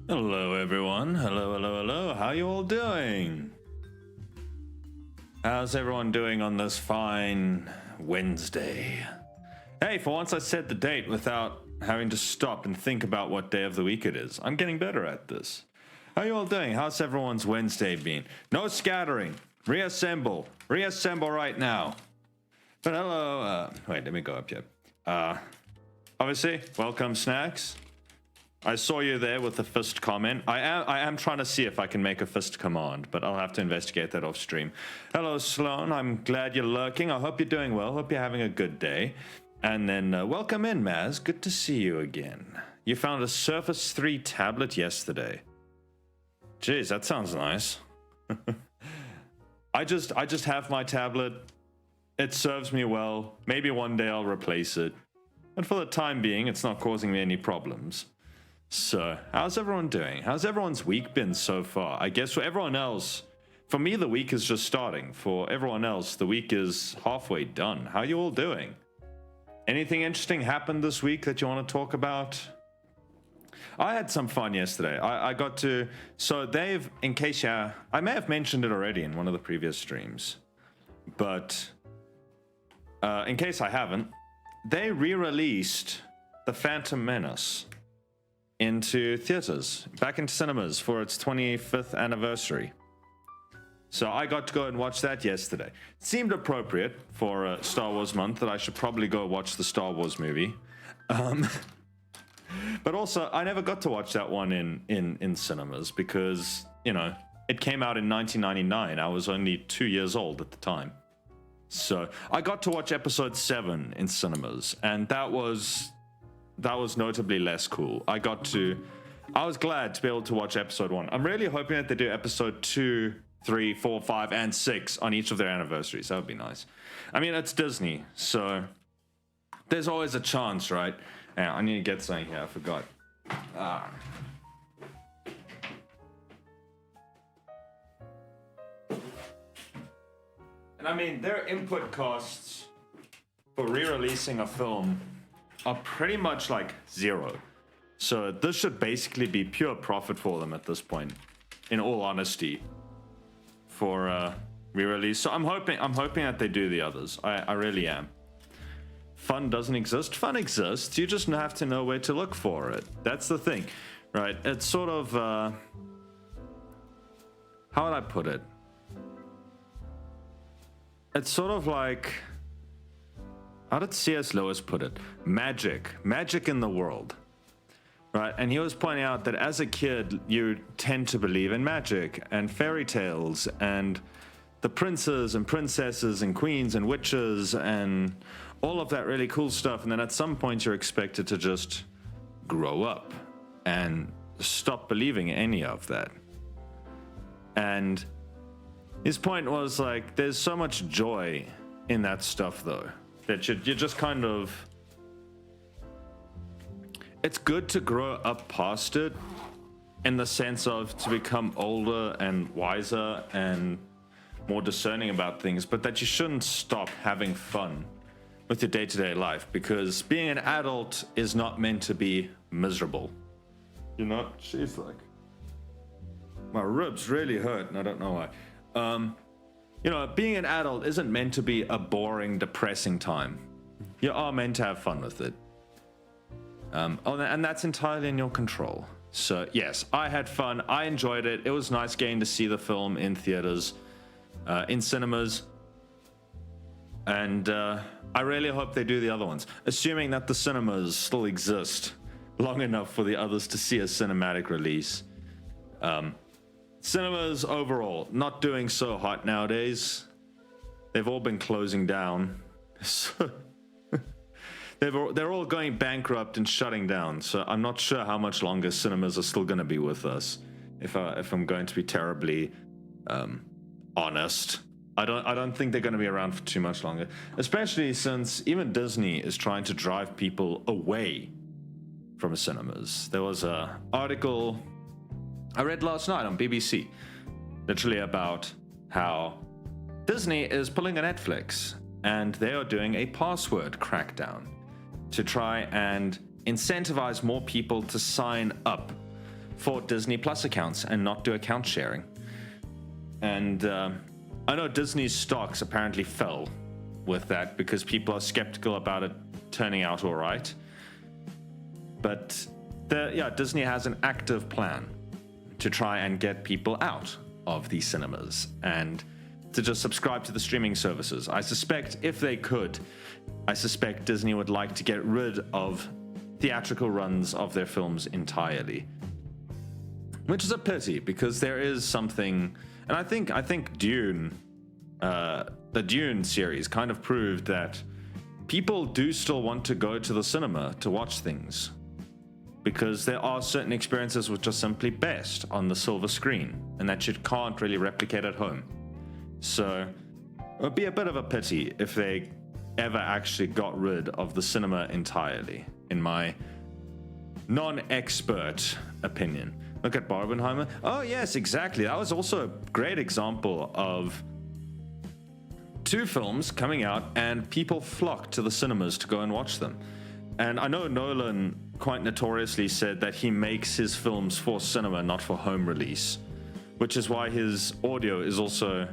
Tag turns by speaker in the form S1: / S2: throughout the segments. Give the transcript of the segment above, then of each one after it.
S1: Hello everyone, hello, how you all doing? How's everyone doing on this fine Wednesday? Hey, for once I said the date without having to stop and think about what day of the week it is. I'm getting better at this. How you all doing? How's everyone's Wednesday been? No scattering, reassemble right now. But hello, wait, let me go up here. Obviously, welcome Snacks. I saw you there with the fist comment. I am trying to see if I can make a fist command, but I'll have to investigate that off stream. Hello, Sloan. I'm glad you're lurking. I hope you're doing well. Hope you're having a good day. And then welcome in, Maz. Good to see you again. You found a Surface 3 tablet yesterday. Jeez, that sounds nice. I just have my tablet. It serves me well. Maybe one day I'll replace it. And for the time being, it's not causing me any problems. So, how's everyone doing? How's everyone's week been so far? I guess for everyone else, for me the week is just starting. For everyone else, the week is halfway done. How are you all doing? Anything interesting happened this week that you want to talk about? I had some fun yesterday. I got to, so they've, in case I may have mentioned it already in one of the previous streams, but in case I haven't, they re-released The Phantom Menace into theaters, back into cinemas for its 25th anniversary. So I got to go and watch that yesterday. It seemed appropriate for Star Wars month that I should probably go watch the Star Wars movie. But also, I never got to watch that one in cinemas because, you know, it came out in 1999. I was only 2 years old at the time. So I got to watch episode 7 in cinemas, and that was notably less cool. I was glad to be able to watch episode 1. I'm really hoping that they do episode 2, 3, 4, 5, and 6 on each of their anniversaries. That would be nice. I mean, it's Disney, so there's always a chance, right? Yeah, I need to get something here. I forgot. And I mean, their input costs for re-releasing a film are pretty much like zero. So this should basically be pure profit for them at this point, in all honesty, for re-release. So I'm hoping that they do the others. I really am. Fun doesn't exist. Fun exists. You just have to know where to look for it. That's the thing, right? It's sort of how would I put it? It's sort of like, how did C.S. Lewis put it? Magic in the world, right? And he was pointing out that as a kid, you tend to believe in magic and fairy tales and the princes and princesses and queens and witches and all of that really cool stuff. And then at some point, you're expected to just grow up and stop believing any of that. And his point was like, there's so much joy in that stuff, though, that you're just kind of... It's good to grow up past it in the sense of to become older and wiser and more discerning about things, but that you shouldn't stop having fun with your day-to-day life, because being an adult is not meant to be miserable. You know, she's like... My ribs really hurt, and I don't know why. You know, being an adult isn't meant to be a boring, depressing time. You are meant to have fun with it. And that's entirely in your control. So, yes, I had fun. I enjoyed it. It was nice getting to see the film in theaters, in cinemas. And I really hope they do the other ones, assuming that the cinemas still exist long enough for the others to see a cinematic release. Cinemas overall not doing so hot nowadays. They've all been closing down. So they're all going bankrupt and shutting down. So I'm not sure how much longer cinemas are still going to be with us. If I'm going to be terribly honest, I don't think they're going to be around for too much longer. Especially since even Disney is trying to drive people away from cinemas. There was an article I read last night on BBC, literally about how Disney is pulling a Netflix and they are doing a password crackdown to try and incentivize more people to sign up for Disney Plus accounts and not do account sharing. And I know Disney's stocks apparently fell with that because people are skeptical about it turning out all right. But Disney has an active plan to try and get people out of these cinemas and to just subscribe to the streaming services. I suspect if they could, Disney would like to get rid of theatrical runs of their films entirely. Which is a pity, because there is something, and I think Dune, the Dune series kind of proved that people do still want to go to the cinema to watch things, because there are certain experiences which are simply best on the silver screen and that you can't really replicate at home. So it would be a bit of a pity if they ever actually got rid of the cinema entirely, in my non-expert opinion. Look at Barbenheimer. Oh yes, exactly. That was also a great example of two films coming out and people flocked to the cinemas to go and watch them. And I know Nolan quite notoriously said that he makes his films for cinema, not for home release, which is why his audio is also...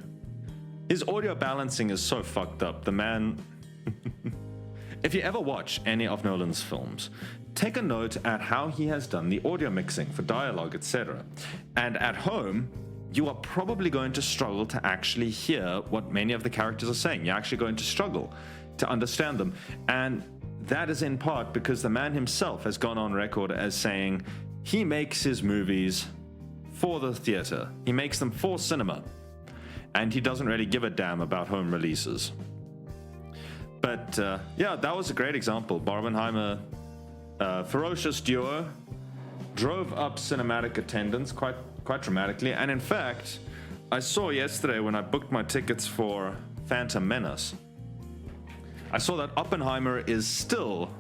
S1: His audio balancing is so fucked up. The man... If you ever watch any of Nolan's films, take a note at how he has done the audio mixing for dialogue, etc. And at home, you are probably going to struggle to actually hear what many of the characters are saying. You're actually going to struggle to understand them. And that is in part because the man himself has gone on record as saying he makes his movies for the theater. He makes them for cinema. And he doesn't really give a damn about home releases. But yeah, that was a great example. Barbenheimer, ferocious duo, drove up cinematic attendance quite dramatically. And in fact, I saw yesterday when I booked my tickets for Phantom Menace, I saw that Oppenheimer is still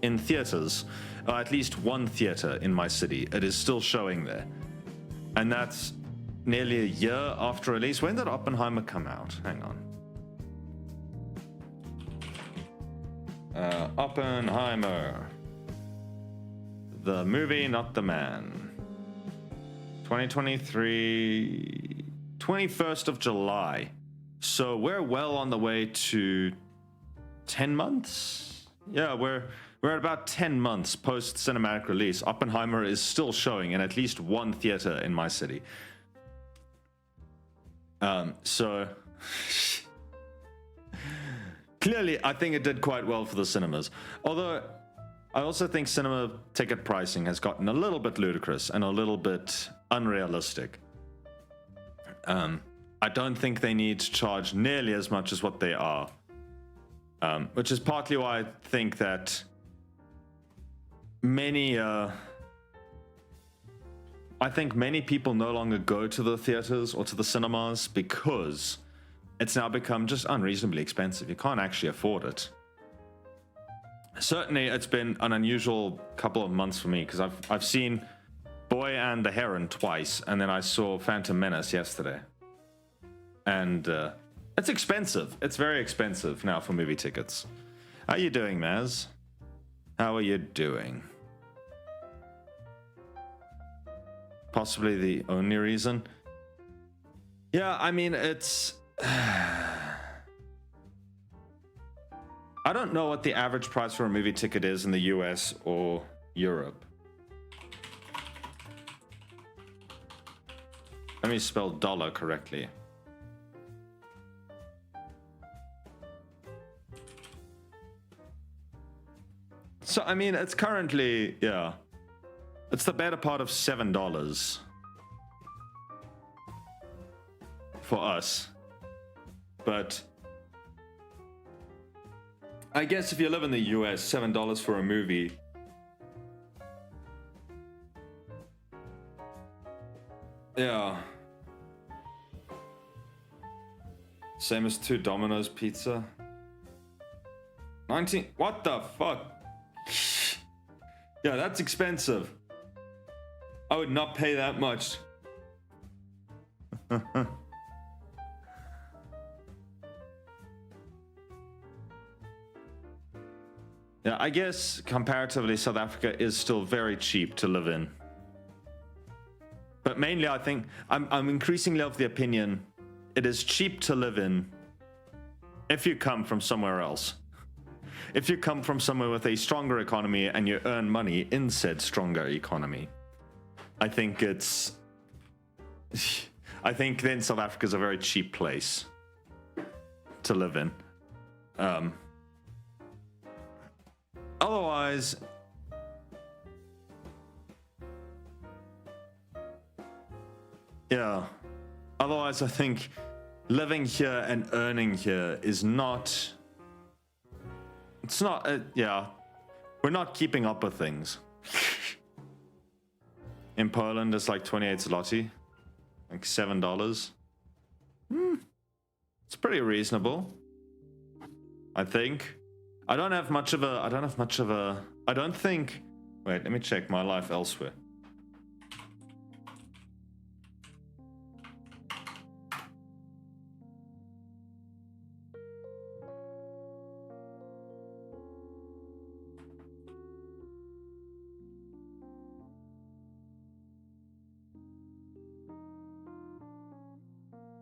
S1: in theaters, or at least one theater in my city. It is still showing there. And that's nearly a year after release. When did Oppenheimer come out? Hang on. Oppenheimer. The movie, not the man. 2023, 21st of July. So we're well on the way to 10 months? Yeah, we're at about 10 months post cinematic release. Oppenheimer is still showing in at least one theater in my city. So clearly, I think it did quite well for the cinemas. Although, I also think cinema ticket pricing has gotten a little bit ludicrous and a little bit unrealistic. I don't think they need to charge nearly as much as what they are. Which is partly why I think that many people no longer go to the theaters or to the cinemas because it's now become just unreasonably expensive. You can't actually afford it. Certainly, it's been an unusual couple of months for me because I've seen Boy and the Heron twice, and then I saw Phantom Menace yesterday. And it's expensive. It's very expensive now for movie tickets. How are you doing, Maz? How are you doing? Possibly the only reason. Yeah, I mean, it's... I don't know what the average price for a movie ticket is in the US or Europe. Let me spell dollar correctly. So, I mean, it's currently, yeah, it's the better part of $7 for us. But I guess if you live in the US, $7 for a movie. Yeah. Same as 2 Domino's pizza. 19, what the fuck? Yeah, that's expensive. I would not pay that much. Yeah, I guess comparatively South Africa is still very cheap to live in. But mainly I think I'm increasingly of the opinion it is cheap to live in if you come from somewhere else. If you come from somewhere with a stronger economy and you earn money in said stronger economy, I think it's... I think then South Africa is a very cheap place to live in. Otherwise... Yeah. Otherwise, I think living here and earning here is not... It's not, yeah. We're not keeping up with things. In Poland, it's like 28 zloty. Like $7. It's pretty reasonable. I think. I don't think... Wait, let me check my life elsewhere.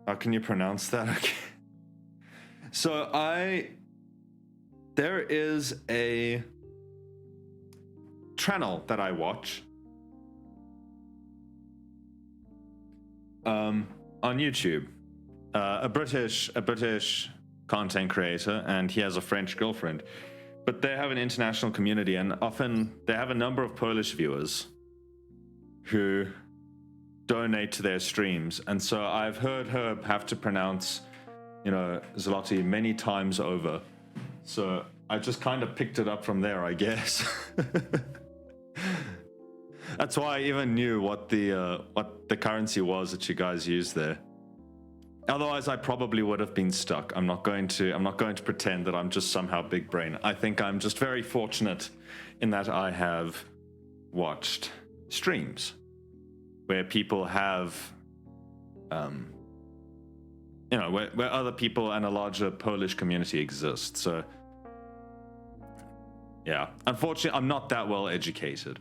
S1: How can you pronounce that? Okay. So there is a channel that I watch on YouTube. A British content creator, and he has a French girlfriend. But they have an international community, and often they have a number of Polish viewers who donate to their streams. And so I've heard her have to pronounce, zloty many times over. So I just kind of picked it up from there, I guess. That's why I even knew what the currency was that you guys used there. Otherwise, I probably would have been stuck. I'm not going to pretend that I'm just somehow big brain. I think I'm just very fortunate in that I have watched streams where people have, where other people and a larger Polish community exist. So, yeah. Unfortunately, I'm not that well educated.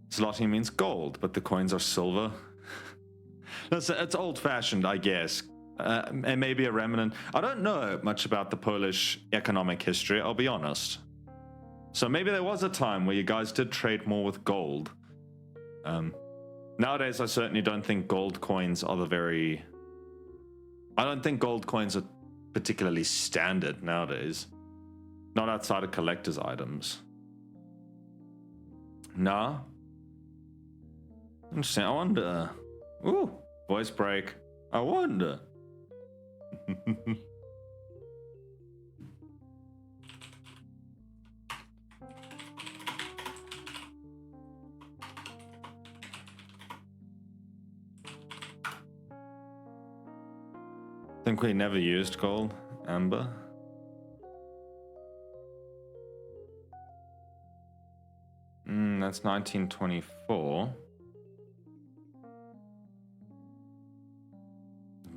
S1: Zloty means gold, but the coins are silver. It's old-fashioned, I guess. And maybe a remnant. I don't know much about the Polish economic history, I'll be honest. So maybe there was a time where you guys did trade more with gold. Nowadays, I certainly don't think gold coins are I don't think gold coins are particularly standard nowadays. Not outside of collector's items. Nah. Interesting, I wonder. Ooh, voice break. I wonder. Think we never used gold, Amber. That's 1924.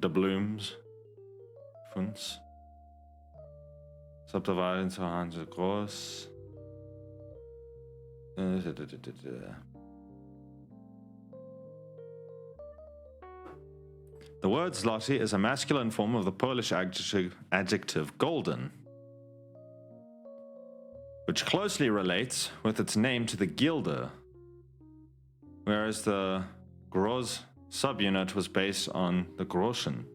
S1: The blooms. Funds. Subdivided into 100 gross. The word zloty is a masculine form of the Polish adjective golden, which closely relates with its name to the guilder, whereas the grosz subunit was based on the groschen,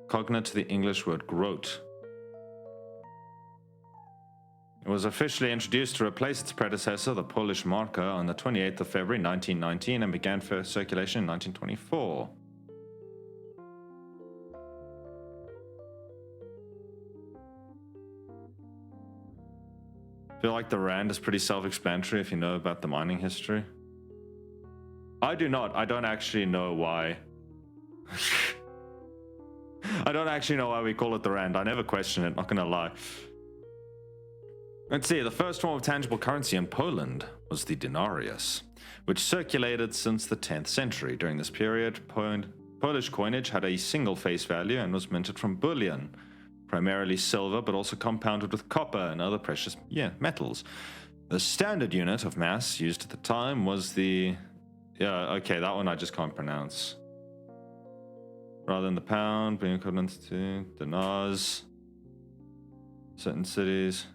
S1: cognate to the English word groat. It was officially introduced to replace its predecessor, the Polish marka, on the 28th of February 1919 and began first circulation in 1924. I feel like the rand is pretty self-explanatory if you know about the mining history. I do not. I don't actually know why. I don't actually know why we call it the rand. I never question it, not gonna lie. Let's see, the first form of tangible currency in Poland was the denarius, which circulated since the 10th century. During this period, Polish coinage had a single face value and was minted from bullion, primarily silver, but also compounded with copper and other precious metals. The standard unit of mass used at the time was the... okay, that one I just can't pronounce. Rather than the pound, being equivalent to dinars, certain cities.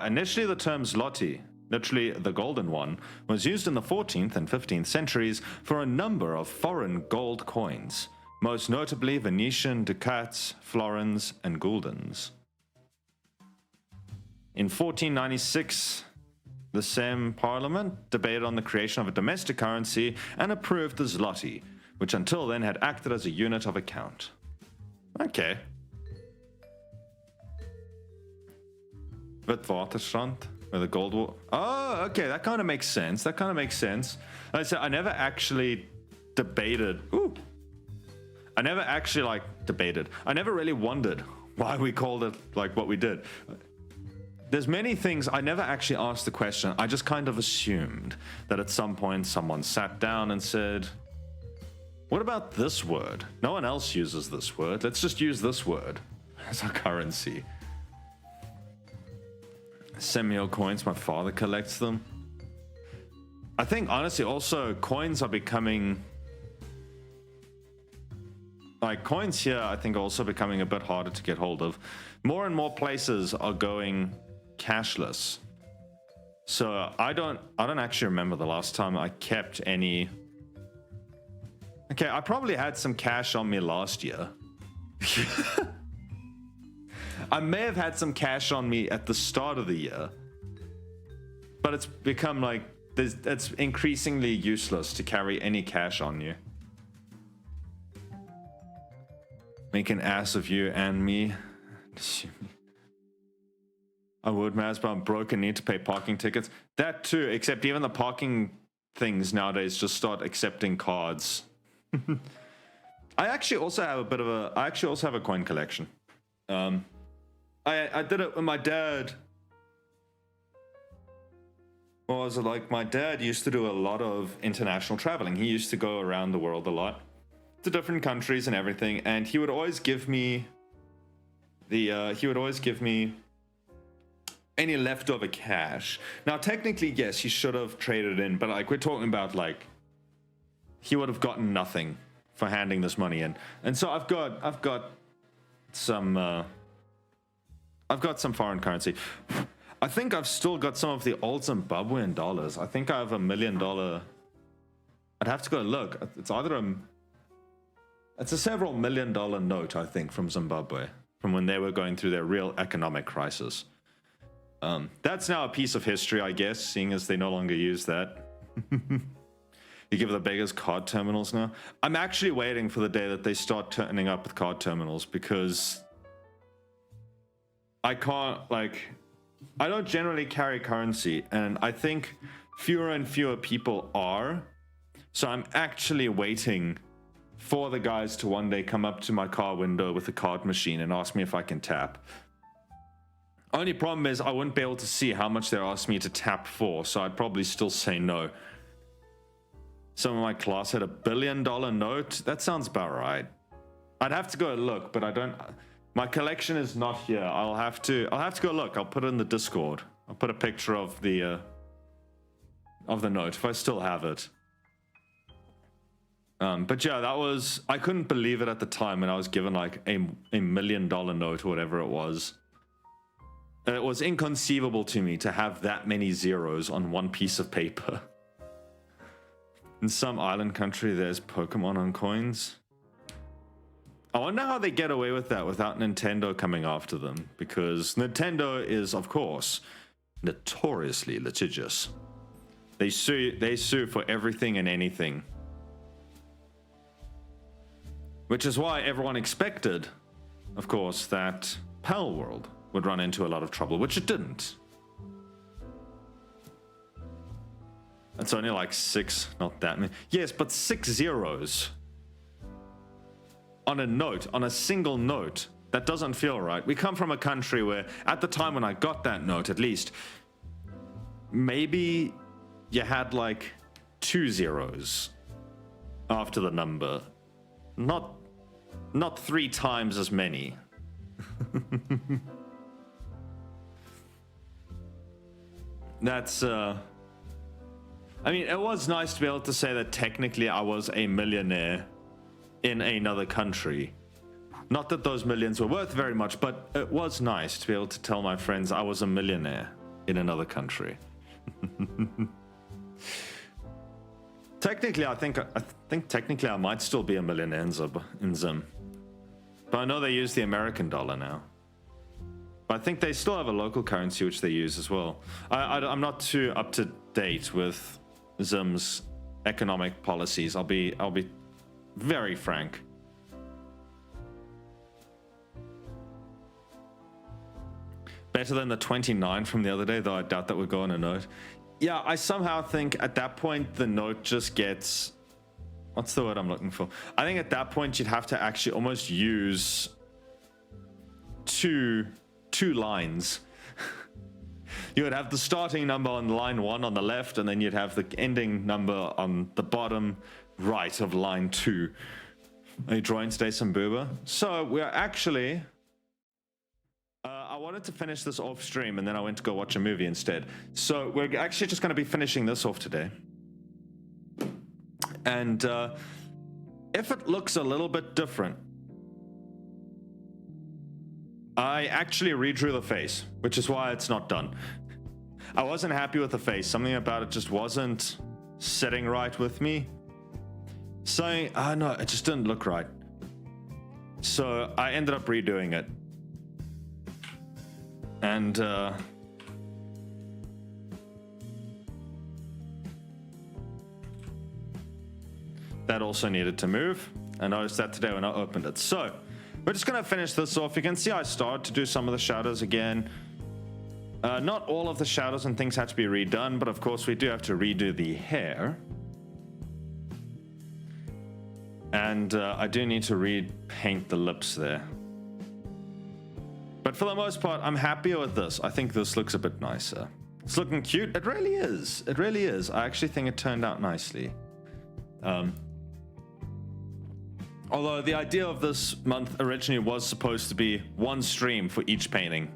S1: Initially the term zloty, literally the golden one, was used in the 14th and 15th centuries for a number of foreign gold coins, most notably Venetian ducats, florins, and guldens. In 1496, the Sejm Parliament debated on the creation of a domestic currency and approved the zloty, which until then had acted as a unit of account. Okay. Witwatersrand, where the gold war... Oh, okay, that kind of makes sense. Like I said, I never actually debated... I never really wondered why we called it like what we did. There's many things I never actually asked the question. I just kind of assumed that at some point someone sat down and said, what about this word? No one else uses this word. Let's just use this word as our currency. Semio coins, my father collects them. I think honestly also coins are becoming like coins here, I think, are also becoming a bit harder to get hold of. More and more places are going cashless. So I don't actually remember the last time I kept any. Okay, I probably had some cash on me last year. I may have had some cash on me at the start of the year, but it's become like it's increasingly useless to carry any cash on you. Make an ass of you and me. I would, Maz, but I'm broke and need to pay parking tickets. That too, except even the parking things nowadays just start accepting cards. I actually also have a coin collection. I did it with my dad. What was it like? My dad used to do a lot of international traveling. He used to go around the world a lot to different countries and everything, and he would always give me any leftover cash. Now, technically, yes, he should have traded in, but like we're talking about like he would have gotten nothing for handing this money in. And so I've got some foreign currency. I think I've still got some of the old Zimbabwean dollars. I think I have $1 million. I'd have to go look. It's a several $1 million note, I think, from Zimbabwe, from when they were going through their real economic crisis. That's now a piece of history, I guess, seeing as they no longer use that. You give the beggars card terminals now. I'm actually waiting for the day that they start turning up with card terminals, because I don't generally carry currency, and I think fewer and fewer people are. So I'm actually waiting for the guys to one day come up to my car window with a card machine and ask me if I can tap. Only problem is I wouldn't be able to see how much they're asking me to tap for, so I'd probably still say no. Some of my class had $1 billion note. That sounds about right. I'd have to go look, but I don't. My collection is not here. I'll have to go look. I'll put it in the Discord. I'll put a picture of the note if I still have it. But yeah, I couldn't believe it at the time when I was given like a $1 million note or whatever it was. And it was inconceivable to me to have that many zeros on one piece of paper. In some island country, there's Pokemon on coins. I wonder how they get away with that without Nintendo coming after them, because Nintendo is, of course, notoriously litigious. They sue for everything and anything. Which is why everyone expected, of course, that Pal World would run into a lot of trouble, which it didn't. It's only like 6, not that many. Yes, but 6 zeros on a note, on a single note. That doesn't feel right. We come from a country where, at the time when I got that note, at least, maybe you had like 2 zeros after the number. Not 3 times as many. That's, I mean, it was nice to be able to say that technically I was a millionaire in another country. Not that those millions were worth very much, but it was nice to be able to tell my friends I was a millionaire in another country. Technically, I think technically I might still be a millionaire in Zim. But I know they use the American dollar now. But I think they still have a local currency which they use as well. I'm not too up to date with Zim's economic policies. I'll be very frank. Better than the 29 from the other day, though I doubt that would go on a note. Yeah, I somehow think at that point the note just gets... What's the word I'm looking for? I think at that point you'd have to actually almost use two lines. You would have the starting number on line 1 on the left, and then you'd have the ending number on the bottom right of line 2. Are you drawing today, some boober? So we're actually... I wanted to finish this off stream, and then I went to go watch a movie instead. So we're actually just going to be finishing this off today. And if it looks a little bit different I actually redrew the face, which is why it's not done. I wasn't happy with the face. Something about it just wasn't sitting right with me. So, no, it just didn't look right. So I ended up redoing it. And, that also needed to move. I noticed that today when I opened it. So, we're just going to finish this off. You can see I started to do some of the shadows again. Not all of the shadows and things had to be redone, but of course we do have to redo the hair. And I do need to repaint the lips there. But for the most part, I'm happier with this. I think this looks a bit nicer. It's looking cute. It really is. It really is. I actually think it turned out nicely. Although the idea of this month originally was supposed to be one stream for each painting.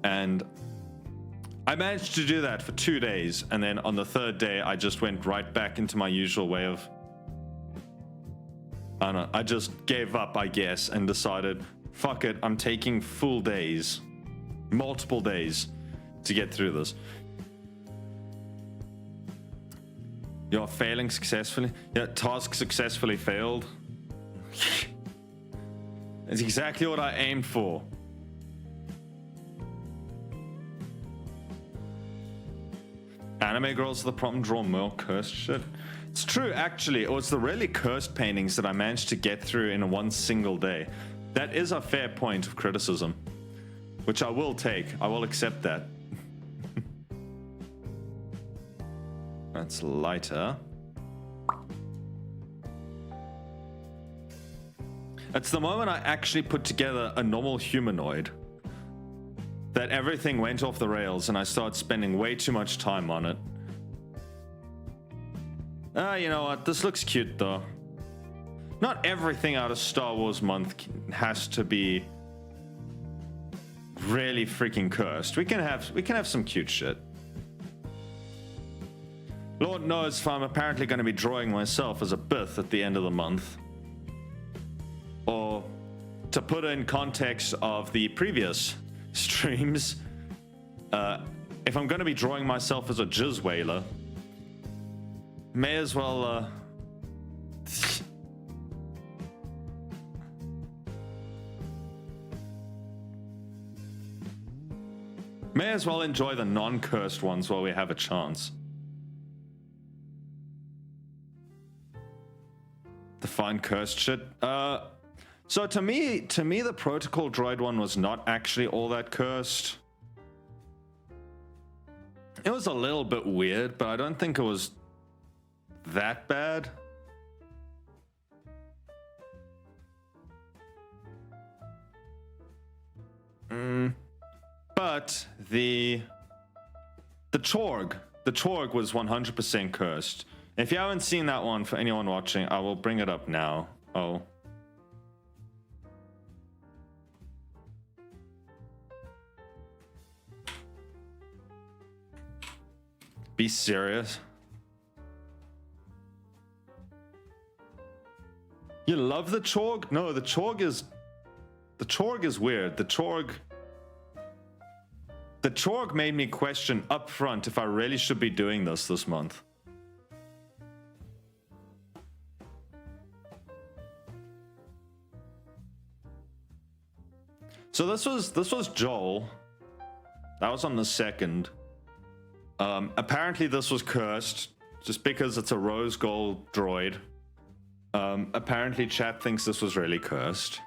S1: And I managed to do that for 2 days. And then on the third day, I just went right back into my usual way of... I don't know. I just gave up, I guess, and decided, fuck it, I'm taking full days. Multiple days to get through this. You're failing successfully? Yeah, task successfully failed. It's exactly what I aimed for. Anime girls are the problem, draw more cursed shit. It's true, actually. It was the really cursed paintings that I managed to get through in one single day. That is a fair point of criticism, which I will take. I will accept that. That's lighter. It's the moment I actually put together a normal humanoid that everything went off the rails and I started spending way too much time on it. You know what? This looks cute though. Not everything out of Star Wars month has to be really freaking cursed. We can have some cute shit. Lord knows if I'm apparently going to be drawing myself as a Bith at the end of the month. Or, to put in context of the previous streams, if I'm going to be drawing myself as a jizz whaler, may as well, may as well enjoy the non-cursed ones while we have a chance. Define cursed shit. So to me, the protocol droid one was not actually all that cursed. It was a little bit weird, but I don't think it was that bad. But the Chorg was 100% cursed. If you haven't seen that one, for anyone watching, I will bring it up now. Oh. Be serious. You love the Chorg? No, the Chorg is weird. The Chorg made me question up front if I really should be doing this month. So this was Joel. That was on the 2nd. Apparently this was cursed just because it's a rose gold droid. Apparently chat thinks this was really cursed.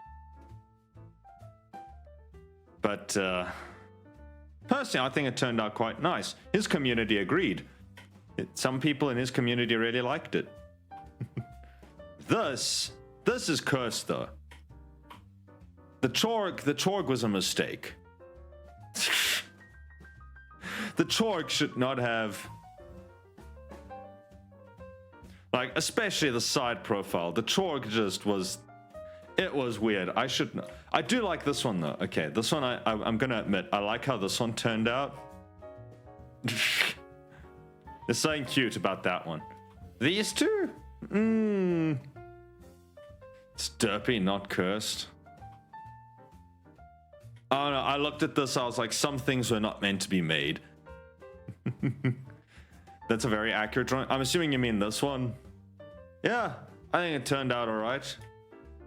S1: But personally, I think it turned out quite nice. His community agreed. Some people in his community really liked it. This is cursed though. The Chorg was a mistake. The Chorg should not have, like, especially the side profile. The Chorg just was, it was weird. I do like this one though. Okay, this one I'm gonna admit, I like how this one turned out. There's something cute about that one. These two? It's derpy, not cursed. Oh no, I looked at this, I was like, some things were not meant to be made. That's a very accurate drawing. I'm assuming you mean this one. Yeah, I think it turned out all right.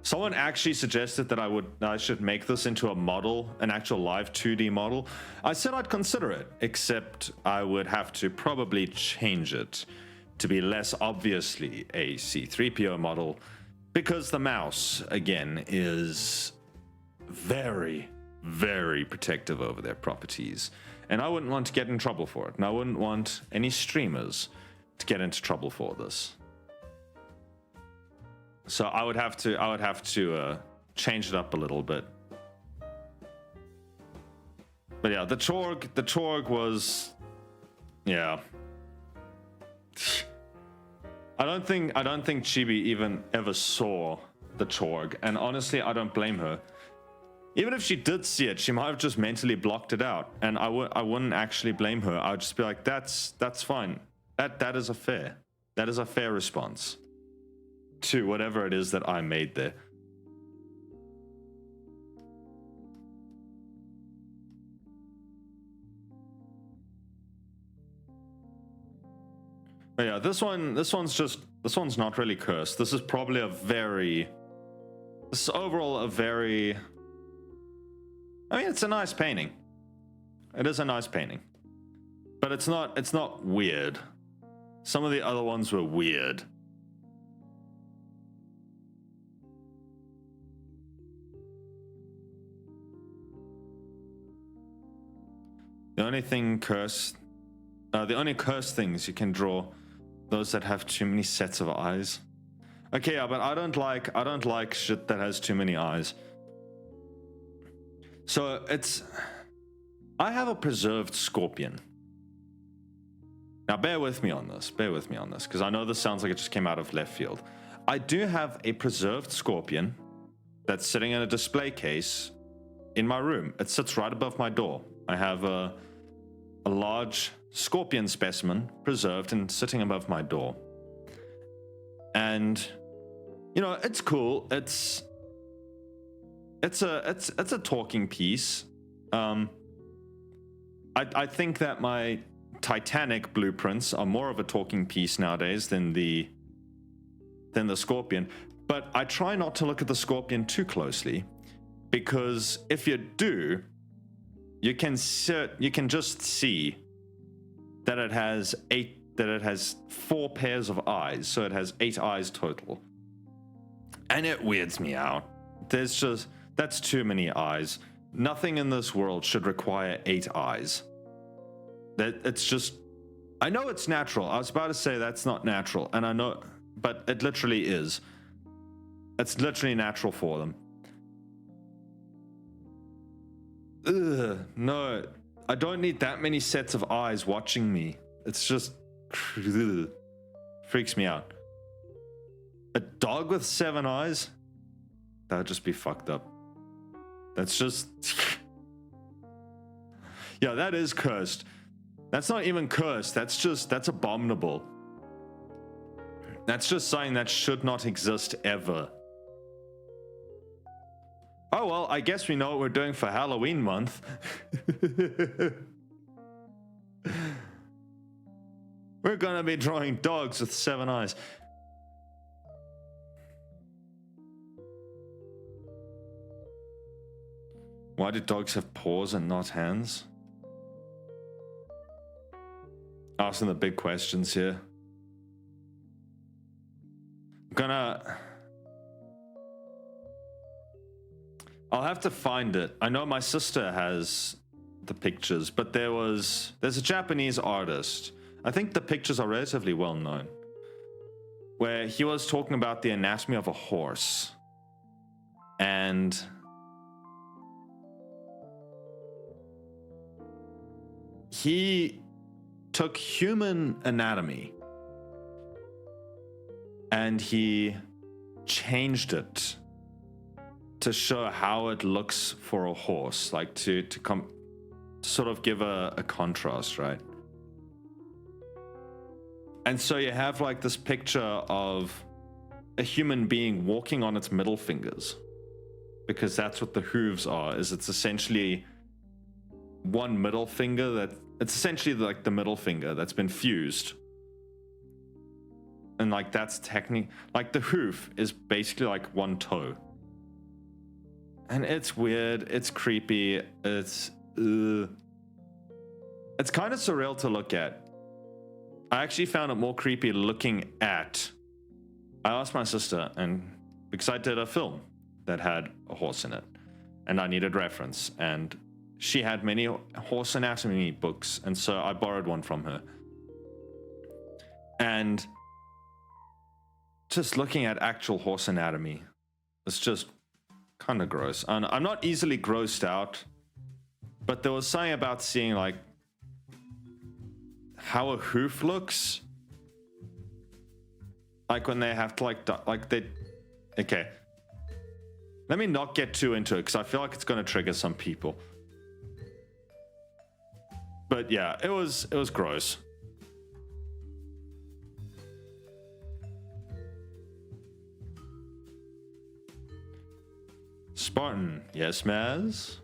S1: Someone actually suggested that I should make this into a model, an actual live 2D model. I said I'd consider it, except I would have to probably change it to be less obviously a C-3PO model, because the mouse, again, is very, very protective over their properties. And I wouldn't want to get in trouble for it. And I wouldn't want any streamers to get into trouble for this. So I would have to change it up a little bit. But yeah, the Chorg was, yeah. I don't think Chibi even ever saw the Chorg, and honestly, I don't blame her. Even if she did see it, she might have just mentally blocked it out, and I wouldn't actually blame her. I would just be like, that's fine. That is a fair response to whatever it is that I made there. But yeah, this one's not really cursed. This is probably overall a very, I mean, it's a nice painting. It is a nice painting. But it's not weird. Some of the other ones were weird. The only cursed things you can draw, those that have too many sets of eyes. Okay, yeah, but I don't like shit that has too many eyes. So I have a preserved scorpion. Now bear with me on this, because I know this sounds like it just came out of left field. I do have a preserved scorpion that's sitting in a display case in my room. It sits right above my door. I have a large scorpion specimen preserved and sitting above my door. And you know, it's cool. It's a talking piece. I think that my Titanic blueprints are more of a talking piece nowadays than the scorpion, but I try not to look at the scorpion too closely, because if you do, you can just see that it has 4 pairs of eyes, so it has 8 eyes total. And it weirds me out. That's too many eyes. Nothing in this world should require 8 eyes. It's just, I know it's natural. I was about to say that's not natural, and I know, but it literally is. It's literally natural for them. Ugh, no, I don't need that many sets of eyes watching me. It's just freaks me out. A dog with 7 eyes? That would just be fucked up. That's just yeah, that is cursed. That's not even cursed. That's abominable. That's just something that should not exist ever. Oh well, I guess we know what we're doing for Halloween month. We're gonna be drawing dogs with 7 eyes. Why do dogs have paws and not hands? Asking the big questions here. I'll have to find it. I know my sister has the pictures, but there's a Japanese artist. I think the pictures are relatively well known, where he was talking about the anatomy of a horse. And he took human anatomy and he changed it to show how it looks for a horse, like to sort of give a contrast, right? And so you have like this picture of a human being walking on its middle fingers, because that's what the hooves are. Is it's essentially one middle finger that it's essentially like the middle finger that's been fused, and like that's technically like the hoof is basically like one toe, and it's weird. It's creepy. It's kind of surreal to look at. I actually found it more creepy looking at. I asked my sister, and because I did a film that had a horse in it, and I needed reference, and she had many horse anatomy books, and so I borrowed one from her. And just looking at actual horse anatomy, it's just kind of gross. And I'm not easily grossed out, but there was something about seeing like how a hoof looks, like when they have to like they. Okay, let me not get too into it because I feel like it's going to trigger some people. But yeah, it was gross. Spartan, yes, Maz?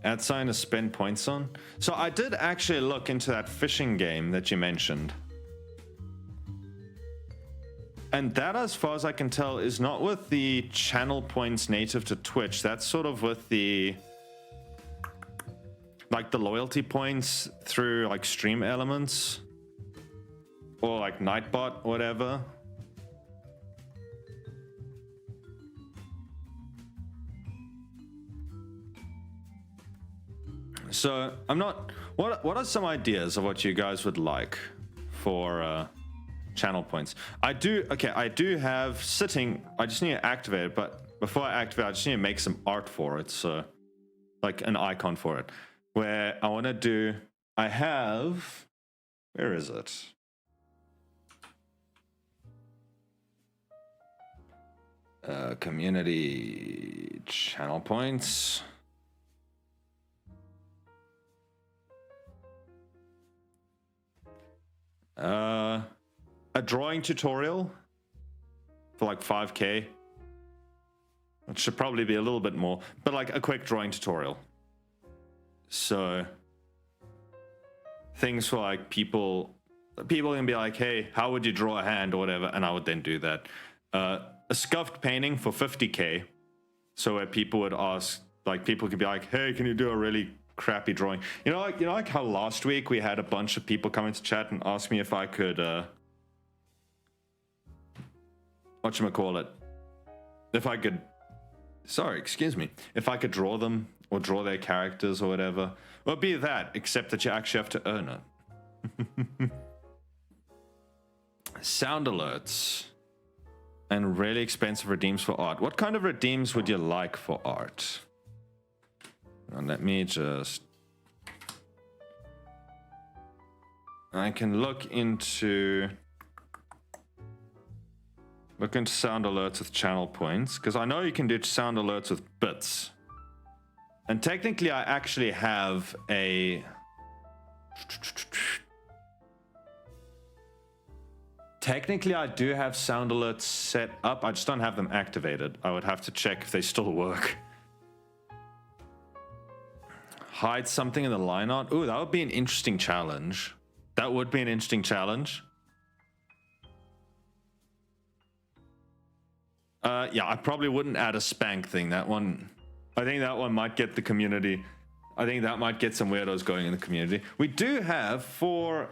S1: Add sign to spend points on. So I did actually look into that fishing game that you mentioned. And that, as far as I can tell, is not with the channel points native to Twitch. That's sort of with the like the loyalty points through like stream elements or like Nightbot or whatever. So I'm not. What are some ideas of what you guys would like for channel points? I do have sitting. I just need to activate it, but before I activate it, I just need to make some art for it. So like an icon for it, where I want to do. I have. Where is it? Community channel points. A drawing tutorial for like 5k. It should probably be a little bit more, but like a quick drawing tutorial. So things for like people can be like, hey, how would you draw a hand or whatever, and I would then do that. A scuffed painting for 50k. So where people would ask, like people could be like, hey, can you do a really crappy drawing? You know like how last week we had a bunch of people come into chat and ask me if I could whatchamacallit, if I could draw them or draw their characters or whatever. Well, be that, except that you actually have to earn it. Sound alerts and really expensive redeems for art. What kind of redeems would you like for art? Let me just... I can look into sound alerts with channel points, because I know you can do sound alerts with bits. And technically I actually have a... Technically I do have sound alerts set up, I just don't have them activated. I would have to check if they still work. Hide something in the line art. Ooh, that would be an interesting challenge. That would be an interesting challenge. Yeah, I probably wouldn't add a spank thing. That one, I think that one might get the community. I think that might get some weirdos going in the community. We do have for...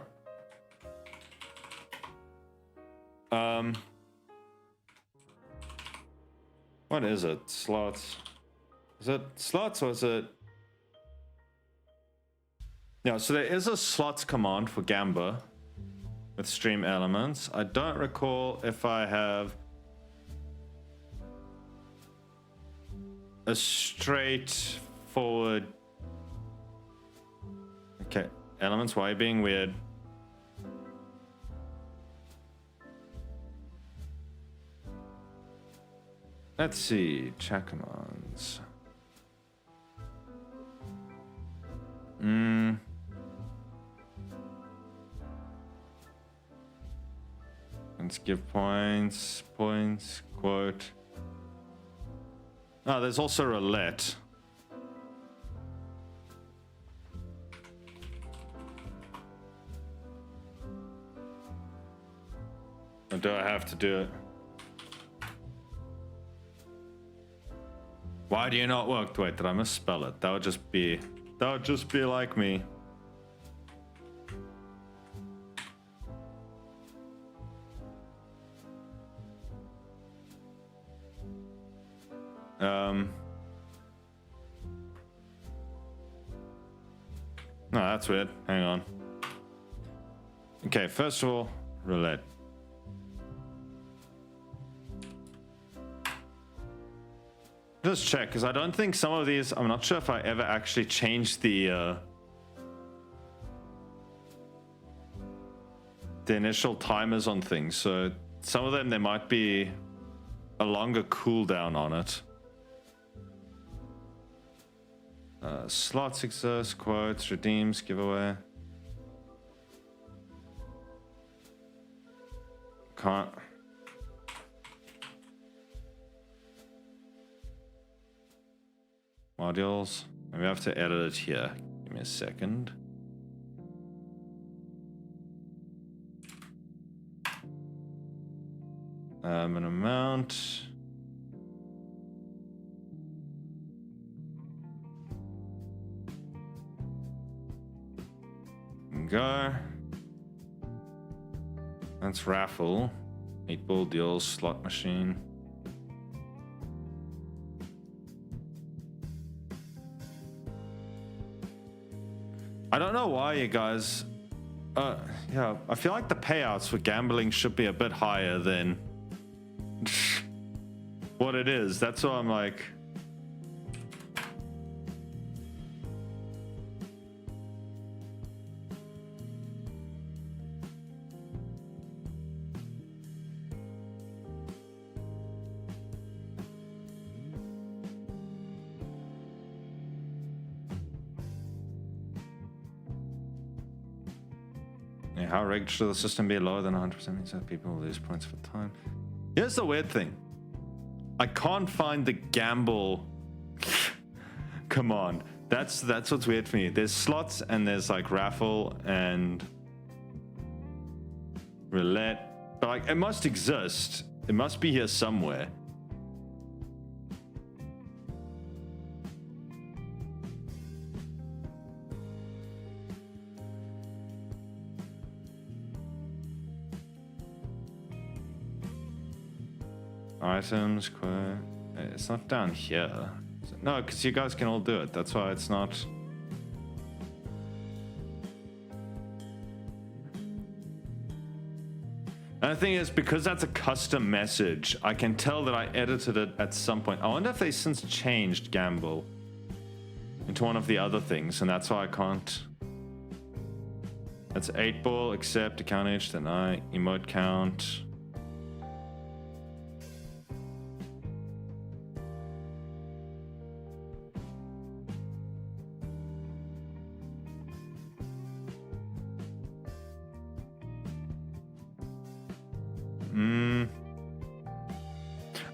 S1: what is it? Slots. Is it slots or is it... Yeah, so there is a slots command for Gamba with stream elements. I don't recall if I have a straightforward... Okay, elements, why are you being weird? Let's see, chat commands. Let's give points, quote. Oh, there's also roulette. Or do I have to do it? Why do you not work? Wait, did I misspell it? That would just be like me. No, that's weird. Hang on. Okay, first of all, roulette. Just check, because I don't think some of these, I'm not sure if I ever actually changed the initial timers on things. So some of them, there might be a longer cooldown on it. Slots exist, quotes, redeems, giveaway. Can't. Modules. Maybe I have to edit it here. Give me a second. An amount. Go. That's raffle. 8-ball deals, slot machine. I don't know why you guys. Yeah, I feel like the payouts for gambling should be a bit higher than what it is. That's why I'm like. How rigged should the system be? Lower than 100% means that people will lose points for time. Here's the weird thing. I can't find the gamble. Come on. That's what's weird for me. There's slots and there's like raffle and roulette. But like it must exist. It must be here somewhere. Items, quote. It's not down here. No, because you guys can all do it. That's why it's not. And the thing is, because that's a custom message, I can tell that I edited it at some point. I wonder if they since changed gamble into one of the other things, and that's why I can't. That's 8-ball, accept, account age, deny, emote count.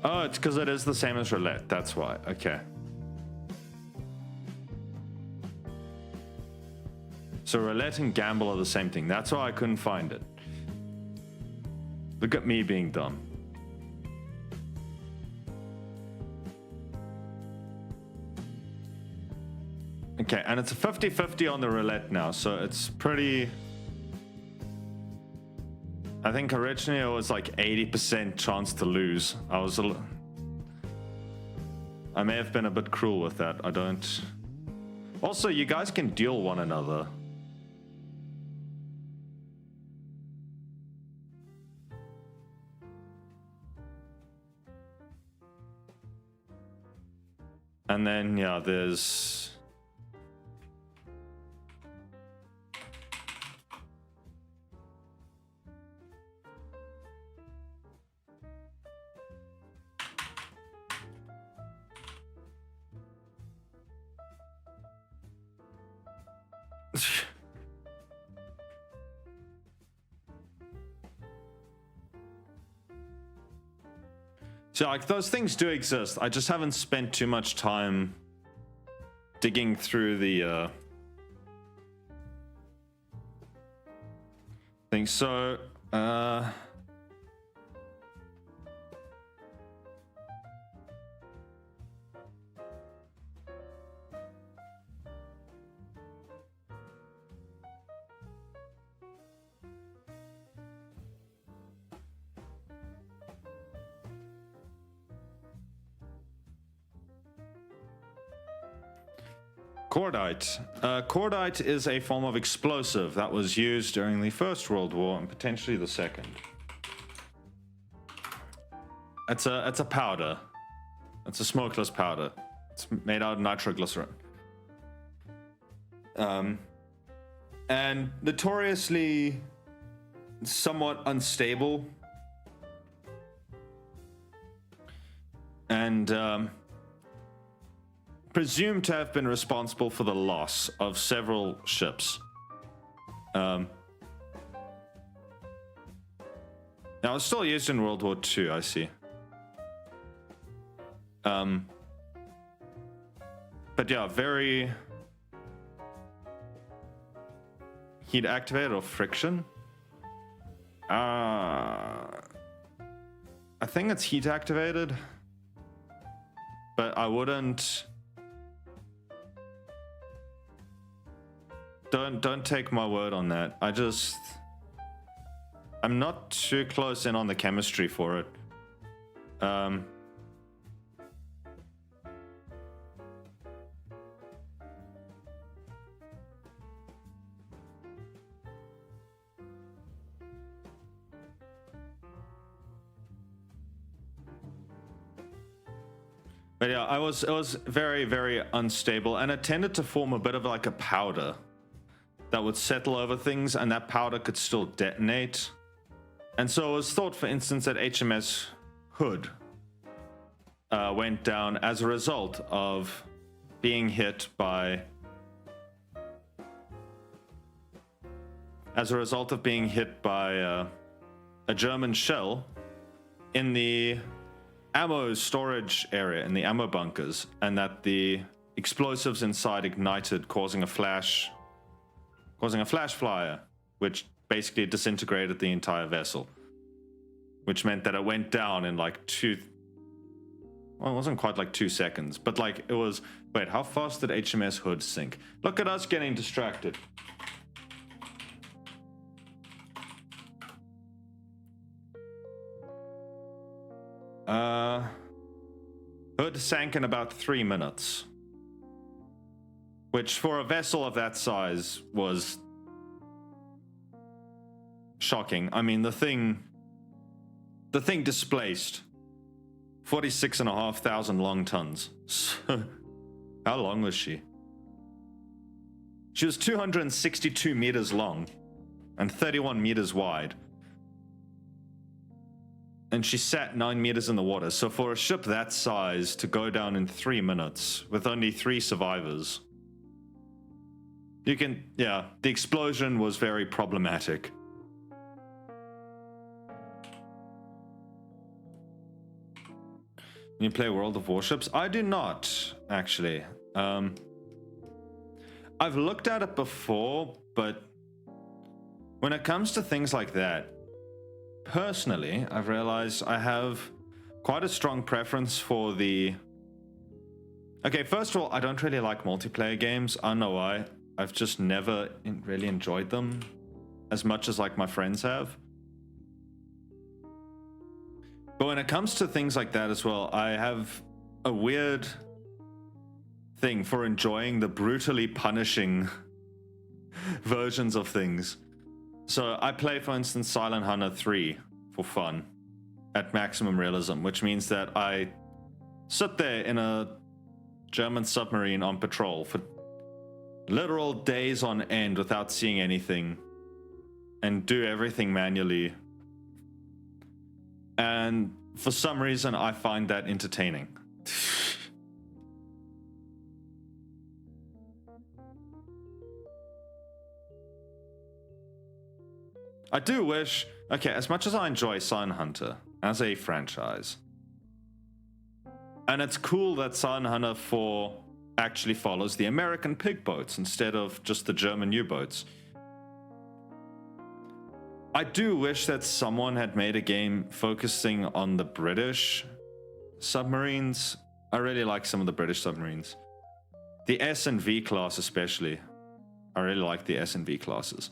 S1: Oh, it's because it is the same as roulette. That's why. Okay. So roulette and gamble are the same thing. That's why I couldn't find it. Look at me being dumb. Okay, and it's a 50-50 on the roulette now, so it's pretty. I think originally it was like 80% chance to lose. I may have been a bit cruel with that. I don't. Also, you guys can duel one another. And then, yeah, there's. So like those things do exist. I just haven't spent too much time digging through the thing. So cordite. Cordite is a form of explosive that was used during the First World War and potentially the Second. It's a powder. It's a smokeless powder. It's made out of nitroglycerin. And notoriously somewhat unstable. And presumed to have been responsible for the loss of several ships. Now, it's still used in World War II, I see. But yeah, very heat activated or friction. I think it's heat activated, but I wouldn't. Don't take my word on that. I'm not too close in on the chemistry for it. But yeah, it was very, very unstable, and it tended to form a bit of like a powder that would settle over things, and that powder could still detonate. And so it was thought, for instance, that HMS Hood went down as a result of being hit by a German shell in the ammo storage area, in the ammo bunkers, and that the explosives inside ignited, causing a flash flyer, which basically disintegrated the entire vessel, which meant that it went down in like it wasn't quite like 2 seconds, but like it was. Wait, how fast did HMS Hood sink? Look at us getting distracted. Hood sank in about 3 minutes, which for a vessel of that size was shocking. I mean, the thing displaced 46,500 long tons. So, how long was she? She was 262 meters long and 31 meters wide. And she sat 9 meters in the water. So for a ship that size to go down in 3 minutes with only 3 survivors, the explosion was very problematic. You play World of Warships? I do not, actually. I've looked at it before, but when it comes to things like that, personally, I've realized I have quite a strong preference for the... Okay, first of all, I don't really like multiplayer games. I don't know why. I've just never really enjoyed them as much as like my friends have. But when it comes to things like that as well, I have a weird thing for enjoying the brutally punishing versions of things. So I play, for instance, Silent Hunter 3 for fun at maximum realism, which means that I sit there in a German submarine on patrol for literal days on end without seeing anything and do everything manually. And for some reason, I find that entertaining. I do wish... Okay, as much as I enjoy Silent Hunter as a franchise, And it's cool that Sun Hunter 4 actually follows the American pig boats instead of just the German U-boats. I do wish that someone had made a game focusing on the British submarines. I really like some of the British submarines. The S and V class especially. I really like the S and V classes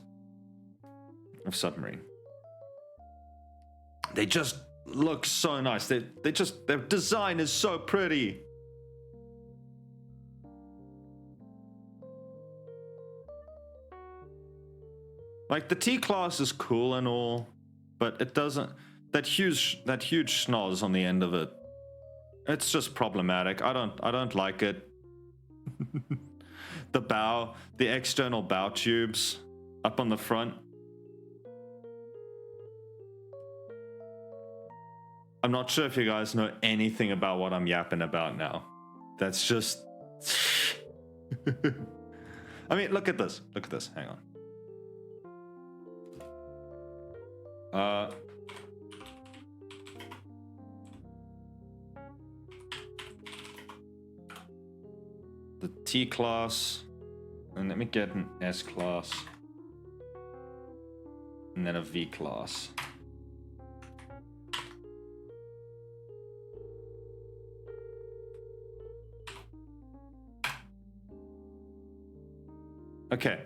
S1: of submarine. They just look so nice. Their design is so pretty. Like the T class is cool and all, but it doesn't. That huge schnoz on the end of it. It's just problematic. I don't like it. The external bow tubes up on the front. I'm not sure if you guys know anything about what I'm yapping about now. That's just... I mean, look at this. Look at this. Hang on. The T class, and let me get an S class, and then a V class. Okay.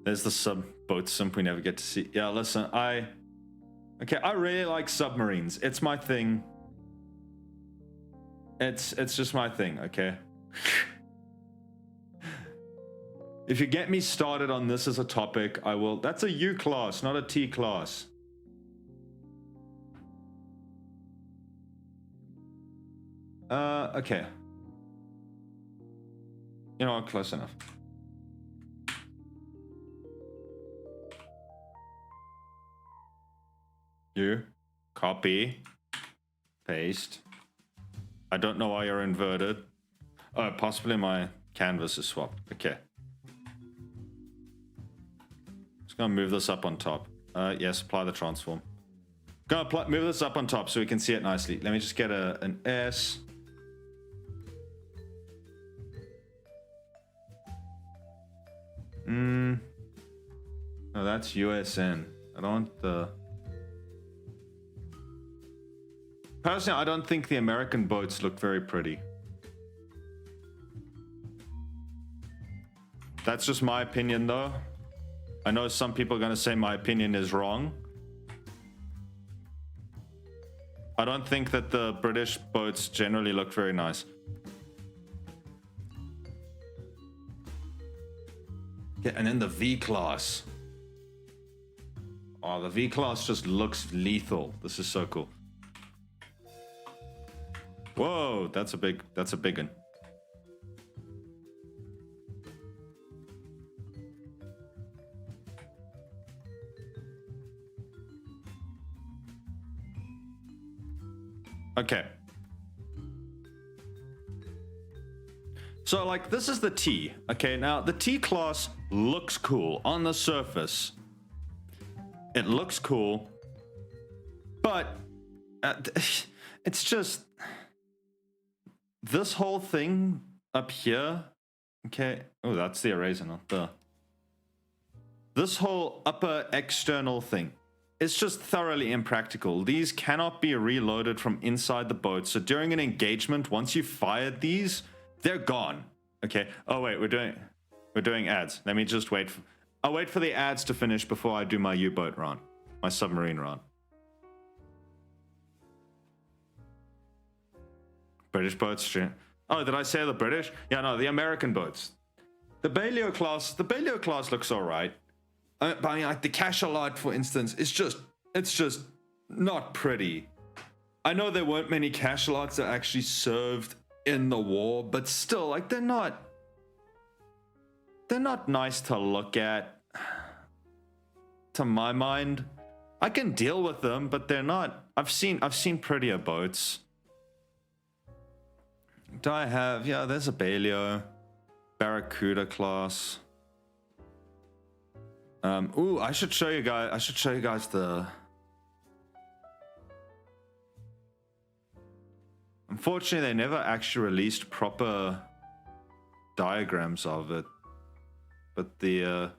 S1: There's the boat simp we never get to see. Yeah, listen, I really like submarines. It's my thing. It's just my thing, okay? If you get me started on this as a topic, I will. That's a U class, not a T class. Okay. You know what, close enough. You copy, paste. I don't know why you're inverted. Oh, possibly my canvas is swapped. Okay. Just gonna move this up on top. Yes, apply the transform. Gonna move this up on top so we can see it nicely. Let me just get an S. No, that's USN. I don't want the... Personally, I don't think the American boats look very pretty. That's just my opinion, though. I know some people are going to say my opinion is wrong. I don't think that the British boats generally look very nice. Yeah, and then the V-Class. Oh, the V-Class just looks lethal. This is so cool. Whoa, that's a big one. Okay. So, like, this is the T. Okay, now, the T class looks cool on the surface. It looks cool. But, it's just... This whole thing up here... Okay. Oh, that's the eraser, not the... This whole upper external thing. It's just thoroughly impractical. These cannot be reloaded from inside the boat. So during an engagement, once you've fired these, they're gone. Okay. Oh wait, we're doing ads. Let me just wait. I'll wait for the ads to finish before I do my U-boat run, my submarine run. British boats. Oh, did I say the British? Yeah, no, the American boats. The Balliol class looks all right. But I mean, like the cachalot, for instance, it's just not pretty. I know there weren't many cachalots that actually served in the war, but still, like they're not nice to look at. To my mind, I can deal with them, but they're not. I've seen prettier boats. Do I have? Yeah, there's a Balliol, Barracuda class. Ooh, I should show you guys the... Unfortunately, they never actually released proper diagrams of it. But the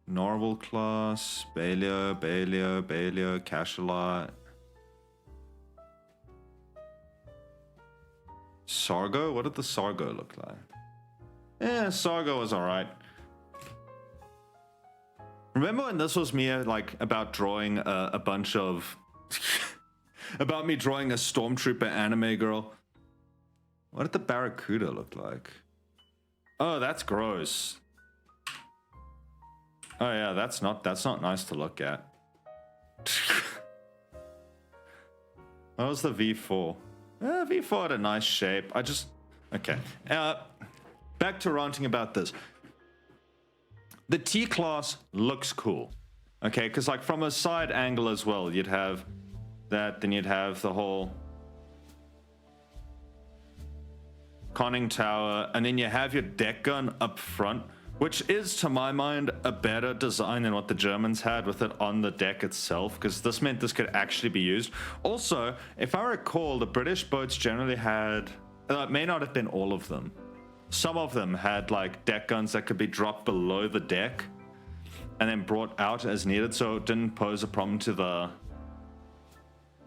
S1: Norval class, Baleo, Cachalot. Sargo? What did the Sargo look like? Yeah, Sargo was alright. Remember when this was me, like, about drawing a bunch of... about me drawing a Stormtrooper anime girl? What did the Barracuda look like? Oh, that's gross. Oh yeah, that's not nice to look at. What was the V4? V4 had a nice shape. Okay. Back to ranting about this. The T-Class looks cool. Okay, because like from a side angle as well, you'd have that, then you'd have the whole conning tower, and then you have your deck gun up front, which is, to my mind, a better design than what the Germans had with it on the deck itself, because this meant this could actually be used. Also, if I recall, the British boats generally had, it may not have been all of them, some of them had like deck guns that could be dropped below the deck and then brought out as needed, so it didn't pose a problem to the,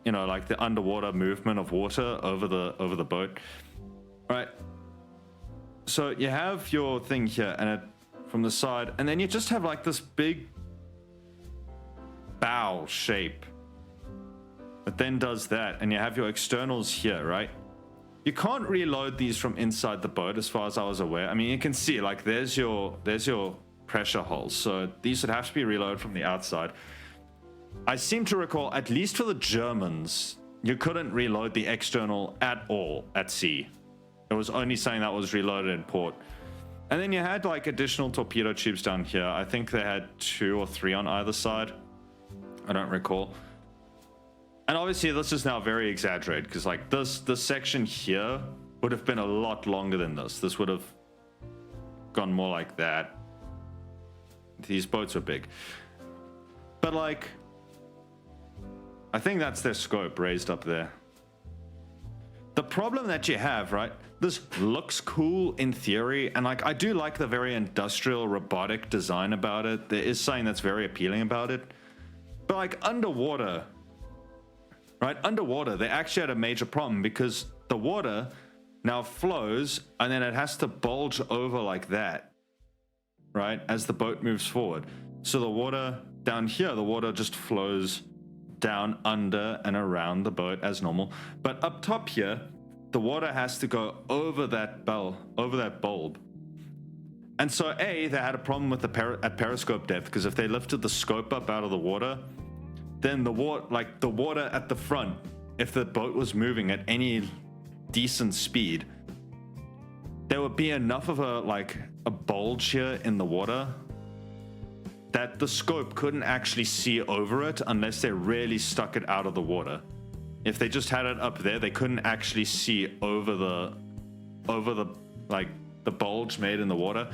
S1: you know, like the underwater movement of water over the boat. Right, so you have your thing here, and it from the side, and then you just have like this big bow shape that then does that, and you have your externals here, right? You can't reload these from inside the boat, as far as I was aware. I mean, you can see like there's your pressure holes, so these would have to be reloaded from the outside. I seem to recall, at least for the Germans, you couldn't reload the external at all at sea. It was only saying that was reloaded in port. And then you had like additional torpedo tubes down here. I think they had 2 or 3 on either side. I don't recall. And obviously this is now very exaggerated, because like this section here would have been a lot longer than this. This would have gone more like that. These boats are big. But like, I think that's their scope raised up there. The problem that you have, right? This looks cool in theory, and like I do like the very industrial robotic design about it. There is something that's very appealing about it. But like underwater, right? Underwater, they actually had a major problem, because the water now flows and then it has to bulge over like that, right? As the boat moves forward. So the water down here, the water just flows down under and around the boat as normal. But up top here, the water has to go over that bulb. And so they had a problem with at periscope depth, because if they lifted the scope up out of the water, then the water at the front, if the boat was moving at any decent speed, there would be enough of a bulge here in the water that the scope couldn't actually see over it unless they really stuck it out of the water. If they just had it up there, they couldn't actually see over the bulge made in the water.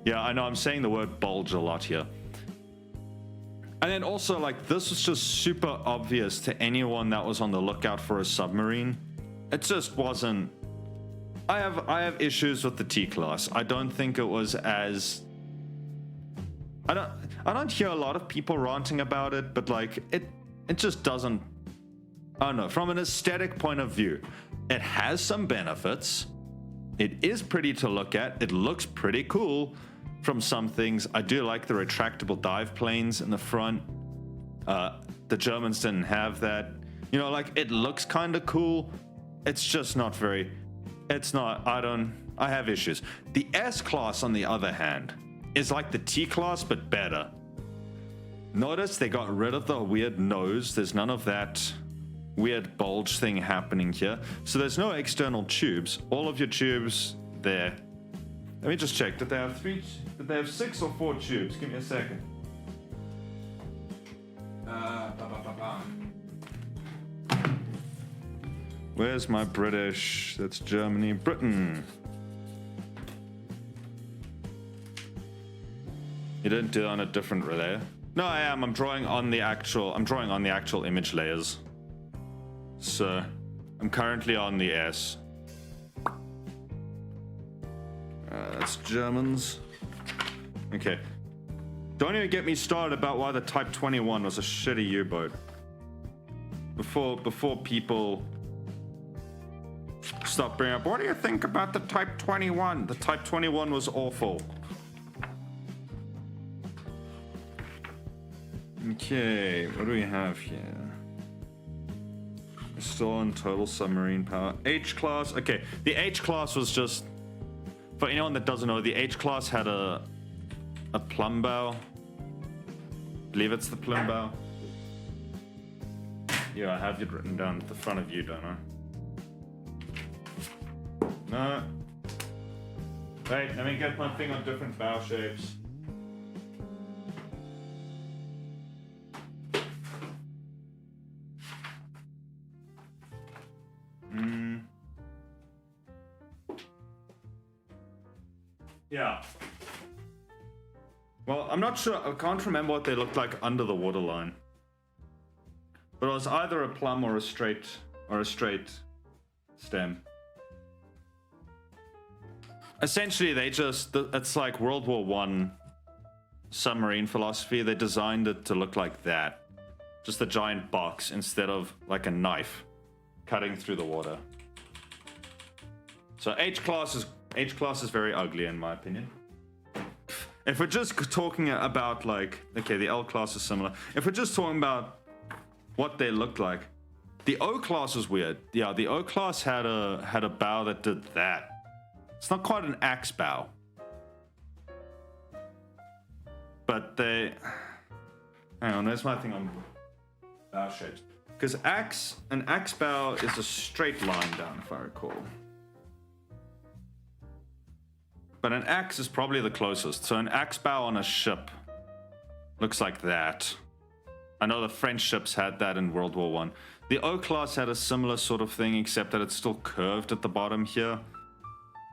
S1: Yeah, I know I'm saying the word bulge a lot here. And then also, like, this was just super obvious to anyone that was on the lookout for a submarine. It just wasn't. I have issues with the T-Class. I don't think it was as. I don't hear a lot of people ranting about it, but like it just doesn't. I don't know. From an aesthetic point of view, it has some benefits. It is pretty to look at. It looks pretty cool. From some things, I do like the retractable dive planes in the front. The Germans didn't have that. You know, like, it looks kind of cool. It's just not very. It's not. I have issues. The S-Class, on the other hand, is like the T-Class, but better. Notice they got rid of the weird nose. There's none of that weird bulge thing happening here. So there's no external tubes. All of your tubes there. Let me just check. Did they have 6 or 4 tubes? Give me a second. Where's my British? That's Germany. Britain. You didn't do it on a different layer? No, I am. I'm drawing on the actual image layers. So I'm currently on the S. That's Germans. Okay. Don't even get me started about why the Type 21 was a shitty U-boat. Before people stop bringing up, what do you think about the Type 21? The Type 21 was awful. Okay, what do we have here? We're still on total submarine power. H-class, okay. The H-class was just, for anyone that doesn't know, the H-class had a plumb bow. I believe it's the plumb bow. Yeah, I have it written down at the front of you, don't I? No. Wait, let me get my thing on different bow shapes. Yeah. Well, I'm not sure. I can't remember what they looked like under the waterline. But it was either a plumb or a straight stem. Essentially, it's like World War I submarine philosophy. They designed it to look like that. Just a giant box instead of like a knife cutting through the water. So H-class is very ugly in my opinion. If we're just talking about like, okay, the L-class is similar. If we're just talking about what they looked like, the O-class was weird. Yeah, the O-class had a bow that did that. It's not quite an axe bow. But they... Hang on, there's my thing on bow shapes. Because an axe bow is a straight line down, if I recall. But an axe is probably the closest. So an axe bow on a ship looks like that. I know the French ships had that in World War I. The O-class had a similar sort of thing, except that it's still curved at the bottom here.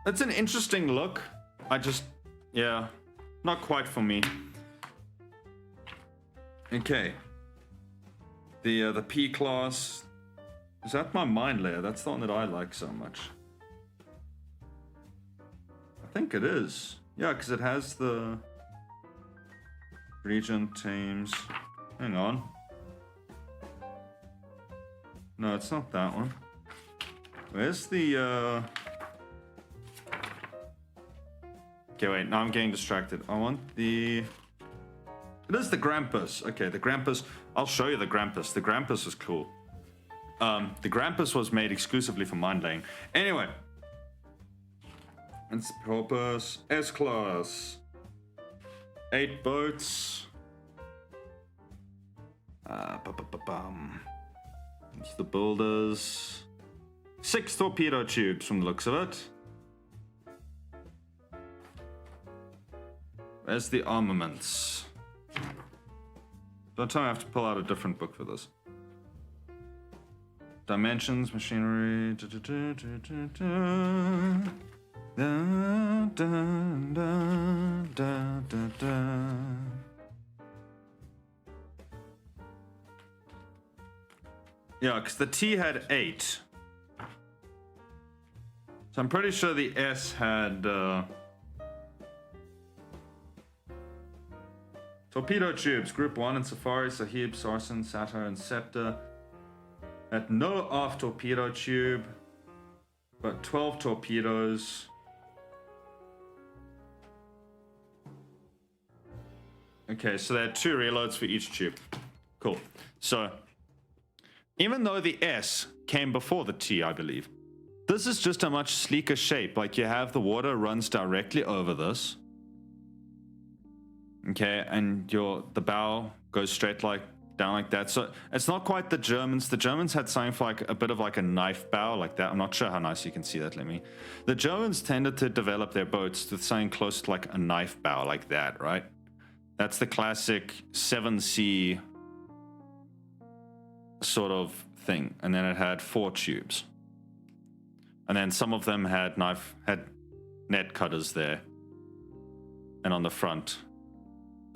S1: It's an interesting look. Yeah, not quite for me. Okay. The P-class. Is that my mind layer? That's the one that I like so much. I think it is. Yeah, because it has the Regent Thames. Hang on. No, it's not that one. Where's the Okay, wait, now I'm getting distracted. I want the... It is the Grampus. Okay, the Grampus. I'll show you the Grampus. The Grampus is cool. The Grampus was made exclusively for mind laying. Anyway. It's purpose. S-class. 8 boats. It's the builders. 6 torpedo tubes from the looks of it. Where's the armaments? Don't tell me I have to pull out a different book for this. Dimensions, machinery. Yeah, because the T had 8. So I'm pretty sure the S had... Torpedo tubes, Group 1 in Safari, Sahib, Sarsen, Satyr, and Scepter. Had no aft torpedo tube, but 12 torpedoes. Okay, so they had 2 reloads for each tube. Cool. So, even though the S came before the T, I believe, this is just a much sleeker shape. Like, you have the water runs directly over this. Okay, and the bow goes straight down like that. So it's not quite the Germans. The Germans had something for like a bit of like a knife bow like that. I'm not sure how nice you can see that. The Germans tended to develop their boats with something close to like a knife bow like that, right? That's the classic 7C sort of thing. And then it had 4 tubes. And then some of them had net cutters there. And on the front.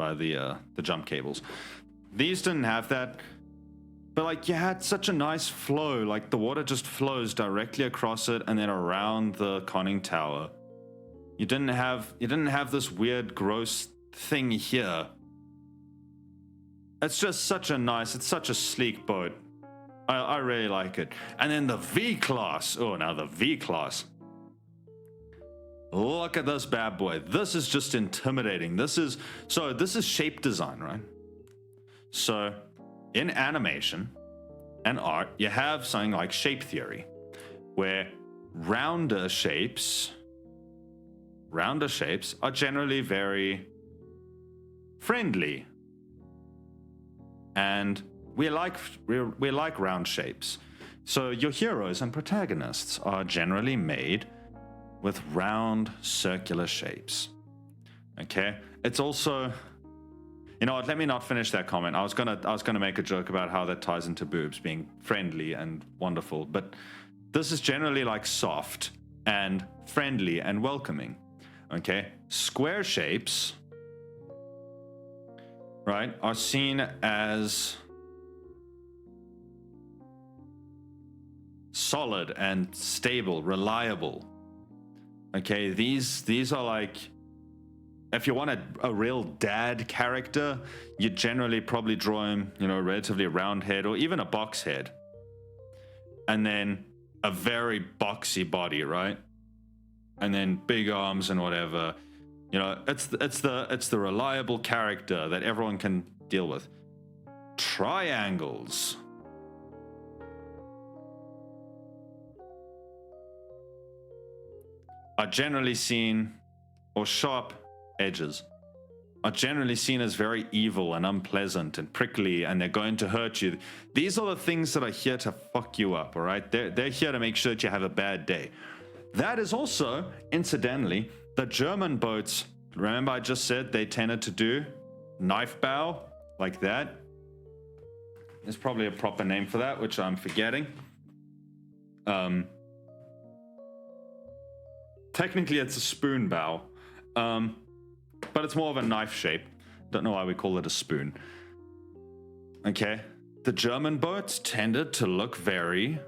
S1: by the jump cables. These didn't have that, but like you had such a nice flow. Like the water just flows directly across it and then around the conning tower. You didn't have this weird, gross thing here. It's just such a sleek boat. I really like it. And then the V-Class. Oh, now the V-Class. Look at this bad boy. This is just intimidating. This is shape design, right? So in animation and art, you have something like shape theory, where rounder shapes are generally very friendly. And we like round shapes. So your heroes and protagonists are generally made with round circular shapes. Okay? It's also, you know what, let me not finish that comment. I was gonna make a joke about how that ties into boobs being friendly and wonderful, but this is generally like soft and friendly and welcoming. Okay? Square shapes, right, are seen as solid and stable, reliable. Okay, these are like, if you want a real dad character, you generally probably draw him, you know, relatively round head or even a box head, and then a very boxy body, right? And then big arms and whatever. You know, it's the reliable character that everyone can deal with. Triangles are generally seen, or sharp edges are generally seen as very evil and unpleasant and prickly, and they're going to hurt you. These are the things that are here to fuck you up, all right? They're here to make sure that you have a bad day. That is also, incidentally, the German boats. Remember I just said they tended to do knife bow like that? There's probably a proper name for that, which I'm forgetting. Technically it's a spoon bow, but it's more of a knife shape. Don't know why we call it a spoon. Okay, the German boats tended to look very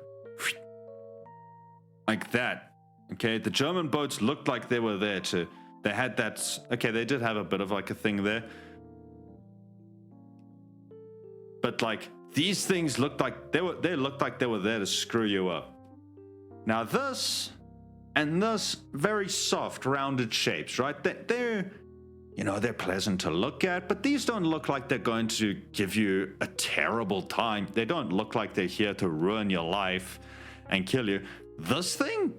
S1: like that. Okay, the German boats looked like they were there to, they had that, okay, they did have a bit of like a thing there. But like, these things looked like they looked like they were there to screw you up. Now this, and this, very soft, rounded shapes, right? They're, you know, they're pleasant to look at, but these don't look like they're going to give you a terrible time. They don't look like they're here to ruin your life and kill you. This thing,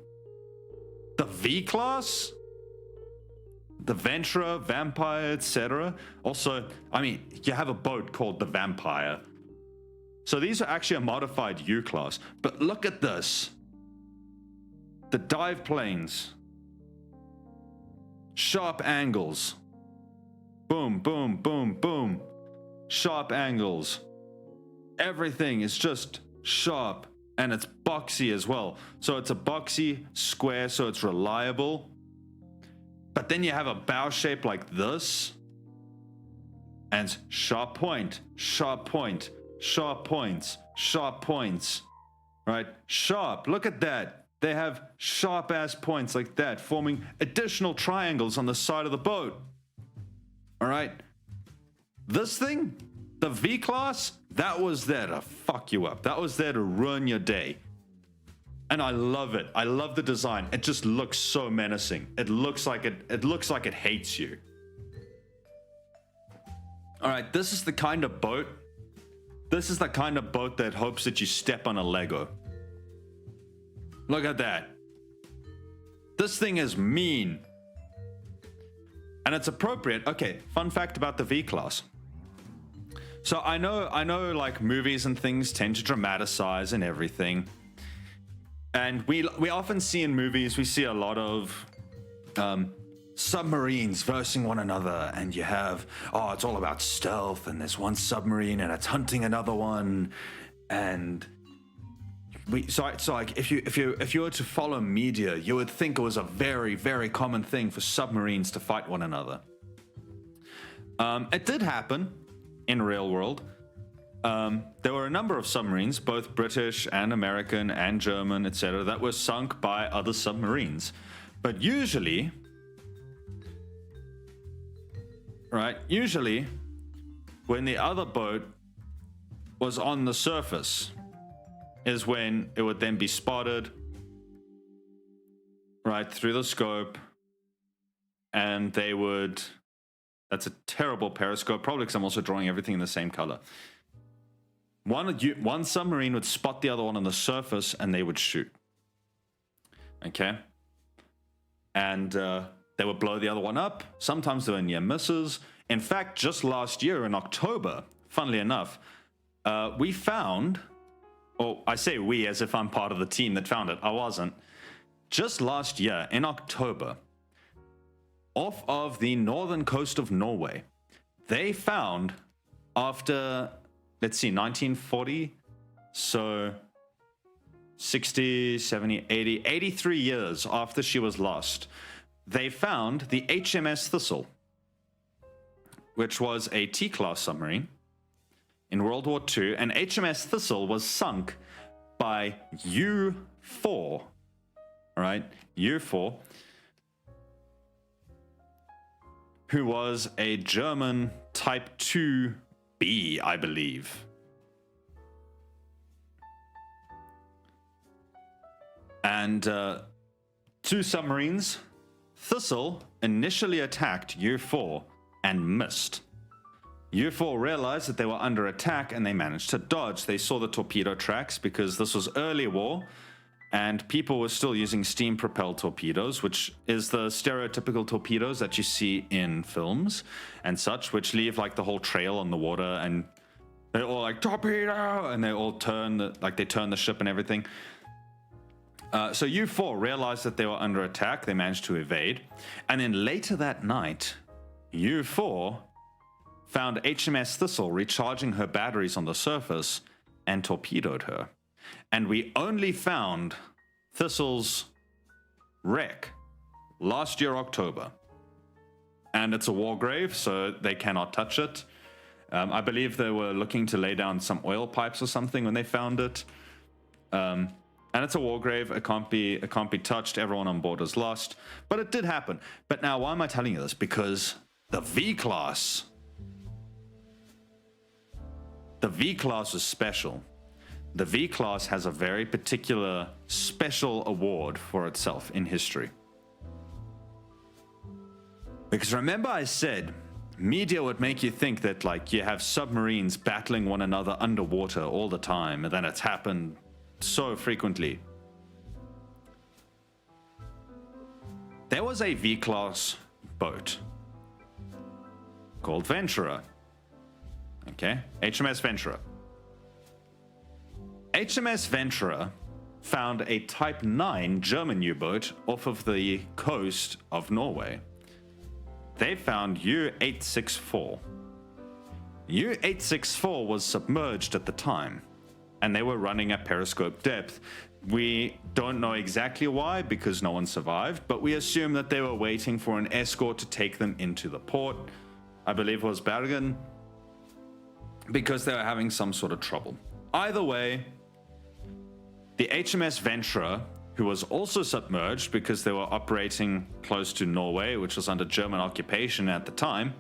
S1: the V-Class, the Venturer, Vampire, etc. Also, I mean, you have a boat called the Vampire. So these are actually a modified U-Class. But look at this. The dive planes. Sharp angles. Boom, boom, boom, boom. Sharp angles. Everything is just sharp. And it's boxy as well. So it's a boxy square, so it's reliable. But then you have a bow shape like this. And sharp point, sharp point, sharp points, sharp points. Right? Sharp. Look at that. They have sharp ass points like that, forming additional triangles on the side of the boat. All right? This thing, the V-Class, that was there to fuck you up. That was there to ruin your day. And I love it. I love the design. It just looks so menacing. It looks like it hates you. All right, this is the kind of boat. This is the kind of boat that hopes that you step on a Lego. Look at that. This thing is mean. And it's appropriate. Okay, fun fact about the V-Class. So I know like movies and things tend to dramatize and everything. And we often see in movies, we see a lot of submarines versing one another, and you have, oh, it's all about stealth, and there's one submarine and it's hunting another one, and so like if you were to follow media, you would think it was a very, very common thing for submarines to fight one another. It did happen in real world. There were a number of submarines, both British and American and German, etc., that were sunk by other submarines. But usually, when the other boat was on the surface is when it would then be spotted right through the scope, and they would... That's a terrible periscope, probably because I'm also drawing everything in the same color. One submarine would spot the other one on the surface, and they would shoot. Okay? And they would blow the other one up. Sometimes they were near misses. In fact, just last year in October, funnily enough, we found... Oh, I say we as if I'm part of the team that found it. I wasn't. Just last year in October, off of the northern coast of Norway, they found, after, let's see, 1940, so 60, 70, 80, 83 years after she was lost, they found the HMS Thistle, which was a T-class submarine in World War II, and HMS Thistle was sunk by U-4, all right, U-4, who was a German Type 2B, I believe. And two submarines, Thistle initially attacked U-4 and missed. U-4 realized that they were under attack and they managed to dodge. They saw the torpedo tracks because this was early war and people were still using steam-propelled torpedoes, which is the stereotypical torpedoes that you see in films and such, which leave like the whole trail on the water and they're all like, torpedo! And they all turn, they turn the ship and everything. So U-4 realized that they were under attack. They managed to evade. And then later that night, U-4 found HMS Thistle recharging her batteries on the surface and torpedoed her. And we only found Thistle's wreck last year, October. And it's a war grave, so they cannot touch it. I believe they were looking to lay down some oil pipes or something when they found it. And it's a war grave. It can't be touched. Everyone on board is lost. But it did happen. But now, why am I telling you this? Because the V-Class is special. The V-Class has a very particular special award for itself in history. Because remember I said, media would make you think that you have submarines battling one another underwater all the time, and then it's happened so frequently. There was a V-Class boat called Venturer. Okay, HMS Venturer. HMS Venturer found a Type 9 German U-boat off of the coast of Norway. They found U-864. U-864 was submerged at the time, and they were running at periscope depth. We don't know exactly why, because no one survived, but we assume that they were waiting for an escort to take them into the port. I believe it was Bergen, because they were having some sort of trouble. Either way, the HMS Venturer, who was also submerged because they were operating close to Norway, which was under German occupation at the time,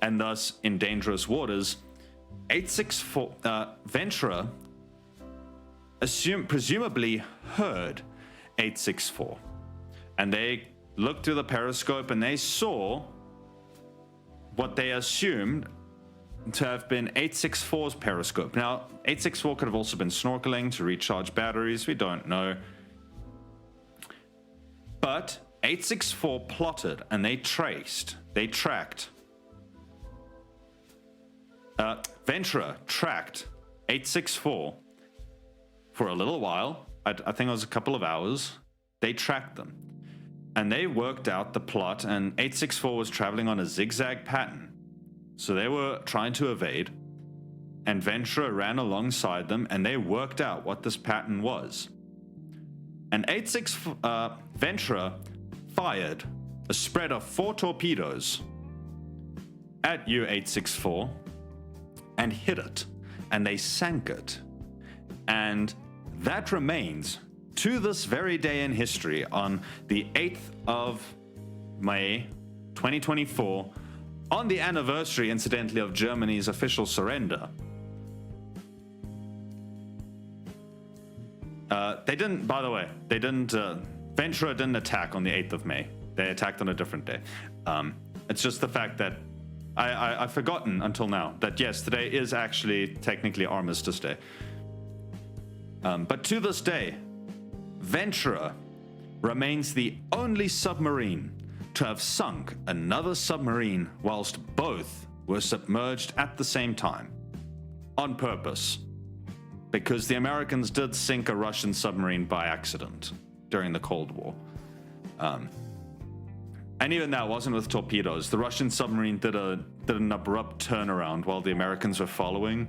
S1: and thus in dangerous waters, 864 Venturer presumably heard 864, and they looked through the periscope and they saw what they assumed to have been 864's periscope. Now, 864 could have also been snorkeling to recharge batteries. We don't know. But 864 plotted and they tracked. Venturer tracked 864 for a little while. I think it was a couple of hours. They tracked them. And they worked out the plot, and 864 was traveling on a zigzag pattern. So they were trying to evade, and Venturer ran alongside them, and they worked out what this pattern was. And Venturer fired a spread of 4 torpedoes at U-864 and hit it, and they sank it. And that remains, to this very day in history, on the 8th of May 2024, on the anniversary, incidentally, of Germany's official surrender. They didn't, by the way, Ventura didn't attack on the 8th of May. They attacked on a different day. It's just the fact that I've forgotten until now that yes, today is actually technically Armistice Day. But to this day, Ventura remains the only submarine to have sunk another submarine whilst both were submerged at the same time. On purpose. Because the Americans did sink a Russian submarine by accident during the Cold War. And even that wasn't with torpedoes. The Russian submarine did an abrupt turnaround while the Americans were following.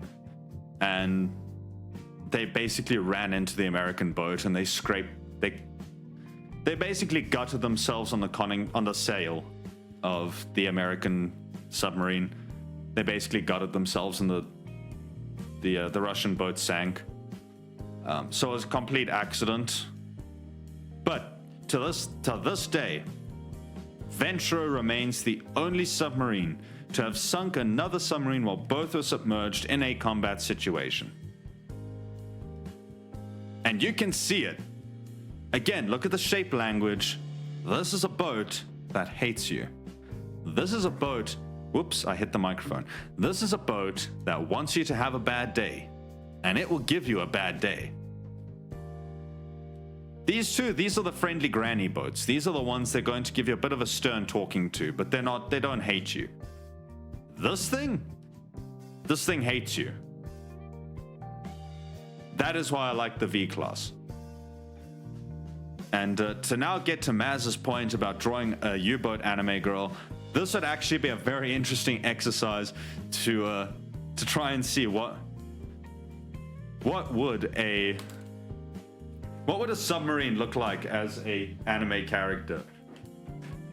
S1: And they basically ran into the American boat and they basically gutted themselves on the sail of the American submarine. They basically gutted themselves and the Russian boat sank. So it was a complete accident. But to this day, Ventura remains the only submarine to have sunk another submarine while both were submerged in a combat situation. And you can see it. Again, look at the shape language. This is a boat that hates you. This is a boat... Whoops, I hit the microphone. This is a boat that wants you to have a bad day. And it will give you a bad day. These are the friendly granny boats. These are the ones they're going to give you a bit of a stern talking to, but they don't hate you. This thing hates you. That is why I like the V-Class. And to now get to Maz's point about drawing a U-boat anime girl, this would actually be a very interesting exercise to try and see what would a submarine look like as a anime character.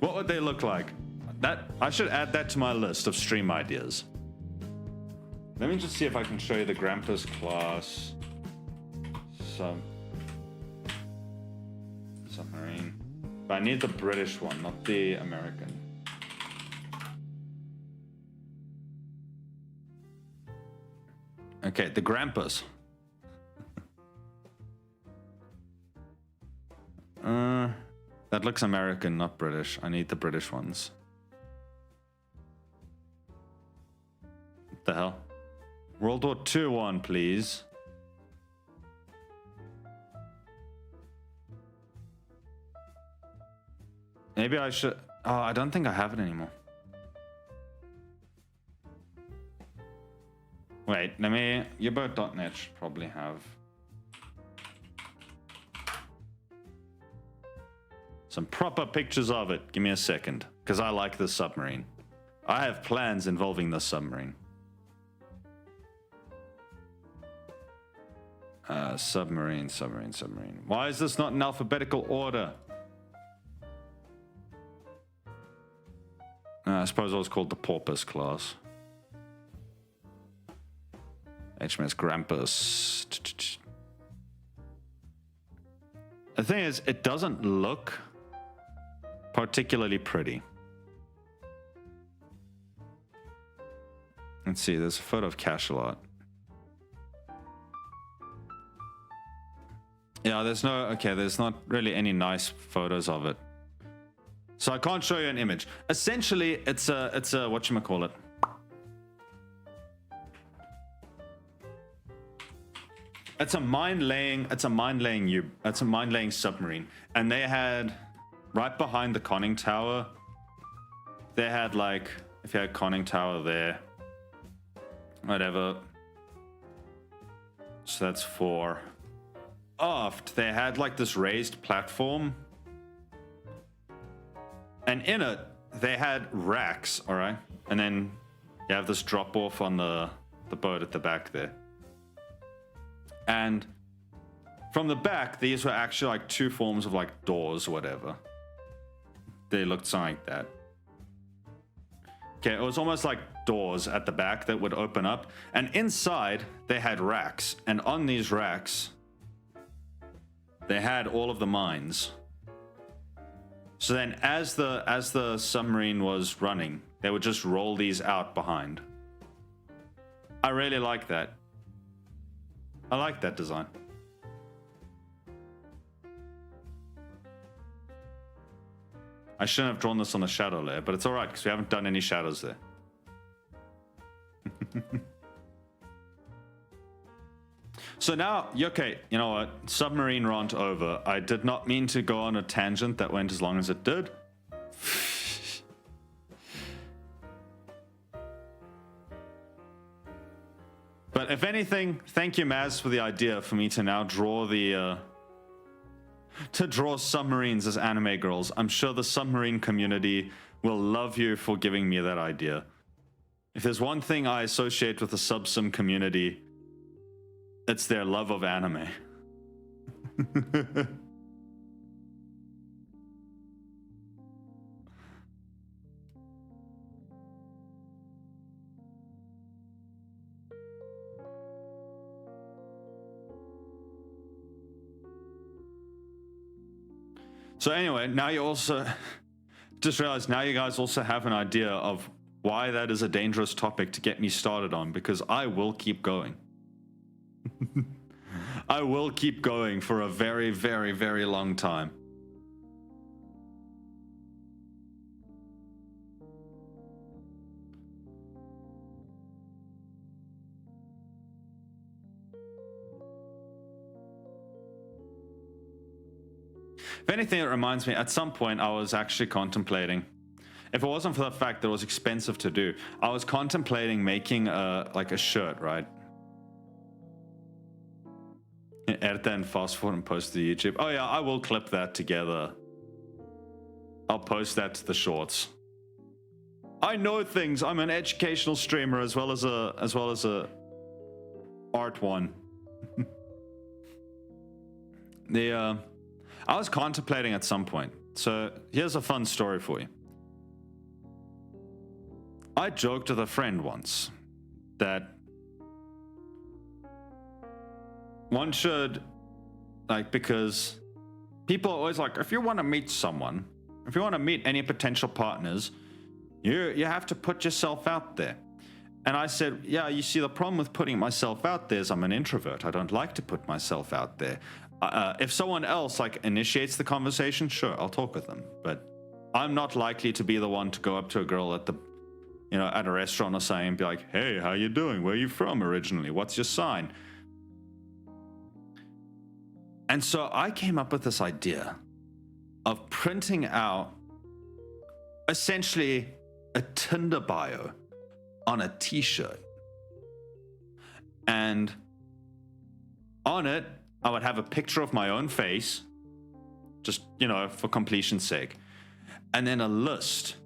S1: What would they look like? That I should add that to my list of stream ideas. Let me just see if I can show you the Grampus class submarine. But I need the British one, not the American. Okay, the Grampus. That looks American, not British. I need the British ones. What the hell? World War II one, please. Maybe I should... Oh, I don't think I have it anymore. Wait, let me... U-boat.net should probably have... some proper pictures of it. Give me a second, because I like this submarine. I have plans involving this submarine. Submarine. Why is this not in alphabetical order? I suppose it was called the Porpoise class. HMS Grampus. The thing is, it doesn't look particularly pretty. Let's see, there's a photo of Cachalot. Yeah, there's not really any nice photos of it. So I can't show you an image. Essentially, it's a whatchamacallit. It's a mine-laying submarine. And they had, right behind the conning tower, they had like, if you had a conning tower there, whatever. So that's 4. Aft, they had like this raised platform. And in it, they had racks, all right? And then you have this drop off on the boat at the back there. And from the back, these were actually like 2 forms of like doors or whatever. They looked something like that. Okay, it was almost like doors at the back that would open up, and inside they had racks, and on these racks they had all of the mines. So then as the submarine was running, they would just roll these out behind. I really like that. I like that design. I shouldn't have drawn this on the shadow layer, but it's alright because we haven't done any shadows there. So now, okay, you know what? Submarine rant over. I did not mean to go on a tangent that went as long as it did. But if anything, thank you, Maz, for the idea for me to now draw the... to draw submarines as anime girls. I'm sure the submarine community will love you for giving me that idea. If there's one thing I associate with the subsim community, it's their love of anime. So anyway, now you also just realized now you guys also have an idea of why that is a dangerous topic to get me started on, because I will keep going. I will keep going for a very, very, very long time. If anything, it reminds me, at some point I was actually contemplating, if it wasn't for the fact that it was expensive to do, I was contemplating making like a shirt, right? Edit that and fast forward and post to YouTube. Oh yeah, I will clip that together. I'll post that to the shorts. I know things. I'm an educational streamer as well as a art one. I was contemplating at some point. So here's a fun story for you. I joked with a friend once that one should, like, because people are always like, if you want to meet someone, if you want to meet any potential partners, you have to put yourself out there. And I said, yeah, you see, the problem with putting myself out there is I'm an introvert. I don't like to put myself out there. If someone else like initiates the conversation, sure, I'll talk with them. But I'm not likely to be the one to go up to a girl at the, you know, at a restaurant or something and be like, hey, how you doing? Where are you from originally? What's your sign? And so I came up with this idea of printing out essentially a Tinder bio on a t-shirt. And on it, I would have a picture of my own face, just, you know, for completion's sake. And then a list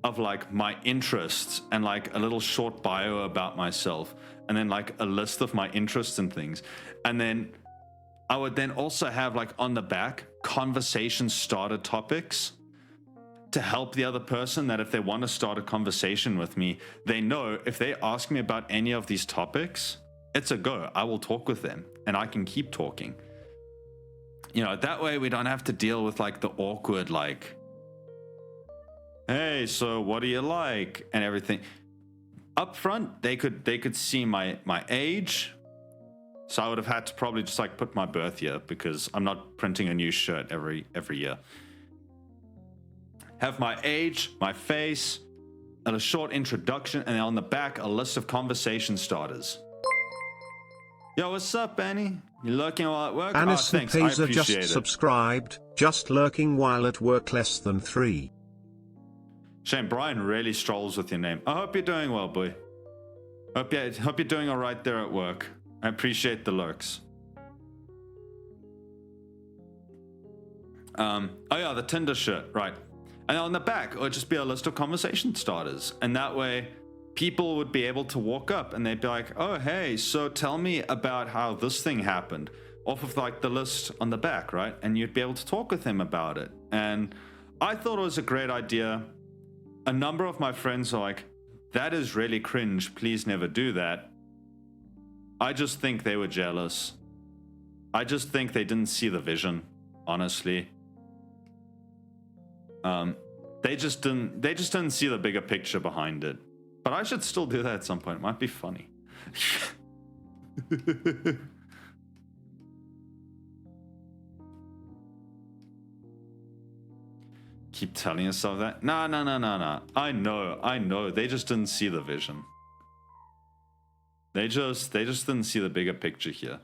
S1: of like my interests and like a little short bio about myself. And then like a list of my interests and things. And then I would then also have like on the back conversation starter topics to help the other person, that if they want to start a conversation with me, they know if they ask me about any of these topics, it's a go. I will talk with them and I can keep talking. You know, that way we don't have to deal with like the awkward, like, hey, so what do you like? And everything. Up front, they could see my age. So I would have had to probably just like put my birth year, because I'm not printing a new shirt every year. Have my age, my face, and a short introduction, and then on the back, a list of conversation starters. Yo, what's up, Benny? You lurking while at work?
S2: Anison
S1: thanks, I
S2: Paiser
S1: appreciate
S2: just
S1: it.
S2: subscribed, just lurking while at work less than 3.
S1: Shane, Brian really strolls with your name. I hope you're doing well, boy. Hope you're doing all right there at work. I appreciate the lurks. Oh yeah, the Tinder shirt, right. And on the back, it would just be a list of conversation starters. And that way, people would be able to walk up and they'd be like, oh, hey, so tell me about how this thing happened. Off of like the list on the back, right? And you'd be able to talk with him about it. And I thought it was a great idea. A number of my friends are like, that is really cringe. Please never do that. I just think they were jealous. I just think they didn't see the vision, honestly. They just didn't see the bigger picture behind it. But I should still do that at some point. It might be funny. Keep telling yourself that. No. I know. They just didn't see the vision. They just didn't see the bigger picture here.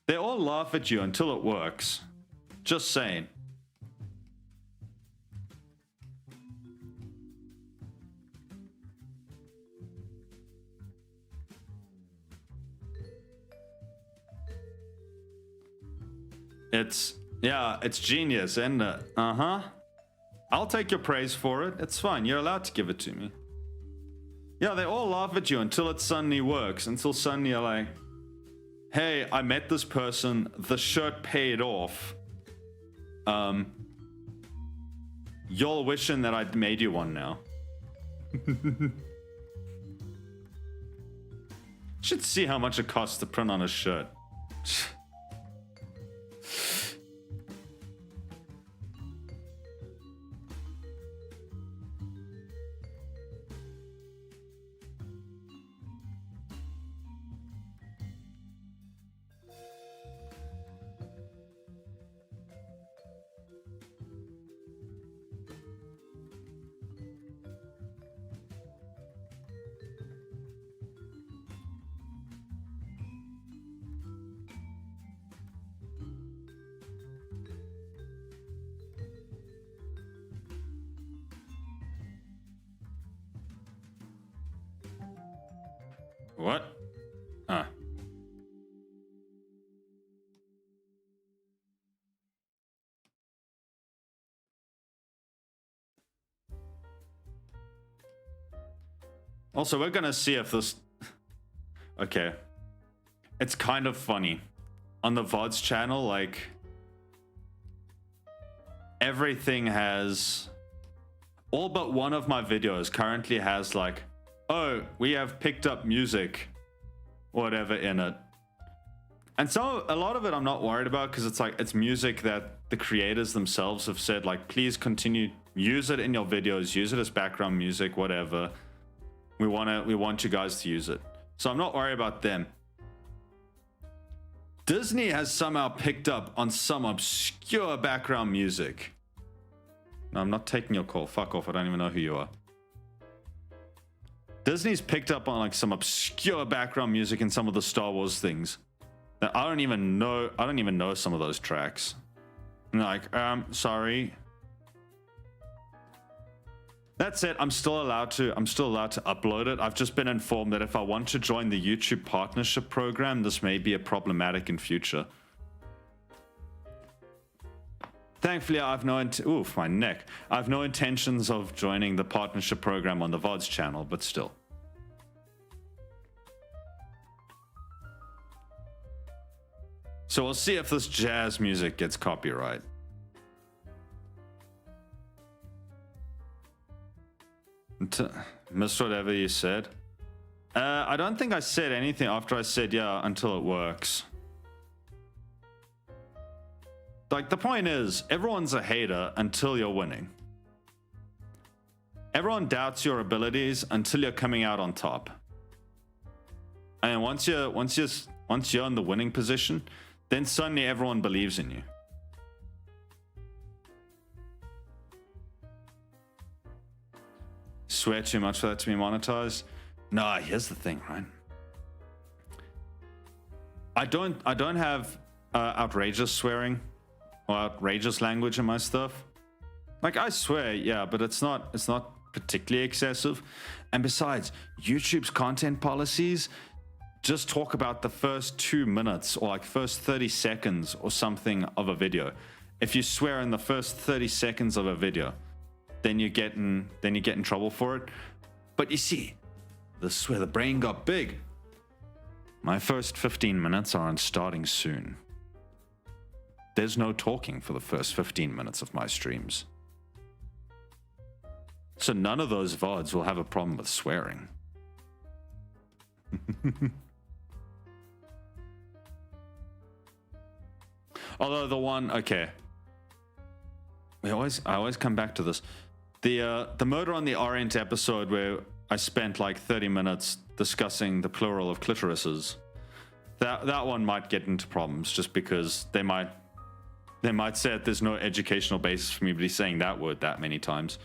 S1: They all laugh at you until it works. Just saying. It's genius, isn't it? Uh-huh. I'll take your praise for it. It's fine. You're allowed to give it to me. Yeah, they all laugh at you until it suddenly works. Until suddenly you're like, hey, I met this person. The shirt paid off. You're wishing that I'd made you one now. Should see how much it costs to print on a shirt. What? Also, we're gonna see if this... Okay. It's kind of funny. On the VODs channel, like... everything has... all but one of my videos currently has like... oh, we have picked up music, whatever in it. And so a lot of it I'm not worried about because it's like, it's music that the creators themselves have said, like, please continue, use it in your videos, use it as background music, whatever. We want you guys to use it. So I'm not worried about them. Disney has somehow picked up on some obscure background music. No, I'm not taking your call. Fuck off. I don't even know who you are. Disney's picked up on like some obscure background music in some of the Star Wars things that I don't even know some of those tracks. And like, sorry. That's it. I'm still allowed to upload it. I've just been informed that if I want to join the YouTube partnership program, this may be a problematic in future. Thankfully, I have my neck. I have no intentions of joining the partnership program on the VODs channel, but still. So we'll see if this jazz music gets copyright. Missed whatever you said. I don't think I said anything after I said, yeah, until it works. Like, the point is, everyone's a hater until you're winning. Everyone doubts your abilities until you're coming out on top. And once you're in the winning position, then suddenly everyone believes in you. Swear too much for that to be monetized? No, here's the thing, right? I don't have outrageous swearing or outrageous language in my stuff. Like, I swear, yeah, but it's not particularly excessive. And besides, YouTube's content policies just talk about the first 2 minutes or like first 30 seconds or something of a video. If you swear in the first 30 seconds of a video, then you get in trouble for it. But you see, this is where the brain got big. My first 15 minutes aren't starting soon. There's no talking for the first 15 minutes of my streams. So none of those VODs will have a problem with swearing. Although the one, okay, I always come back to this. The murder on the Orient episode where I spent like 30 minutes discussing the plural of clitorises. That one might get into problems just because they might say that there's no educational basis for me to be saying that word that many times.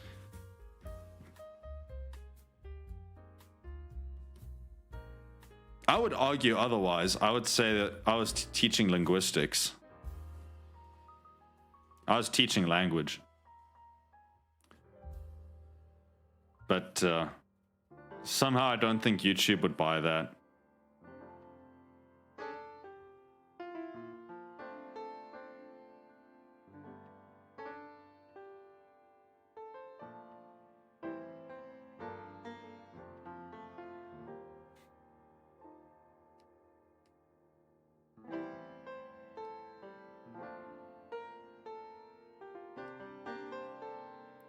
S1: I would argue otherwise. I would say that I was teaching linguistics. I was teaching language. But somehow I don't think YouTube would buy that.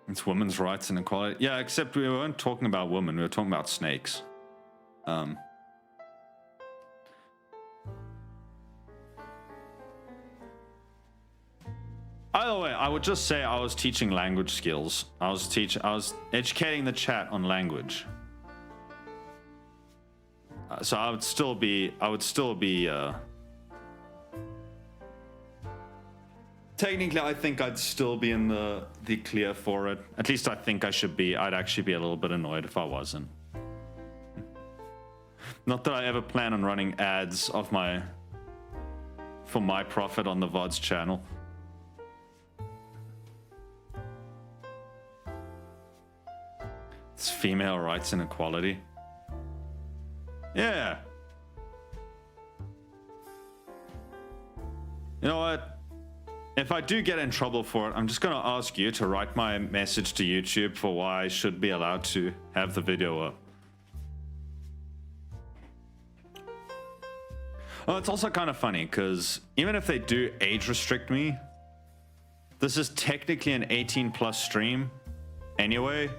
S1: It's women's rights and equality. Yeah, except we weren't talking about women. We were talking about snakes. Either way, I would just say I was teaching language skills. I was educating the chat on language. So I would still be technically, I think I'd still be in the clear for it. At least I think I should be. I'd actually be a little bit annoyed if I wasn't. Not that I ever plan on running ads for my profit on the VOD's channel. It's female rights and equality. Yeah. You know what? If I do get in trouble for it, I'm just going to ask you to write my message to YouTube for why I should be allowed to have the video up. Oh, it's also kind of funny because even if they do age restrict me, this is technically an 18+ stream anyway.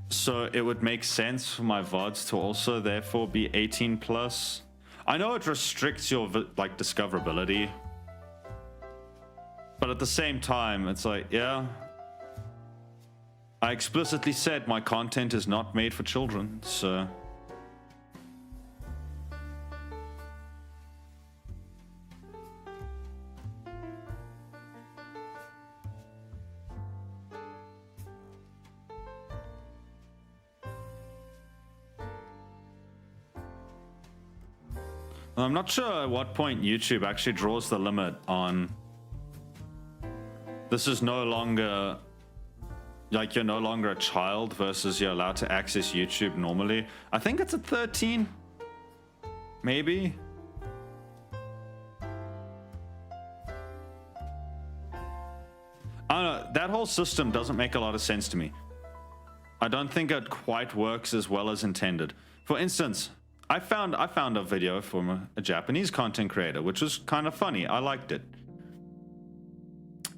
S1: So it would make sense for my VODs to also therefore be 18+. I know it restricts your like discoverability. But at the same time, it's like, yeah, I explicitly said my content is not made for children, so. I'm not sure at what point YouTube actually draws the limit on. This is no longer, like you're no longer a child versus you're allowed to access YouTube normally. I think it's at 13, maybe. I don't know, that whole system doesn't make a lot of sense to me. I don't think it quite works as well as intended. For instance, I found a video from a Japanese content creator, which was kind of funny. I liked it.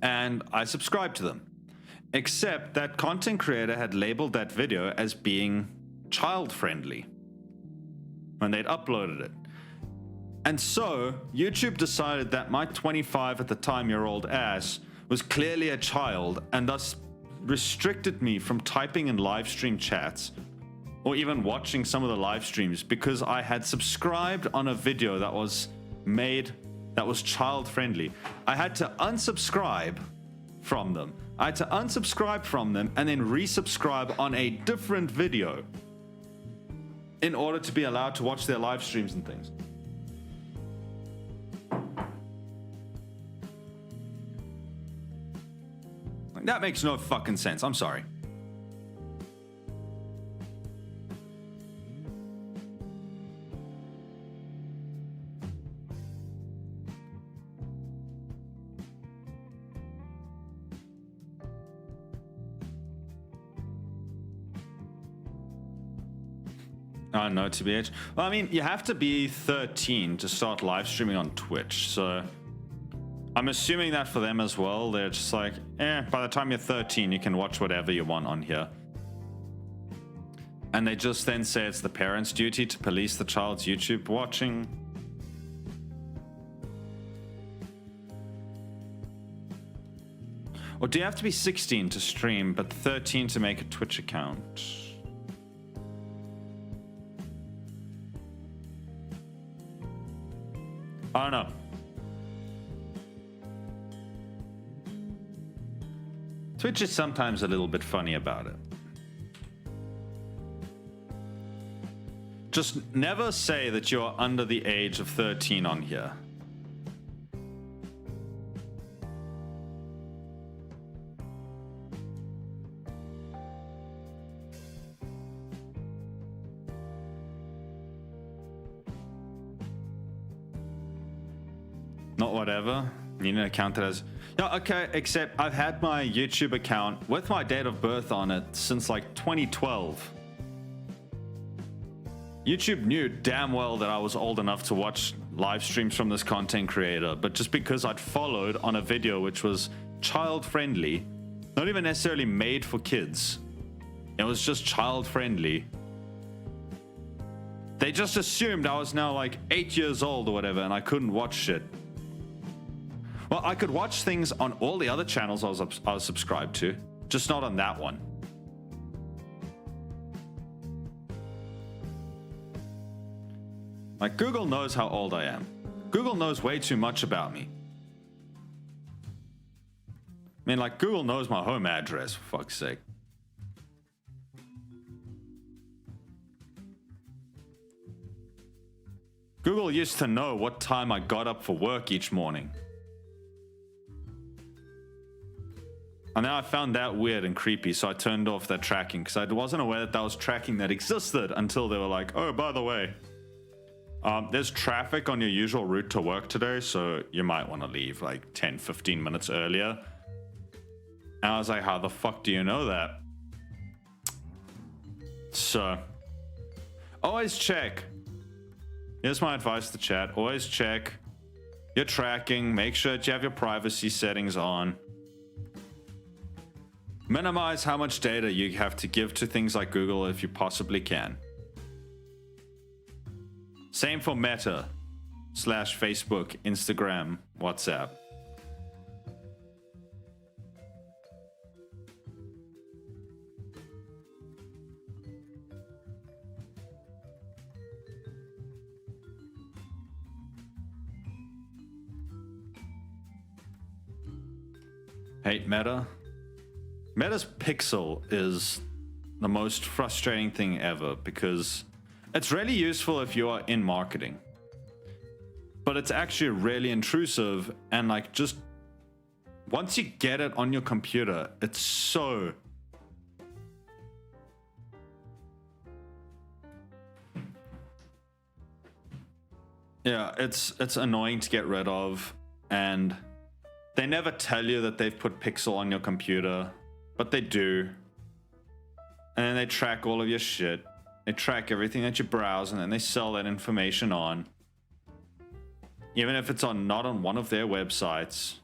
S1: And I subscribed to them. Except that content creator had labeled that video as being child-friendly when they'd uploaded it. And so YouTube decided that my 25 at the time year old ass was clearly a child and thus restricted me from typing in live stream chats or even watching some of the live streams because I had subscribed on a video that was child friendly. I had to unsubscribe from them. And then resubscribe on a different video in order to be allowed to watch their live streams and things. Like, that makes no fucking sense. I'm sorry. Oh, no, TBH. Well, I mean, you have to be 13 to start live streaming on Twitch, so I'm assuming that for them as well, they're just like, by the time you're 13, you can watch whatever you want on here. And they just then say it's the parent's duty to police the child's YouTube watching. Or do you have to be 16 to stream, but 13 to make a Twitch account? I don't know. Twitch is sometimes a little bit funny about it. Just never say that you're under the age of 13 on here. Not whatever. You need an account that has... Yeah, okay, except I've had my YouTube account with my date of birth on it since like 2012. YouTube knew damn well that I was old enough to watch live streams from this content creator, but just because I'd followed on a video which was child friendly, not even necessarily made for kids, it was just child friendly, they just assumed I was now like 8 years old or whatever and I couldn't watch shit. Well, I could watch things on all the other channels I was subscribed to, just not on that one. Like, Google knows how old I am. Google knows way too much about me. I mean, like, Google knows my home address, for fuck's sake. Google used to know what time I got up for work each morning. And now I found that weird and creepy, so I turned off that tracking, because I wasn't aware that was tracking that existed until they were like, oh, by the way, there's traffic on your usual route to work today, so you might want to leave like 10, 15 minutes earlier. And I was like, how the fuck do you know that? So, always check. Here's my advice to chat. Always check your tracking. Make sure that you have your privacy settings on. Minimize how much data you have to give to things like Google if you possibly can. Same for Meta, / Facebook, Instagram, WhatsApp. Hate Meta. Meta's Pixel is the most frustrating thing ever because it's really useful if you are in marketing, but it's actually really intrusive, and like, just once you get it on your computer, it's so yeah, it's annoying to get rid of, and they never tell you that they've put Pixel on your computer, but they do. And then they track all of your shit. They track everything that you browse, and then they sell that information on. Even if it's not on one of their websites.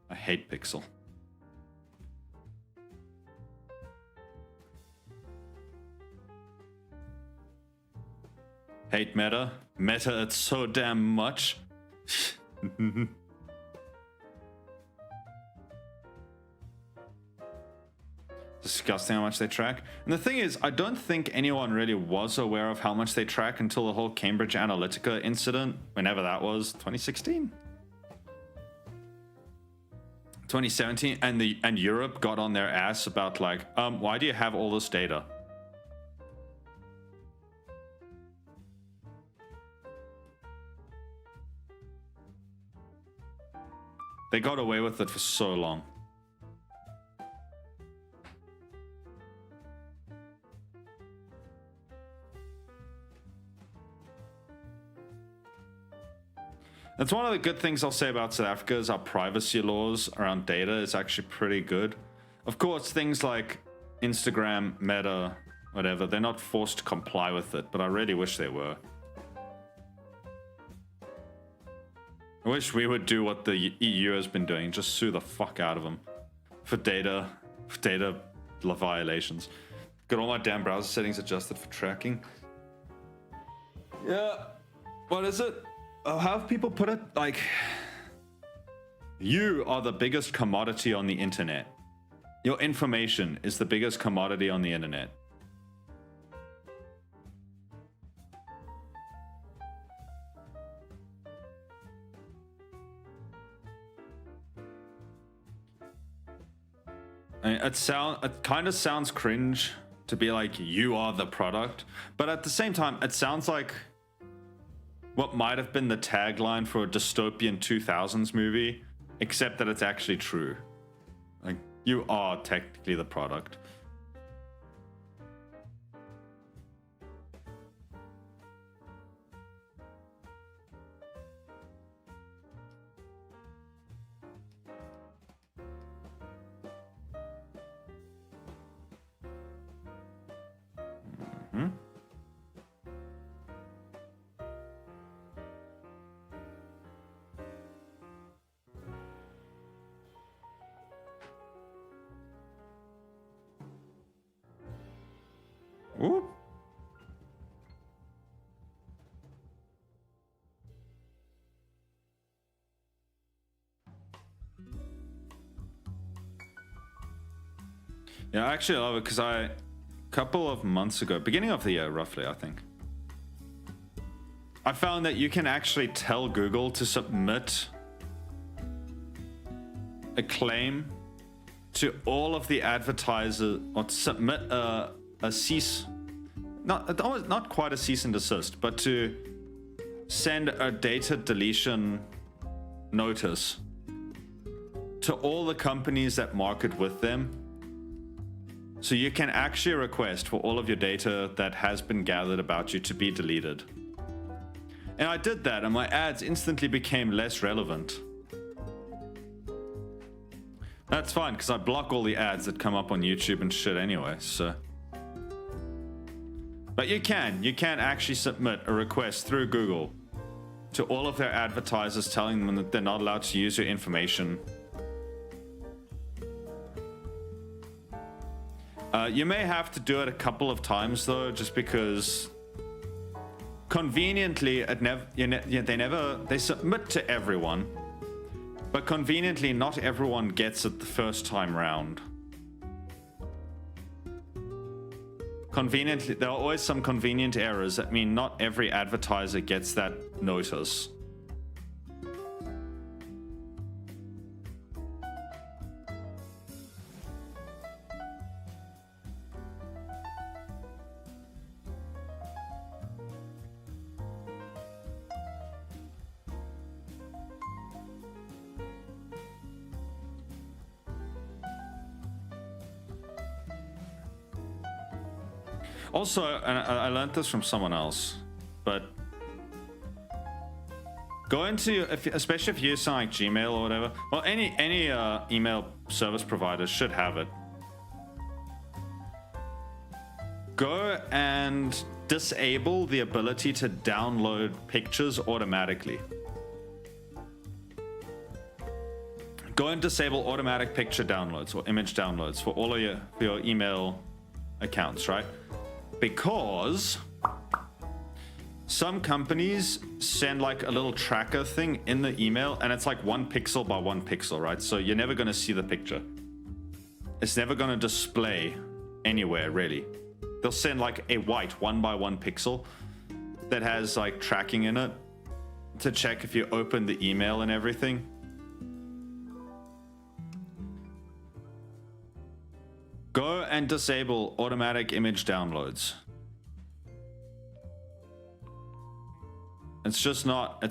S1: I hate Pixel. Hate Meta. Meta, it's so damn much. Disgusting how much they track. And the thing is, I don't think anyone really was aware of how much they track until the whole Cambridge Analytica incident, whenever that was, 2016? 2017, and Europe got on their ass about like, why do you have all this data? They got away with it for so long. That's one of the good things I'll say about South Africa is our privacy laws around data is actually pretty good. Of course, things like Instagram, Meta, whatever, they're not forced to comply with it, but I really wish they were. I wish we would do what the EU has been doing, just sue the fuck out of them for data violations. Got all my damn browser settings adjusted for tracking. Yeah. What is it? I'll have people put it like, you are the biggest commodity on the internet. Your information is the biggest commodity on the internet. I mean, it kind of sounds cringe to be like, you are the product, but at the same time, it sounds like what might have been the tagline for a dystopian 2000s movie, except that it's actually true. Like, you are technically the product. Mm-hmm. Ooh. Yeah, I actually love it because a couple of months ago, beginning of the year roughly, I think, I found that you can actually tell Google to submit a claim to all of the advertisers, or to submit a cease, not quite a cease and desist, but to send a data deletion notice to all the companies that market with them. So you can actually request for all of your data that has been gathered about you to be deleted. And I did that, and my ads instantly became less relevant. That's fine, because I block all the ads that come up on YouTube and shit anyway, so. But you can actually submit a request through Google to all of their advertisers telling them that they're not allowed to use your information. You may have to do it a couple of times though, just because conveniently they submit to everyone, but conveniently not everyone gets it the first time round. Conveniently, there are always some convenient errors that mean not every advertiser gets that notice. Also, and I learned this from someone else, but go into, especially if you use something like Gmail or whatever, well, any email service provider should have it. Go and disable the ability to download pictures automatically. Go and disable automatic picture downloads or image downloads for all of your email accounts, right? Because some companies send like a little tracker thing in the email, and it's like 1 pixel by 1 pixel, right? So you're never going to see the picture. It's never going to display anywhere, really. They'll send like a white 1 by 1 pixel that has like tracking in it to check if you open the email and everything. Go and disable automatic image downloads. It's not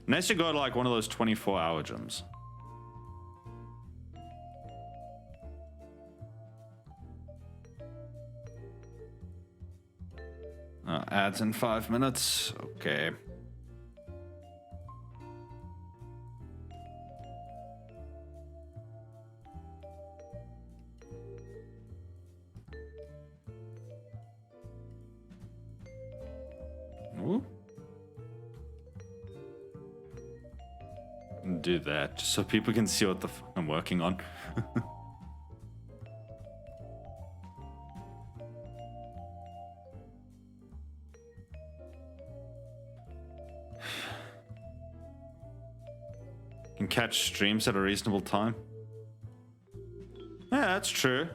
S1: Unless you go to like one of those 24-hour gyms. Ads in 5 minutes. Okay. Ooh. Do that just so people can see what the fuck I'm working on. Can catch streams at a reasonable time. Yeah, that's true.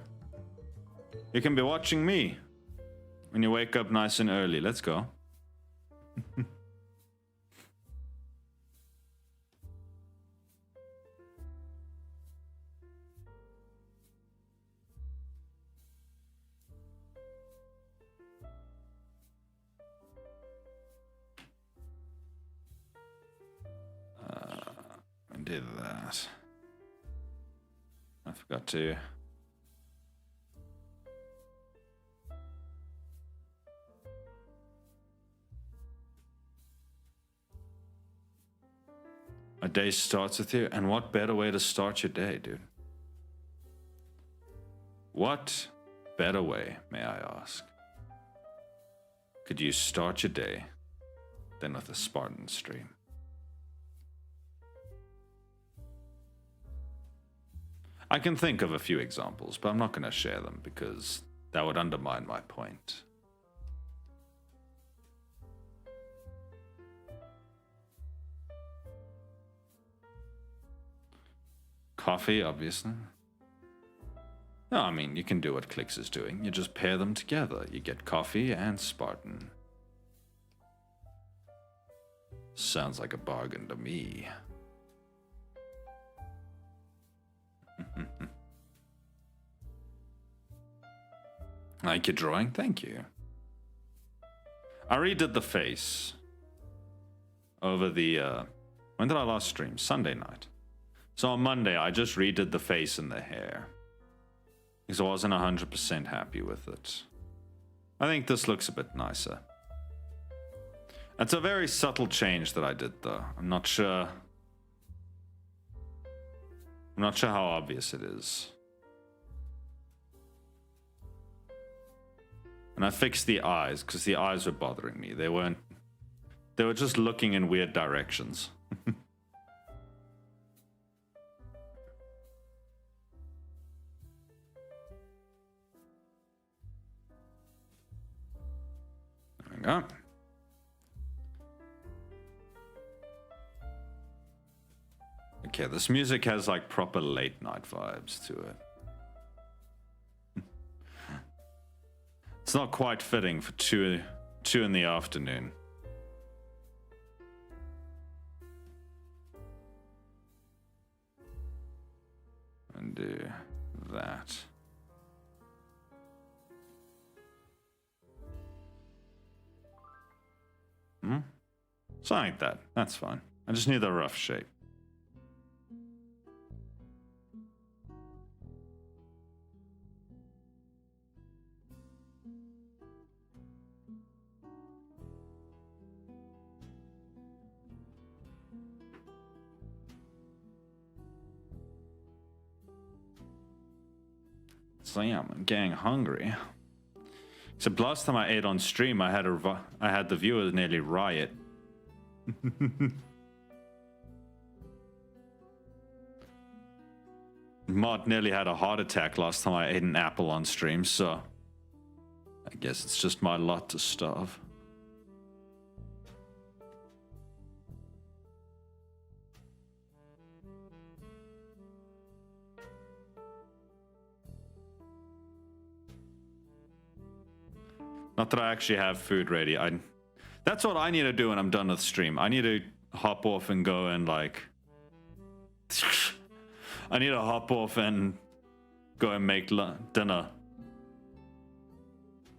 S1: You can be watching me when you wake up nice and early. Let's go. Did that. I forgot to. A day starts with you, and what better way to start your day, dude? What better way, may I ask, could you start your day than with a Spartan stream? I can think of a few examples, but I'm not going to share them because that would undermine my point. Coffee, obviously. No, I mean, you can do what Clicks is doing. You just pair them together. You get coffee and Spartan. Sounds like a bargain to me. Like your drawing? Thank you. I redid the face over the, when did I last stream? Sunday night. So on Monday, I just redid the face and the hair. Because I wasn't 100% happy with it. I think this looks a bit nicer. It's a very subtle change that I did though. I'm not sure how obvious it is. And I fixed the eyes because the eyes were bothering me. They were just looking in weird directions. There we go. Okay, this music has like proper late night vibes to it. It's not quite fitting for two in the afternoon. And do that. Something like that. That's fine. I just need the rough shape. So yeah, I'm getting hungry. Except last time I ate on stream, I had the viewers nearly riot. Mod nearly had a heart attack last time I ate an apple on stream, so I guess it's just my lot to starve. Not that I actually have food ready. That's what I need to do when I'm done with stream. I need to hop off and go and like... I need to hop off and go and make dinner.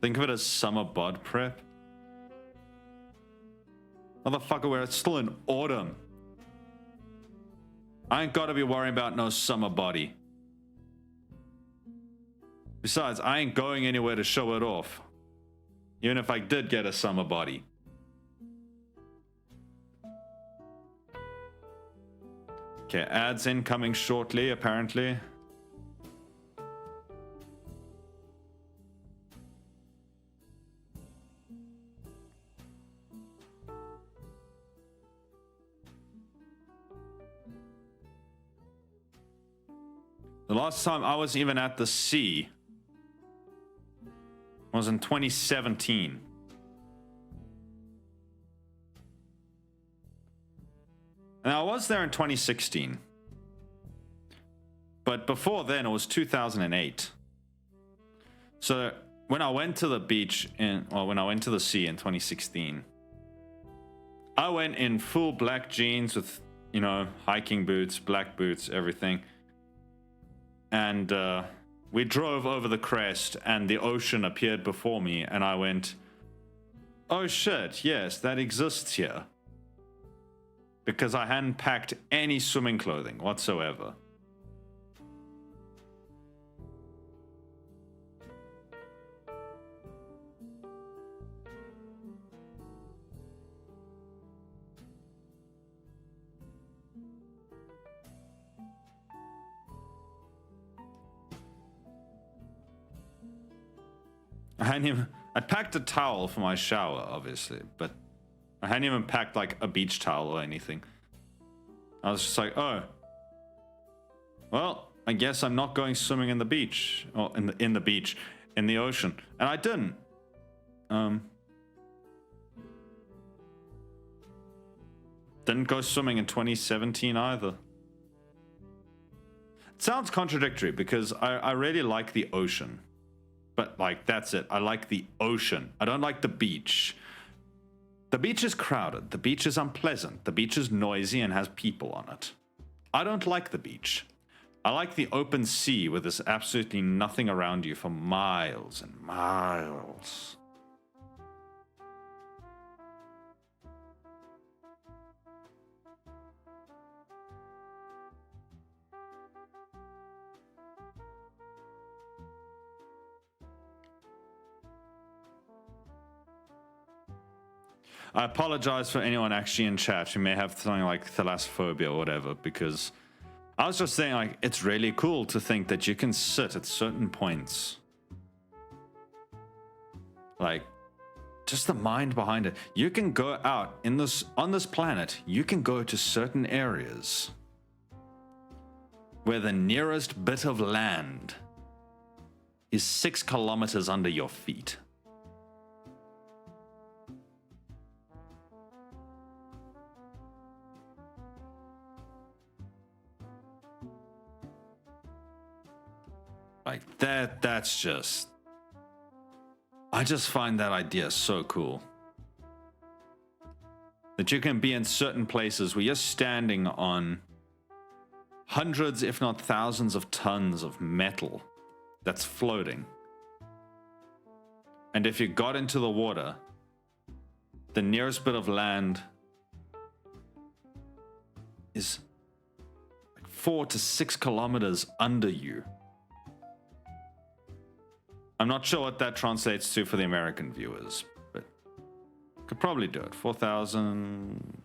S1: Think of it as summer bod prep. Motherfucker, where it's still in autumn. I ain't gotta be worrying about no summer body. Besides, I ain't going anywhere to show it off. Even if I did get a summer body. Okay, ads incoming shortly, apparently. The last time I was even at the sea was in 2017. And I was there in 2016. But before then, it was 2008. So when I went to the beach when I went to the sea in 2016, I went in full black jeans with, you know, hiking boots, black boots, everything. And we drove over the crest and the ocean appeared before me and I went, oh shit, yes, that exists here. Because I hadn't packed any swimming clothing whatsoever. I packed a towel for my shower, obviously, but I hadn't even packed like a beach towel or anything. I was just like, oh, well, I guess I'm not going swimming in the beach, or in the ocean, and I didn't. Didn't go swimming in 2017 either. It sounds contradictory because I really like the ocean. But, like, that's it. I like the ocean. I don't like the beach. The beach is crowded. The beach is unpleasant. The beach is noisy and has people on it. I don't like the beach. I like the open sea where there's absolutely nothing around you for miles and miles. I apologize for anyone actually in chat who may have something like thalassophobia or whatever, because I was just saying, like, it's really cool to think that you can sit at certain points. Like, just the mind behind it. You can go out on this planet, you can go to certain areas where the nearest bit of land is 6 kilometers under your feet. Like that's just... I just find that idea so cool. That you can be in certain places where you're standing on hundreds, if not thousands of tons of metal that's floating. And if you got into the water, the nearest bit of land is like 4 to 6 kilometers under you. I'm not sure what that translates to for the American viewers, but could probably do it. 4,000...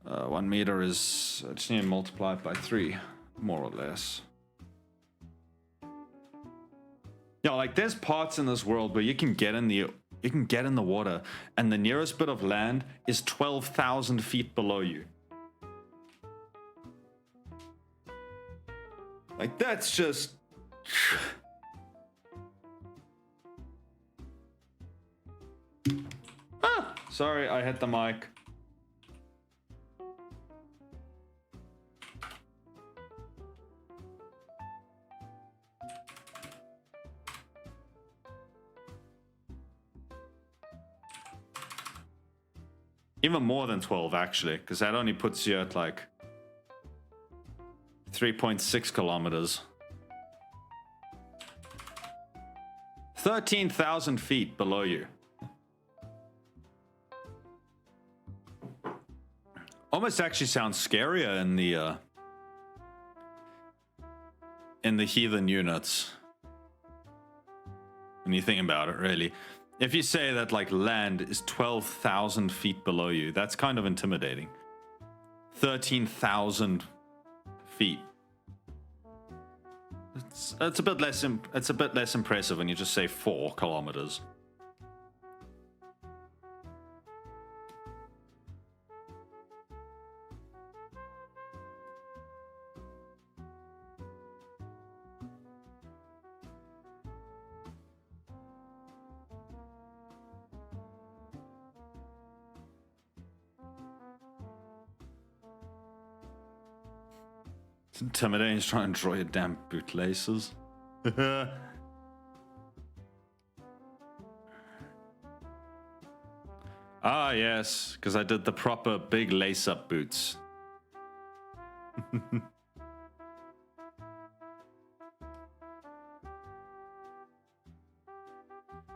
S1: 1 meter is... I just need to multiply it by 3, more or less. Yeah, like there's parts in this world where you can get in the water, and the nearest bit of land is 12,000 feet below you. Like that's just... Ah, sorry, I hit the mic. Even more than 12, actually, because that only puts you at like 3.6 kilometers. 13,000 feet below you. Almost actually sounds scarier in the heathen units. When you think about it, really. If you say that like land is 12,000 feet below you, that's kind of intimidating. 13,000 feet. It's a bit less. It's a bit less impressive when you just say 4 kilometers. It's intimidating. He's trying to draw your damn bootlaces. Ah, yes, because I did the proper big lace-up boots.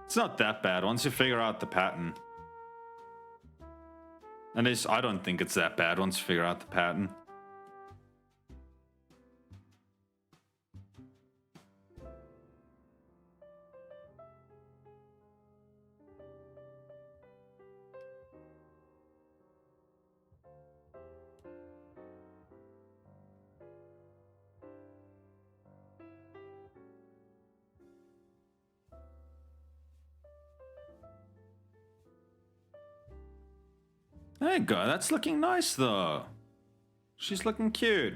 S1: It's not that bad once you figure out the pattern. And I don't think it's that bad once you figure out the pattern. There you go. That's looking nice, though. She's looking cute.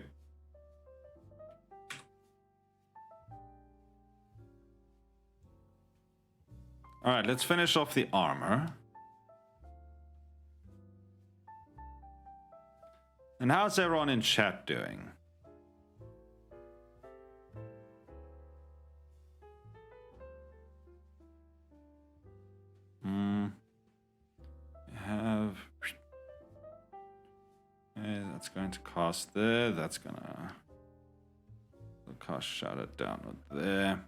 S1: All right, let's finish off the armor. And how's everyone in chat doing? Have... Okay, that's going to cost there. That's gonna cost shut it down with there.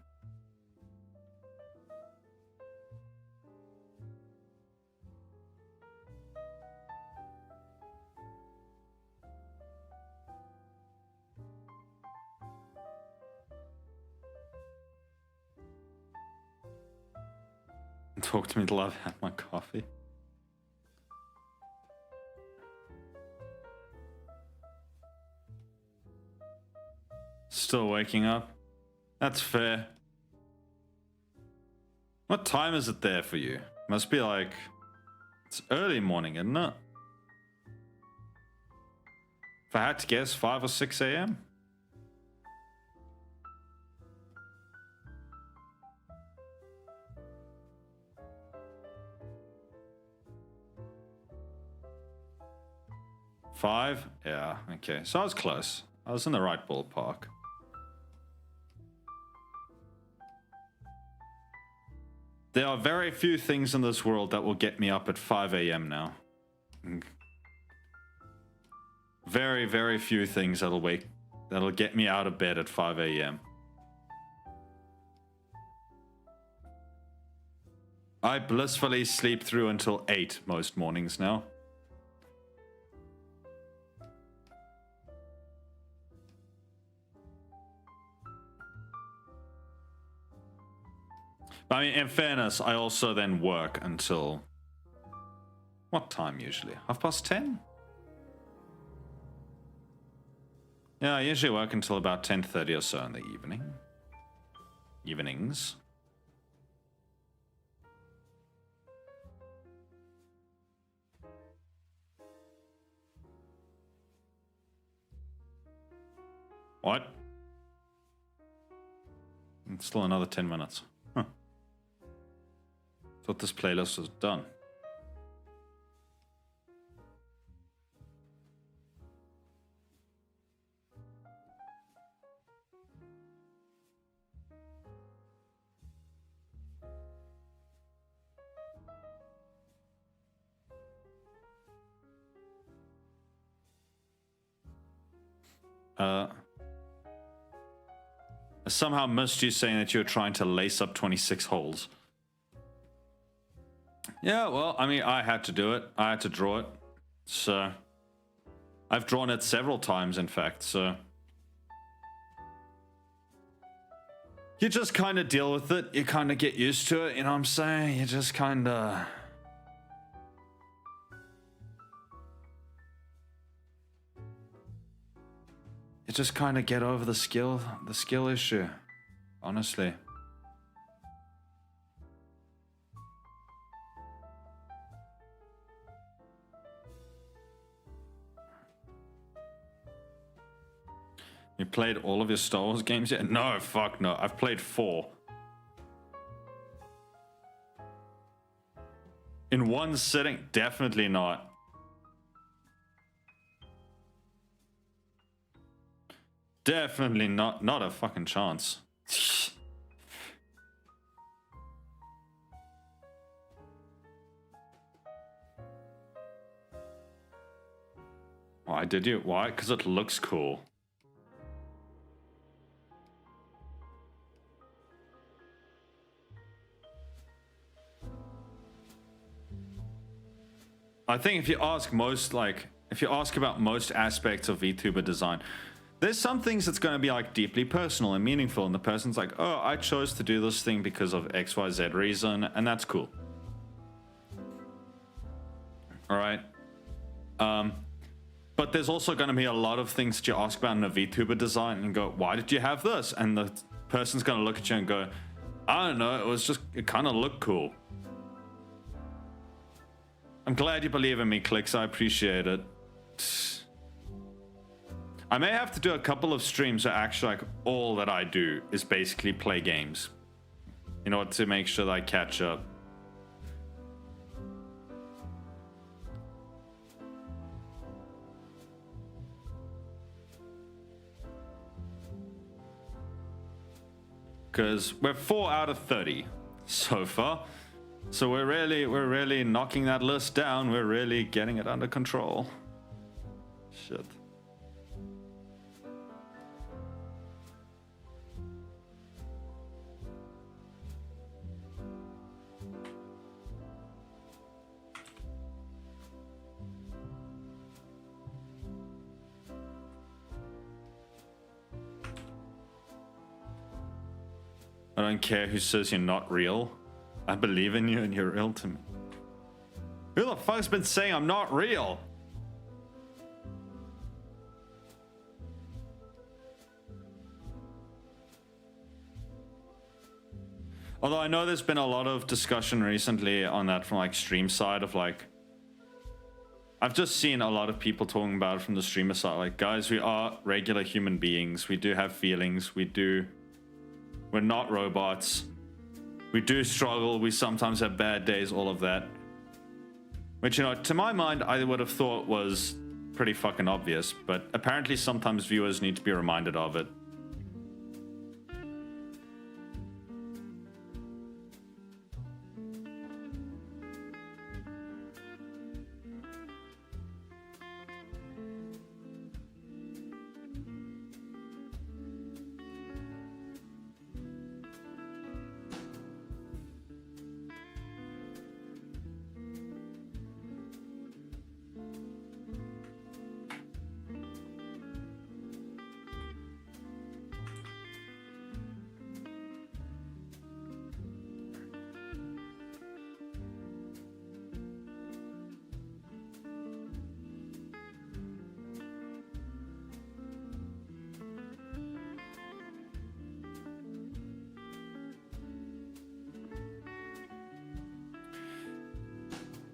S1: Talk to me till I've had my coffee. Still waking up. That's fair. What time is it there for you? Must be like... It's early morning, isn't it? If I had to guess, 5 or 6 a.m.? Five? Yeah, okay. So I was close. I was in the right ballpark. There are very few things in this world that will get me up at 5 a.m. now. Very, very few things that'll get me out of bed at 5 a.m. I blissfully sleep through until 8 most mornings now. I mean, in fairness, I also then work until... What time usually? 10:30? Yeah, I usually work until about 10:30 or so in the evening. Evenings. What? It's still another 10 minutes. Huh. Thought this playlist was done. I somehow missed you saying that you were trying to lace up 26 holes. Yeah, well, I mean, I had to do it. I had to draw it. So, I've drawn it several times, in fact, so... You just kind of deal with it. You kind of get used to it, you know what I'm saying? You just kind of... You just kind of get over the skill issue, honestly. You played all of your Star Wars games yet? No, fuck no. I've played 4. In one sitting? Definitely not. Definitely not. Not a fucking chance. Why did you? Why? Because it looks cool. I think if you ask about most aspects of VTuber design, there's some things that's going to be like deeply personal and meaningful, and the person's like, oh, I chose to do this thing because of XYZ reason, and that's cool. All right. But there's also going to be a lot of things that you ask about in a VTuber design and go, why did you have this? And the person's going to look at you and go, I don't know, it kind of looked cool. I'm glad you believe in me, Clicks. I appreciate it. I may have to do a couple of streams where actually like all that I do is basically play games in order to make sure that I catch up. Because we're 4 out of 30 so far. So we're really knocking that list down. We're really getting it under control. Shit. I don't care who says you're not real. I believe in you and you're real to me. Who the fuck's been saying I'm not real? Although I know there's been a lot of discussion recently on that from like stream side of like, I've just seen a lot of people talking about it from the streamer side. Like, guys, we are regular human beings. We do have feelings. We're not robots. We do struggle. We sometimes have bad days, all of that. Which, you know, to my mind, I would have thought was pretty fucking obvious. But apparently sometimes viewers need to be reminded of it.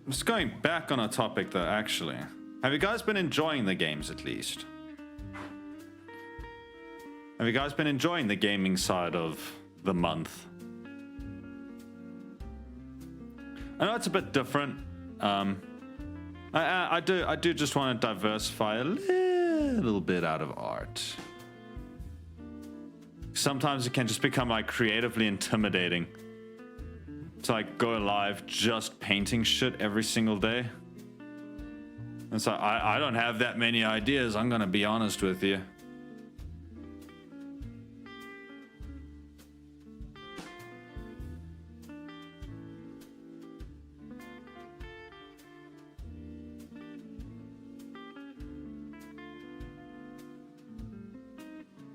S1: Just going back on a topic though, actually. Have you guys been enjoying the games at least? Have you guys been enjoying the gaming side of the month? I know it's a bit different. I do just want to diversify a little bit out of art. Sometimes it can just become like creatively intimidating to like go live just painting shit every single day. And so I don't have that many ideas, I'm gonna be honest with you.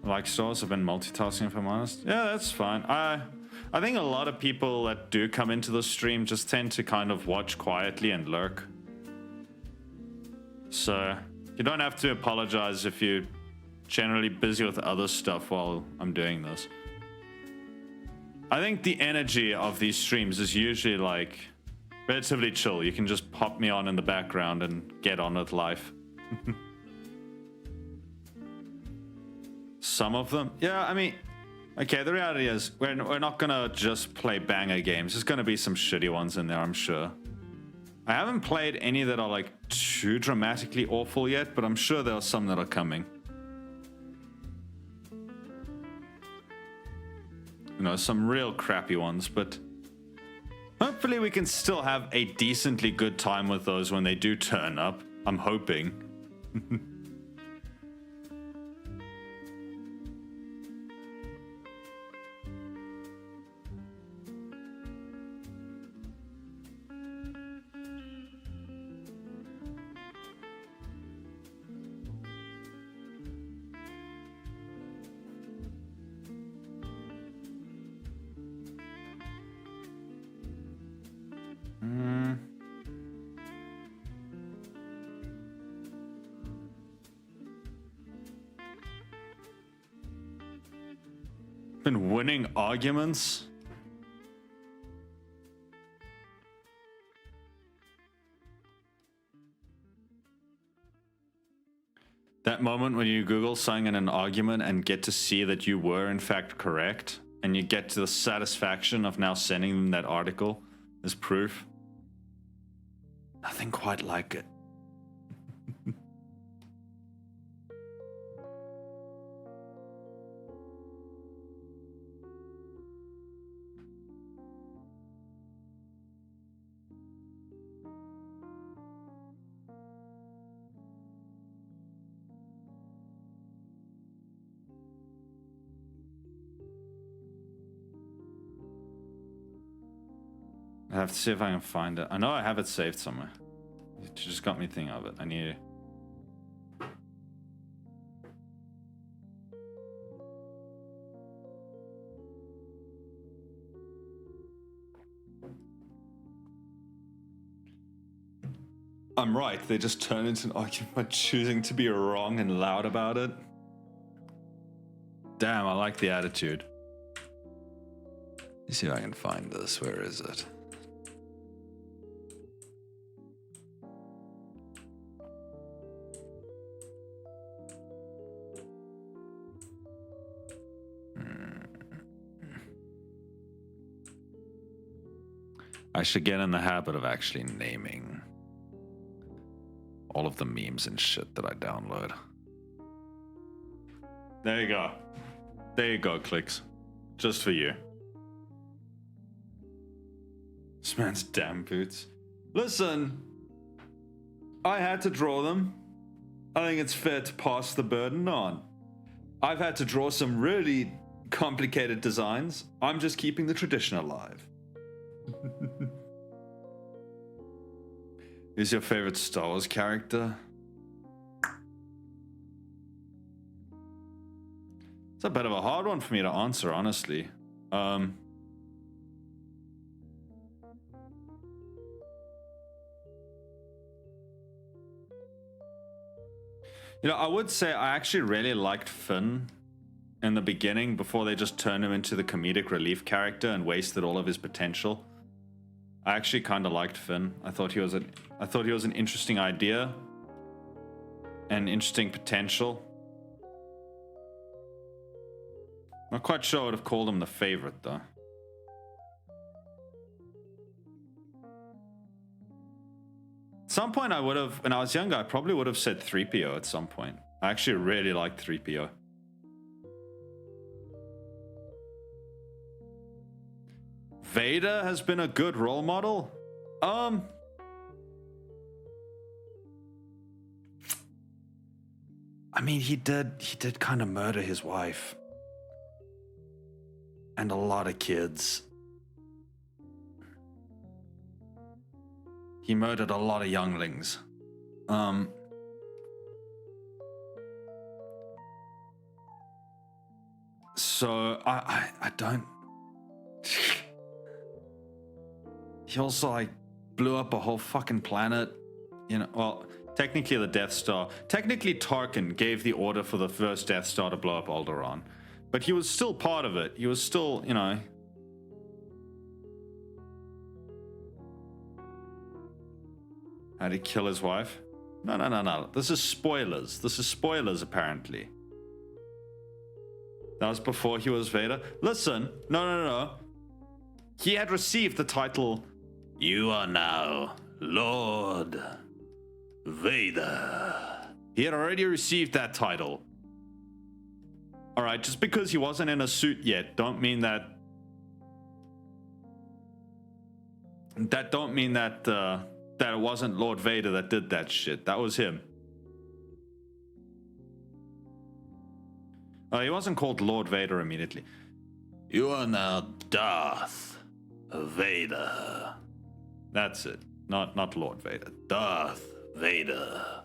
S1: Like stores have been multitasking, if I'm honest. Yeah, that's fine. I think a lot of people that do come into the stream just tend to kind of watch quietly and lurk. So you don't have to apologize if you're generally busy with other stuff while I'm doing this. I think the energy of these streams is usually like relatively chill. You can just pop me on in the background and get on with life. Some of them, yeah, I mean, okay, the reality is we're not gonna just play banger games. There's gonna be some shitty ones in there, I'm sure. I haven't played any that are like too dramatically awful yet, but I'm sure there are some that are coming. You know, some real crappy ones, but hopefully we can still have a decently good time with those when they do turn up. I'm hoping. Been winning arguments. That moment when you Google something in an argument and get to see that you were in fact correct, and you get to the satisfaction of now sending them that article as proof. Nothing quite like it. I have to see if I can find it. I know I have it saved somewhere. It just got me thinking of it. I need to... I'm right. They just turn into an argument by choosing to be wrong and loud about it. Damn, I like the attitude. Let's see if I can find this. Where is it? I should get in the habit of actually naming all of the memes and shit that I download. There you go. There you go, Clicks. Just for you. This man's damn boots. Listen, I had to draw them. I think it's fair to pass the burden on. I've had to draw some really complicated designs. I'm just keeping the tradition alive. Who's your favorite Star Wars character? It's a bit of a hard one for me to answer, honestly. You know, I would say I actually really liked Finn in the beginning before they just turned him into the comedic relief character and wasted all of his potential. I actually kind of liked Finn. I thought he was an interesting idea and interesting potential. Not quite sure I would have called him the favorite though. At some point I would have, when I was younger, I probably would have said 3PO at some point. I actually really liked 3PO. Vader has been a good role model. I mean, he did kind of murder his wife and a lot of kids. He murdered a lot of younglings. So I don't. He also like blew up a whole fucking planet. You know, well, technically the Death Star. Technically Tarkin gave the order for the first Death Star to blow up Alderaan. But he was still part of it. He was still, you know. How'd he kill his wife? No. This is spoilers. This is spoilers, apparently. That was before he was Vader. Listen, no. He had received the title, "You are now Lord Vader." He had already received that title. Alright, just because he wasn't in a suit yet, don't mean that... That it wasn't Lord Vader that did that shit. That was him. He wasn't called Lord Vader immediately. "You are now Darth Vader." That's it. Not Lord Vader. Darth Vader.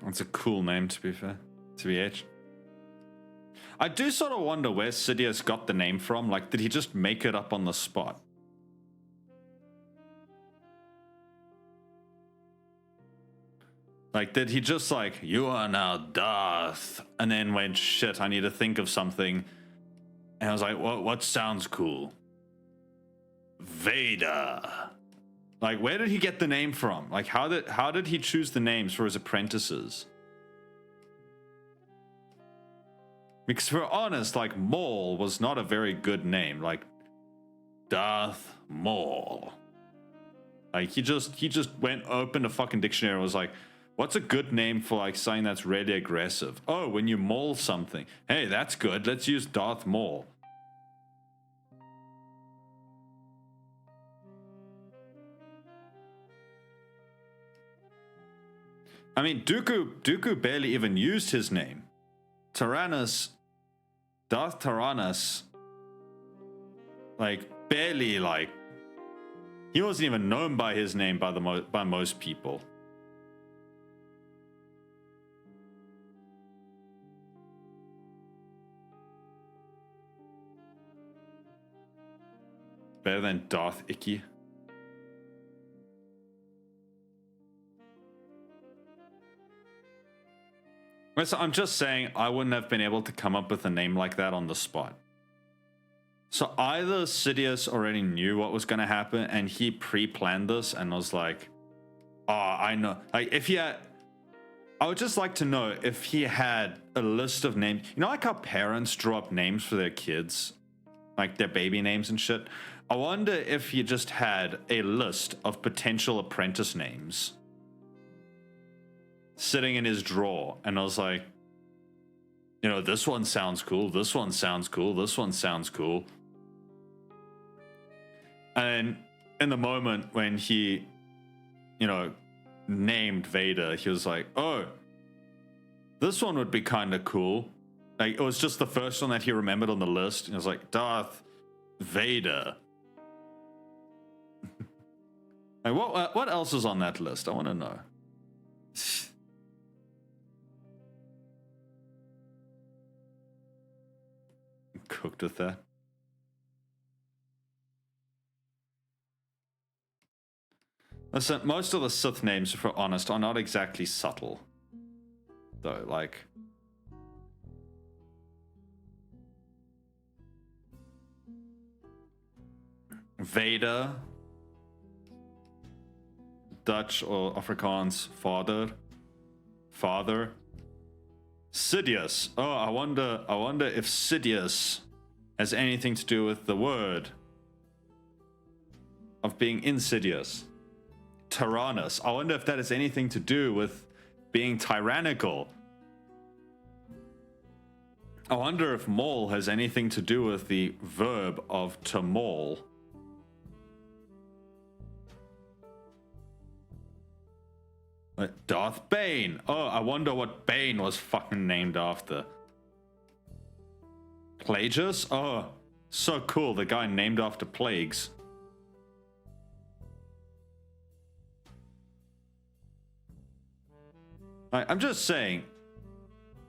S1: That's a cool name, to be fair. TBH. I do sort of wonder where Sidious got the name from. Like, did he just make it up on the spot? Like, did he just like, "You are now Darth," and then went, "Shit, I need to think of something." And I was like, what sounds cool? Vader. Like, where did he get the name from? Like, how did he choose the names for his apprentices? Because if we're honest, like, Maul was not a very good name. Like, Darth Maul. Like, he just went, opened a fucking dictionary and was like, what's a good name for, like, something that's really aggressive? Oh, when you maul something. Hey, that's good. Let's use Darth Maul. I mean, Dooku barely even used his name. Darth Tyrannus, like, barely, like, he wasn't even known by his name by most people. Better than Darth Icky. So I'm just saying I wouldn't have been able to come up with a name like that on the spot. So either Sidious already knew what was going to happen and he pre-planned this and was like, oh, I know. Like, if he had... I would just like to know if he had a list of names. You know, like how parents draw up names for their kids? Like their baby names and shit? I wonder if he just had a list of potential apprentice names sitting in his drawer, and I was like, you know, this one sounds cool, this one sounds cool, this one sounds cool. And in the moment when he, you know, named Vader, he was like, oh, this one would be kind of cool. Like, it was just the first one that he remembered on the list, and it was like, Darth Vader. Like, what else is on that list? I want to know. Cooked with that. Listen, most of the Sith names, if we're honest, are not exactly subtle. Though, like... Vader. Dutch or Afrikaans, father. Sidious. Oh, I wonder if Sidious has anything to do with the word of being insidious. Tyrannus. I wonder if that has anything to do with being tyrannical. I wonder if Maul has anything to do with the verb of to maul. Darth Bane. Oh, I wonder what Bane was fucking named after. Plagueis? Oh, so cool. The guy named after plagues. I'm just saying,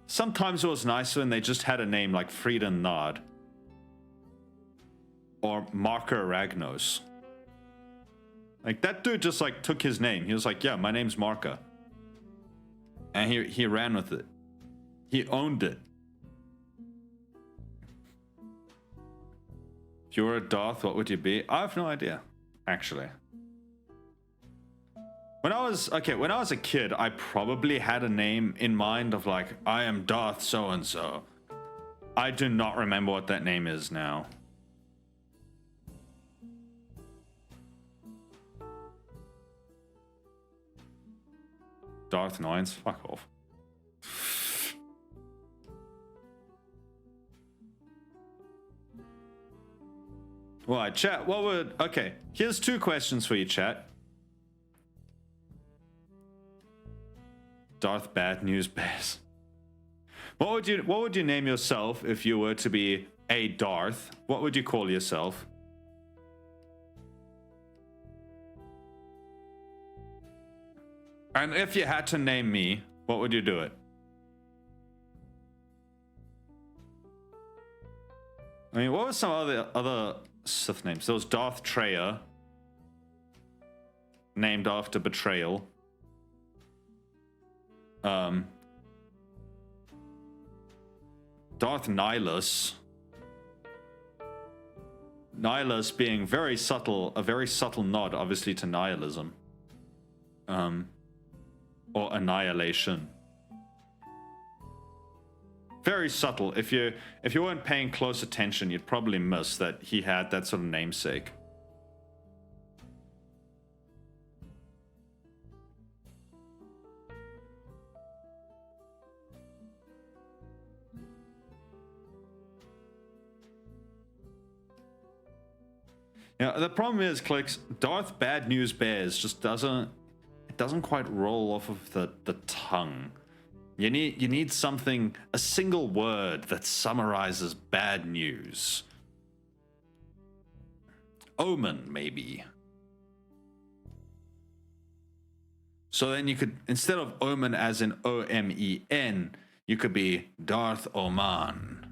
S1: sometimes it was nicer when they just had a name like Friedan Nard. Or Marker Ragnos. Like, that dude just, like, took his name. He was like, yeah, my name's Marker. And he ran with it. He owned it. If you were a Darth, what would you be? I have no idea, actually. When I was a kid, I probably had a name in mind of, like, I am Darth so-and-so. I do not remember what that name is now. Darth Nines, fuck off. Well, chat, what would... Okay, here's 2 questions for you, chat. Darth Bad News Bears. What would you name yourself if you were to be a Darth? What would you call yourself? And if you had to name me, what would you do it? I mean, what were some other Sith names? There was Darth Treya, named after betrayal. Darth Nihilus. Nihilus being a very subtle nod, obviously, to nihilism. Or annihilation. Very subtle. If you weren't paying close attention, you'd probably miss that he had that sort of namesake. Yeah, the problem is, Clicks, Darth Bad News Bears just doesn't quite roll off of the tongue. You need something, a single word that summarizes bad news. Omen, maybe. So then you could, instead of Omen as in O-M-E-N, you could be Darth Oman,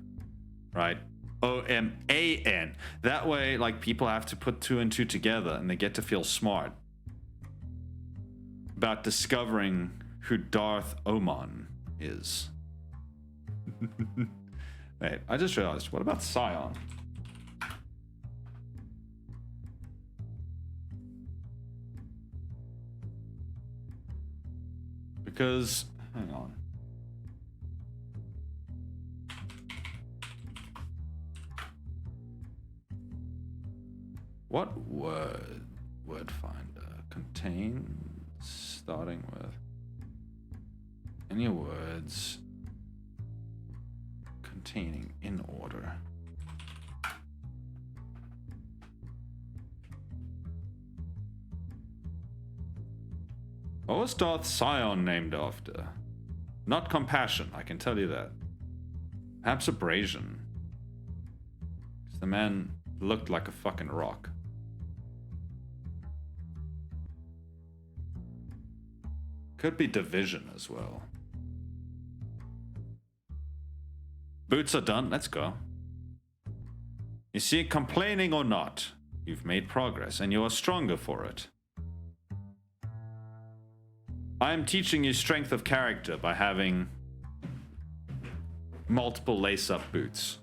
S1: right? O-M-A-N. That way, like, people have to put 2 and 2 together and they get to feel smart about discovering who Darth Oman is. Wait, I just realized, what about Scion? Because, hang on. What word finder contains, starting with any words containing in order? What was Darth Scion named after? Not compassion, I can tell you that. Perhaps abrasion. Because the man looked like a fucking rock. Could be division as well. Boots are done, let's go. You see, complaining or not, you've made progress and you are stronger for it. I am teaching you strength of character by having multiple lace-up boots.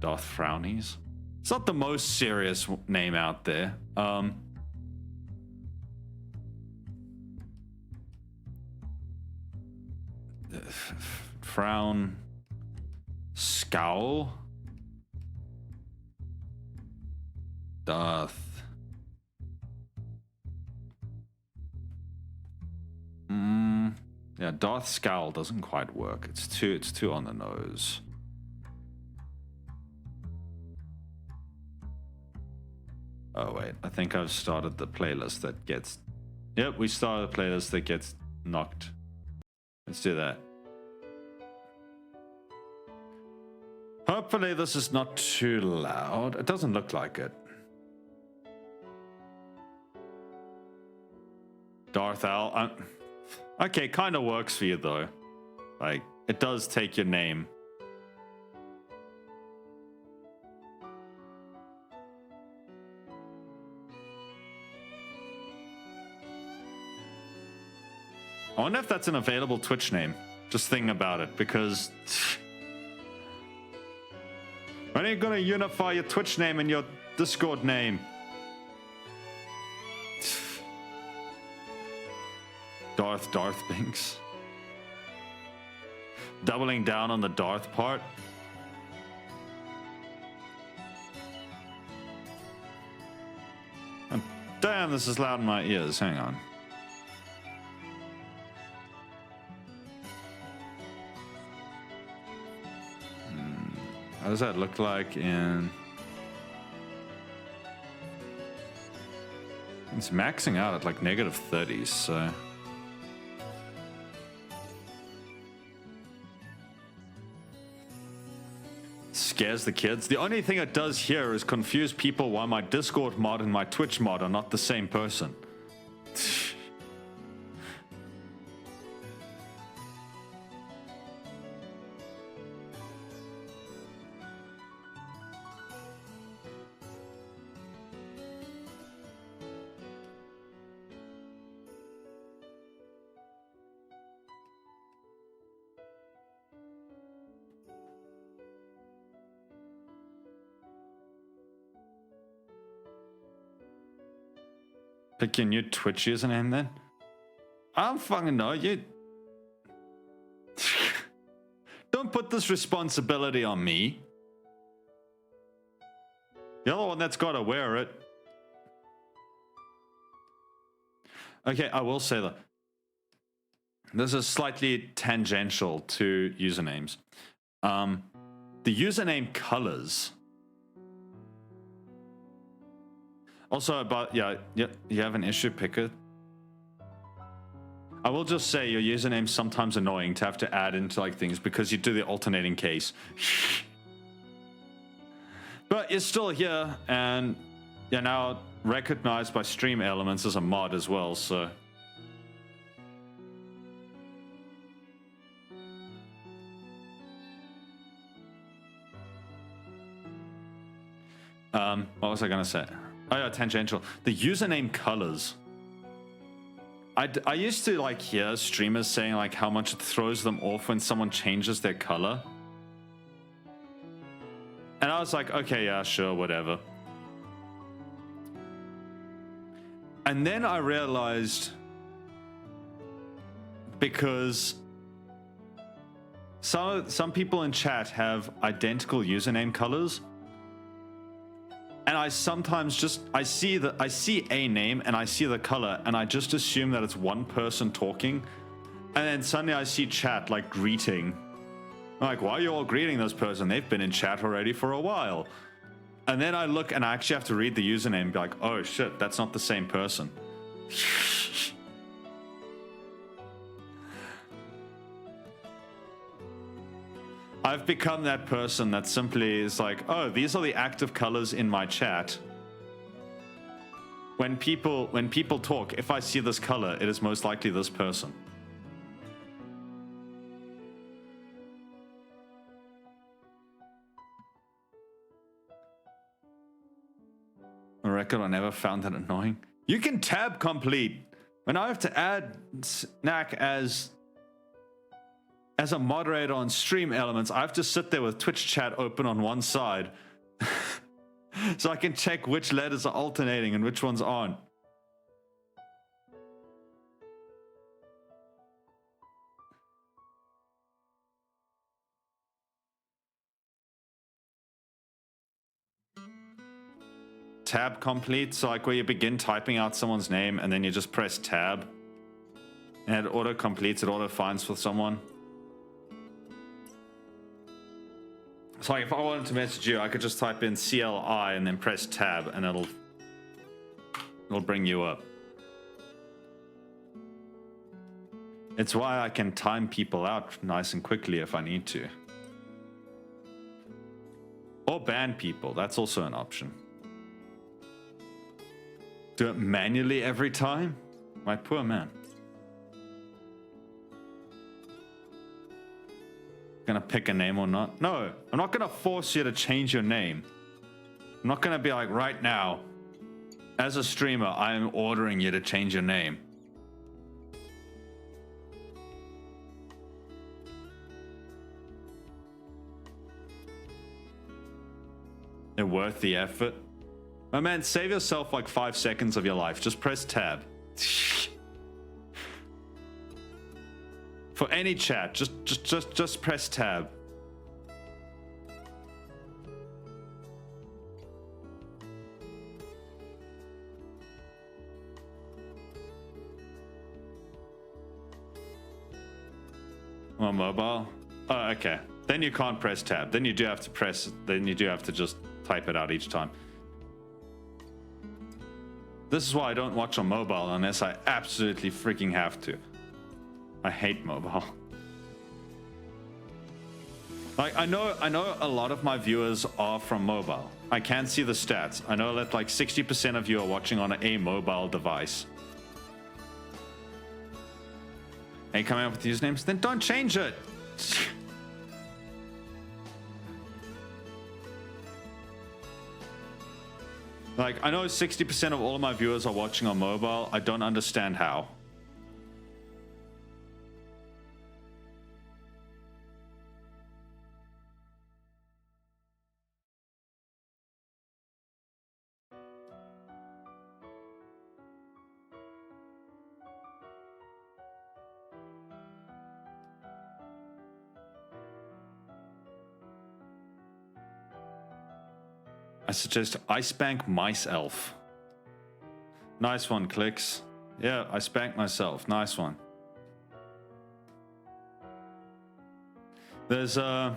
S1: Darth Frownies. It's not the most serious name out there. Frown. Scowl. Darth. Yeah, Darth Scowl doesn't quite work. It's too on the nose. Oh wait, I think I've started the playlist that gets Yep, we start a playlist that gets knocked. Let's do that. Hopefully this is not too loud. It doesn't look like it. Darth Al. Okay, kind of works for you though. Like, it does take your name. I wonder if that's an available Twitch name. Just thinking about it, because when are you gonna unify your Twitch name and your Discord name? Darth Binks. Doubling down on the Darth part. And damn, this is loud in my ears. Hang on. How does that look like in... It's maxing out at like -30s, so... Scares the kids. The only thing it does here is confuse people why my Discord mod and my Twitch mod are not the same person. Pick your new Twitch username then? I don't fucking know. You don't put this responsibility on me. The other one that's got to wear it. Okay, I will say that this is slightly tangential to usernames. The username colors. Also about, yeah, you have an issue, picker. I will just say your username's sometimes annoying to have to add into like things because you do the alternating case. But you're still here and you're now recognized by Stream Elements as a mod as well, so... What was I gonna say? Oh yeah, tangential. The username colors. I used to like hear streamers saying like how much it throws them off when someone changes their color. And I was like, okay, yeah, sure, whatever. And then I realized, because some people in chat have identical username colors. And I sometimes just, I see a name and I see the color and I just assume that it's one person talking. And then suddenly I see chat like greeting. I'm like, why are you all greeting this person? They've been in chat already for a while. And then I look and I actually have to read the username and be like, oh shit, that's not the same person. I've become that person that simply is like, oh, these are the active colors in my chat. When people talk, if I see this color, it is most likely this person. On record, I never found that annoying. You can tab complete. When I have to add Snack as a moderator on Stream Elements, I have to sit there with Twitch chat open on one side so I can check which letters are alternating and which ones aren't. Tab complete, so like where you begin typing out someone's name and then you just press tab and it auto completes, it auto finds for someone. So like if I wanted to message you, I could just type in CLI and then press tab and it'll bring you up. It's why I can time people out nice and quickly if I need to. Or ban people, that's also an option. Do it manually every time? My poor man. Gonna pick a name or not? No, I'm not gonna force you to change your name. I'm not gonna be like, right now, as a streamer, I am ordering you to change your name. They're worth the effort. My man, save yourself like 5 seconds of your life. Just press tab. For any chat, just press tab. On mobile? Oh, okay. Then you can't press tab. Then you do have to press. Then you do have to just type it out each time. This is why I don't watch on mobile unless I absolutely freaking have to. I hate mobile. Like, I know a lot of my viewers are from mobile. I can see the stats. I know that like 60% of you are watching on a mobile device. Are you coming up with usernames? Then don't change it. Like, I know 60% of all of my viewers are watching on mobile. I don't understand how. I suggest I spank Mice Elf. Nice one, Clicks. Yeah, I spanked myself. Nice one. There's what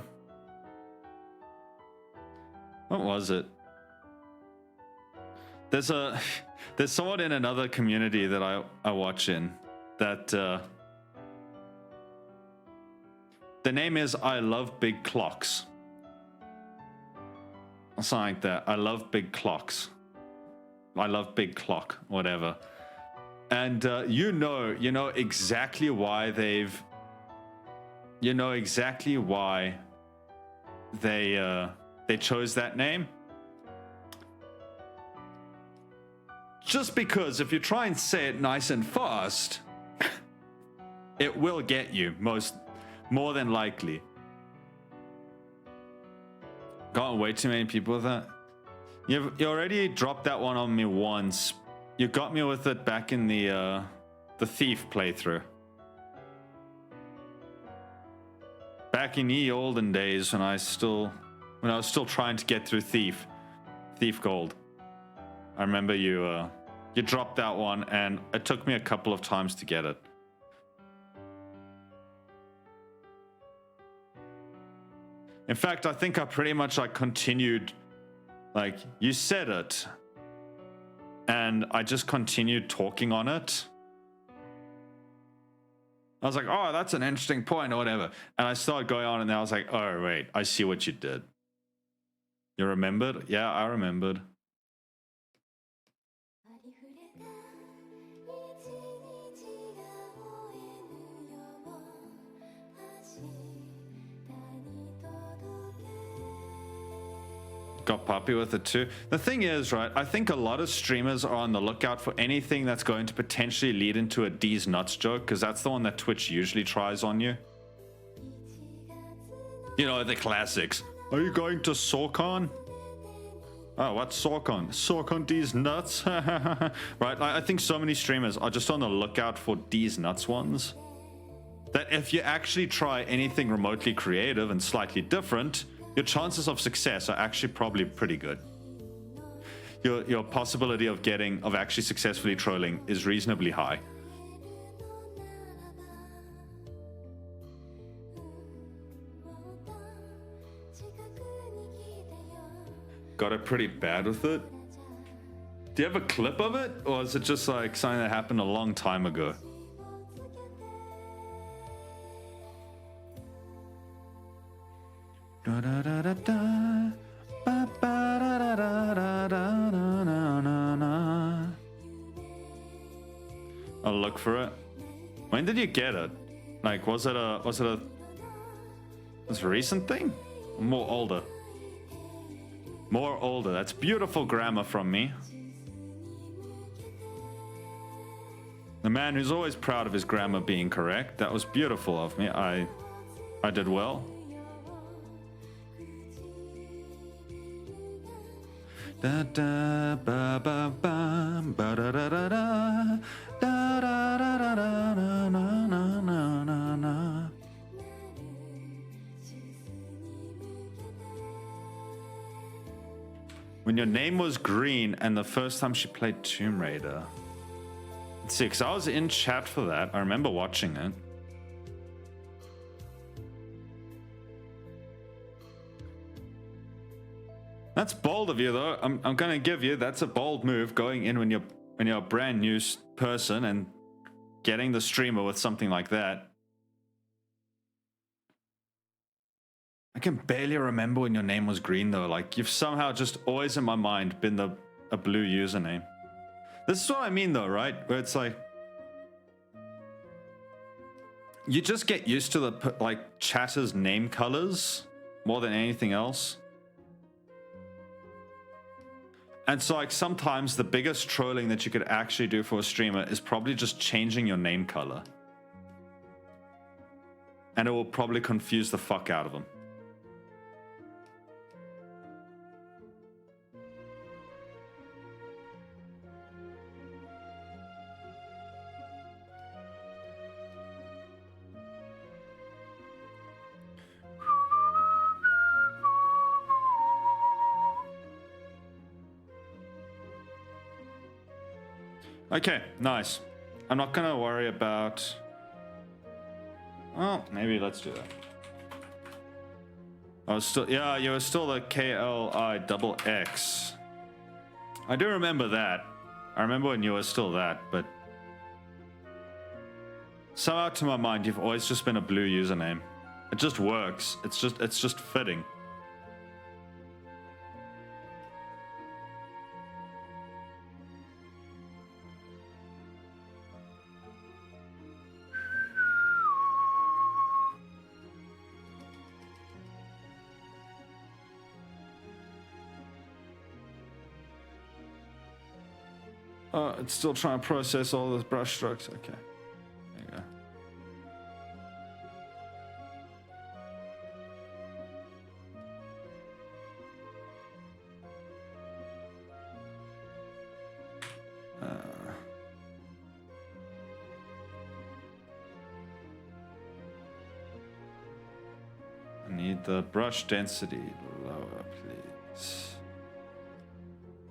S1: was it? There's someone in another community that I watch in that the name is I Love Big Clocks. Something like that. I love big clocks. I love big clock, whatever. And you know exactly why they chose that name. Just because if you try and say it nice and fast, it will get you more than likely. Got way too many people with that. You already dropped that one on me once. You got me with it back in the Thief playthrough. Back in the olden days when I was still trying to get through Thief Gold. I remember you dropped that one, and it took me a couple of times to get it. In fact, I think I pretty much continued, like, you said it, and I just continued talking on it. I was like, oh, that's an interesting point or whatever. And I started going on, and I was like, oh, wait, I see what you did. You remembered? Yeah, I remembered. Got poppy with it too. The thing is, right, I think a lot of streamers are on the lookout for anything that's going to potentially lead into a D's nuts joke, because that's the one that Twitch usually tries on you. You know, the classics. Are you going to SawCon? Oh, what's SawCon? SawCon D's nuts? Right, I think so many streamers are just on the lookout for D's nuts ones. That if you actually try anything remotely creative and slightly different, your chances of success are actually probably pretty good. Your possibility of actually successfully trolling is reasonably high. Got it pretty bad with it? Do you have a clip of it? Or is it just like something that happened a long time ago? Da da da da da. Ba ba da da da da da na na na. I'll look for it. When did you get it? Like, was it a recent thing? More older. More older. That's beautiful grammar from me. The man who's always proud of his grammar being correct. That was beautiful of me. I did well. Da da ba ba ba ba da da da da da da da da da na na na na na. When your name was Green and the first time she played Tomb Raider. Let's see, because I was in chat for that. I remember watching it. That's bold of you, though. I'm gonna give you, that's a bold move, going in when you're a brand new person and getting the streamer with something like that. I can barely remember when your name was Green, though. Like, you've somehow just always in my mind been a blue username. This is what I mean, though, right? Where it's like, you just get used to the like chatter's name colors more than anything else. And so, like, sometimes the biggest trolling that you could actually do for a streamer is probably just changing your name color. And it will probably confuse the fuck out of them. Okay, nice. I'm not gonna worry about... Oh, maybe let's do that. I was still... Yeah, you were still the KLIXX. I do remember that. I remember when you were still that, but... Somehow to my mind, you've always just been a blue username. It just works. It's just fitting. It's still trying to process all those brush strokes. Okay. There you go. I need the brush density lower, please.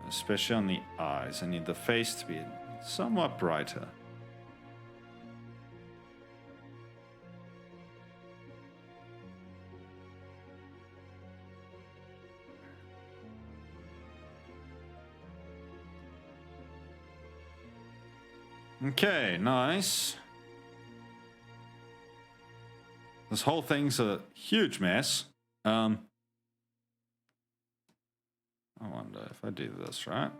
S1: Especially on the eyes. I need the face to be somewhat brighter. Okay, nice. This whole thing's a huge mess. I wonder if I do this right.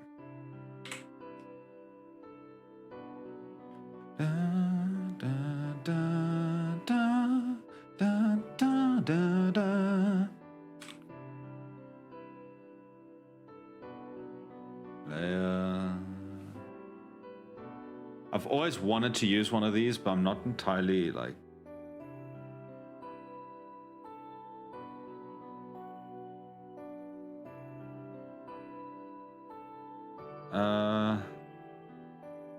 S1: Da, da, da, da, da, da, da, da. Layer. I've always wanted to use one of these, but I'm not entirely like...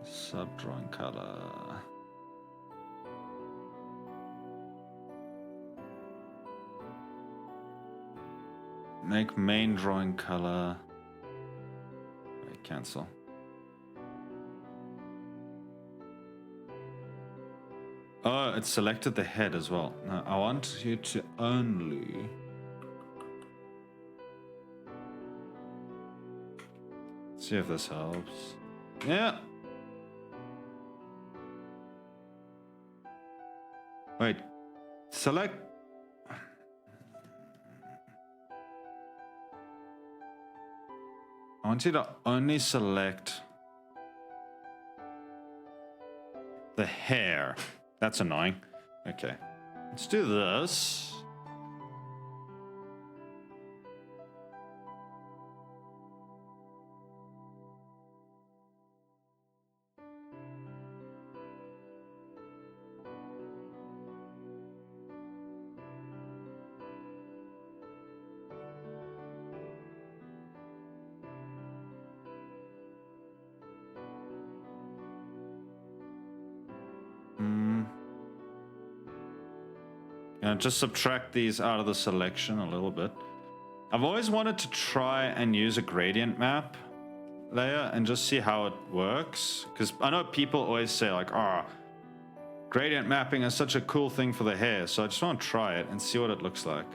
S1: Subdrawing color. Make main drawing color. Wait, cancel. Oh, it selected the head as well. No, I want you to only... See if this helps. Yeah. Wait. Select. I want you to only select the hair. That's annoying. Okay. Let's do this. Just subtract these out of the selection a little bit. I've always wanted to try and use a gradient map layer and just see how it works. Because I know people always say like, oh, gradient mapping is such a cool thing for the hair. So I just want to try it and see what it looks like.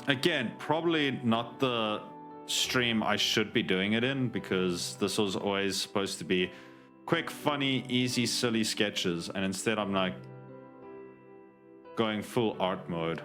S1: Again, probably not the stream I should be doing it in, because this was always supposed to be quick, funny, easy, silly sketches. And instead I'm like, going full art mode.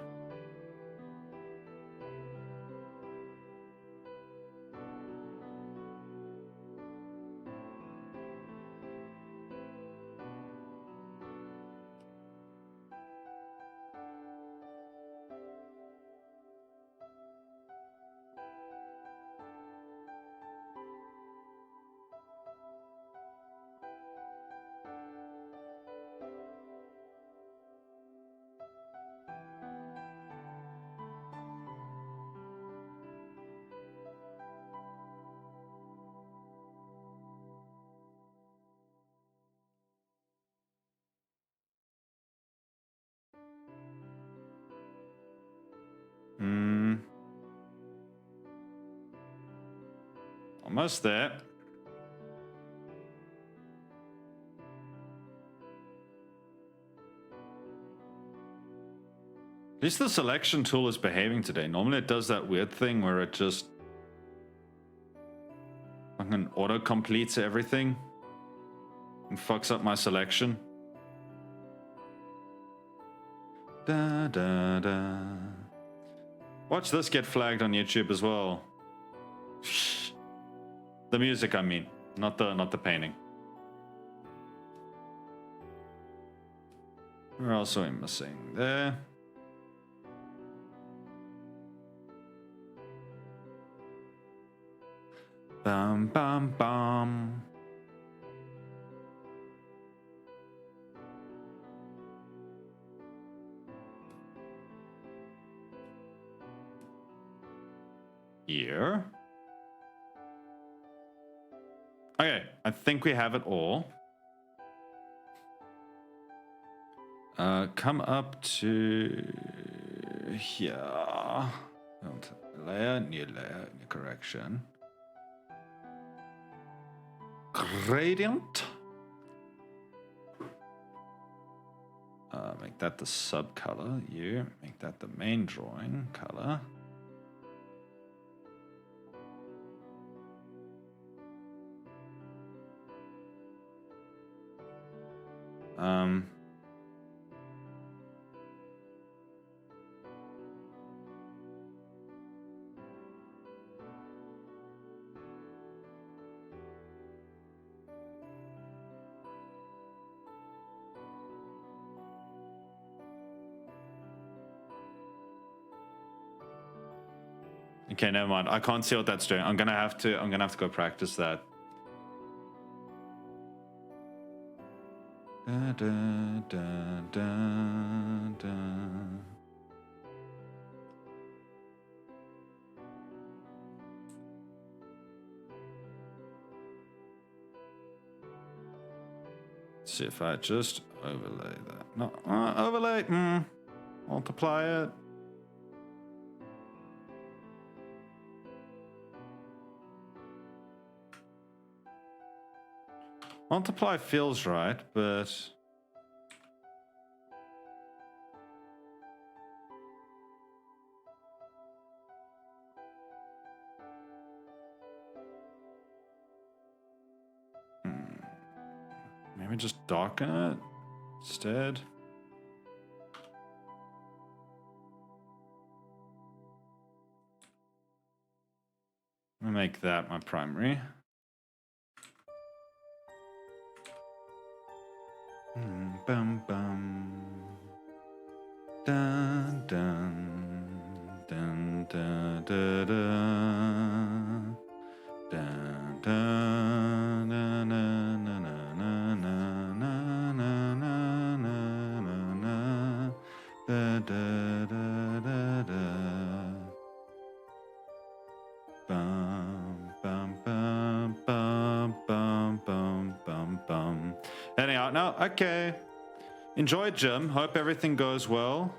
S1: Almost there. At least the selection tool is behaving today. Normally it does that weird thing where it just fucking auto completes everything and fucks up my selection. Da da da. Watch this get flagged on YouTube as well. The music, I mean, not the painting. Where else are we missing? There. Bum bum bum. Here. Okay, I think we have it all. Come up to here. Layer, new correction. Gradient. Make that the sub color. You make that the main drawing color. Okay, never mind. I can't see what that's doing. I'm gonna have to go practice that. Da, da, da, da, da. Let's see if I just overlay that. No, overlay. Multiply it. Multiply feels right, but maybe just darken it instead. I'll make that my primary. Bum bum. Dun dun dun dun dun dun. Dun dun na na na na na na na na na na. Da da da da da. Bum bum bum bum bum bum bum bum. Anyhow, no, okay. Enjoy, Jim. Hope everything goes well.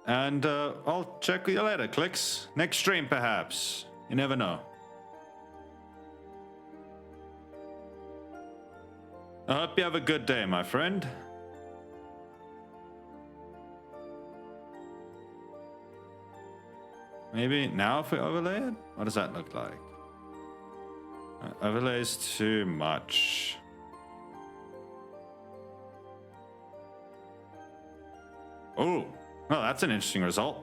S1: And I'll check with you later, Clicks. Next stream, perhaps. You never know. I hope you have a good day, my friend. Maybe now if we overlay it? What does that look like? Overlays too much. Oh, well, that's an interesting result.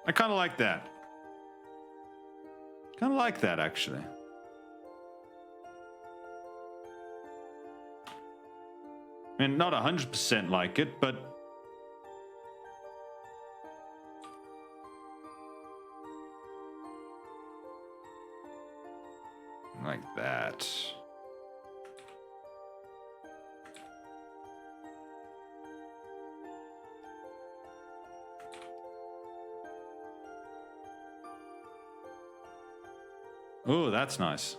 S1: I kind of like that. Kind of like that, actually. I mean, not 100% like it, but... like that. Oh, that's nice.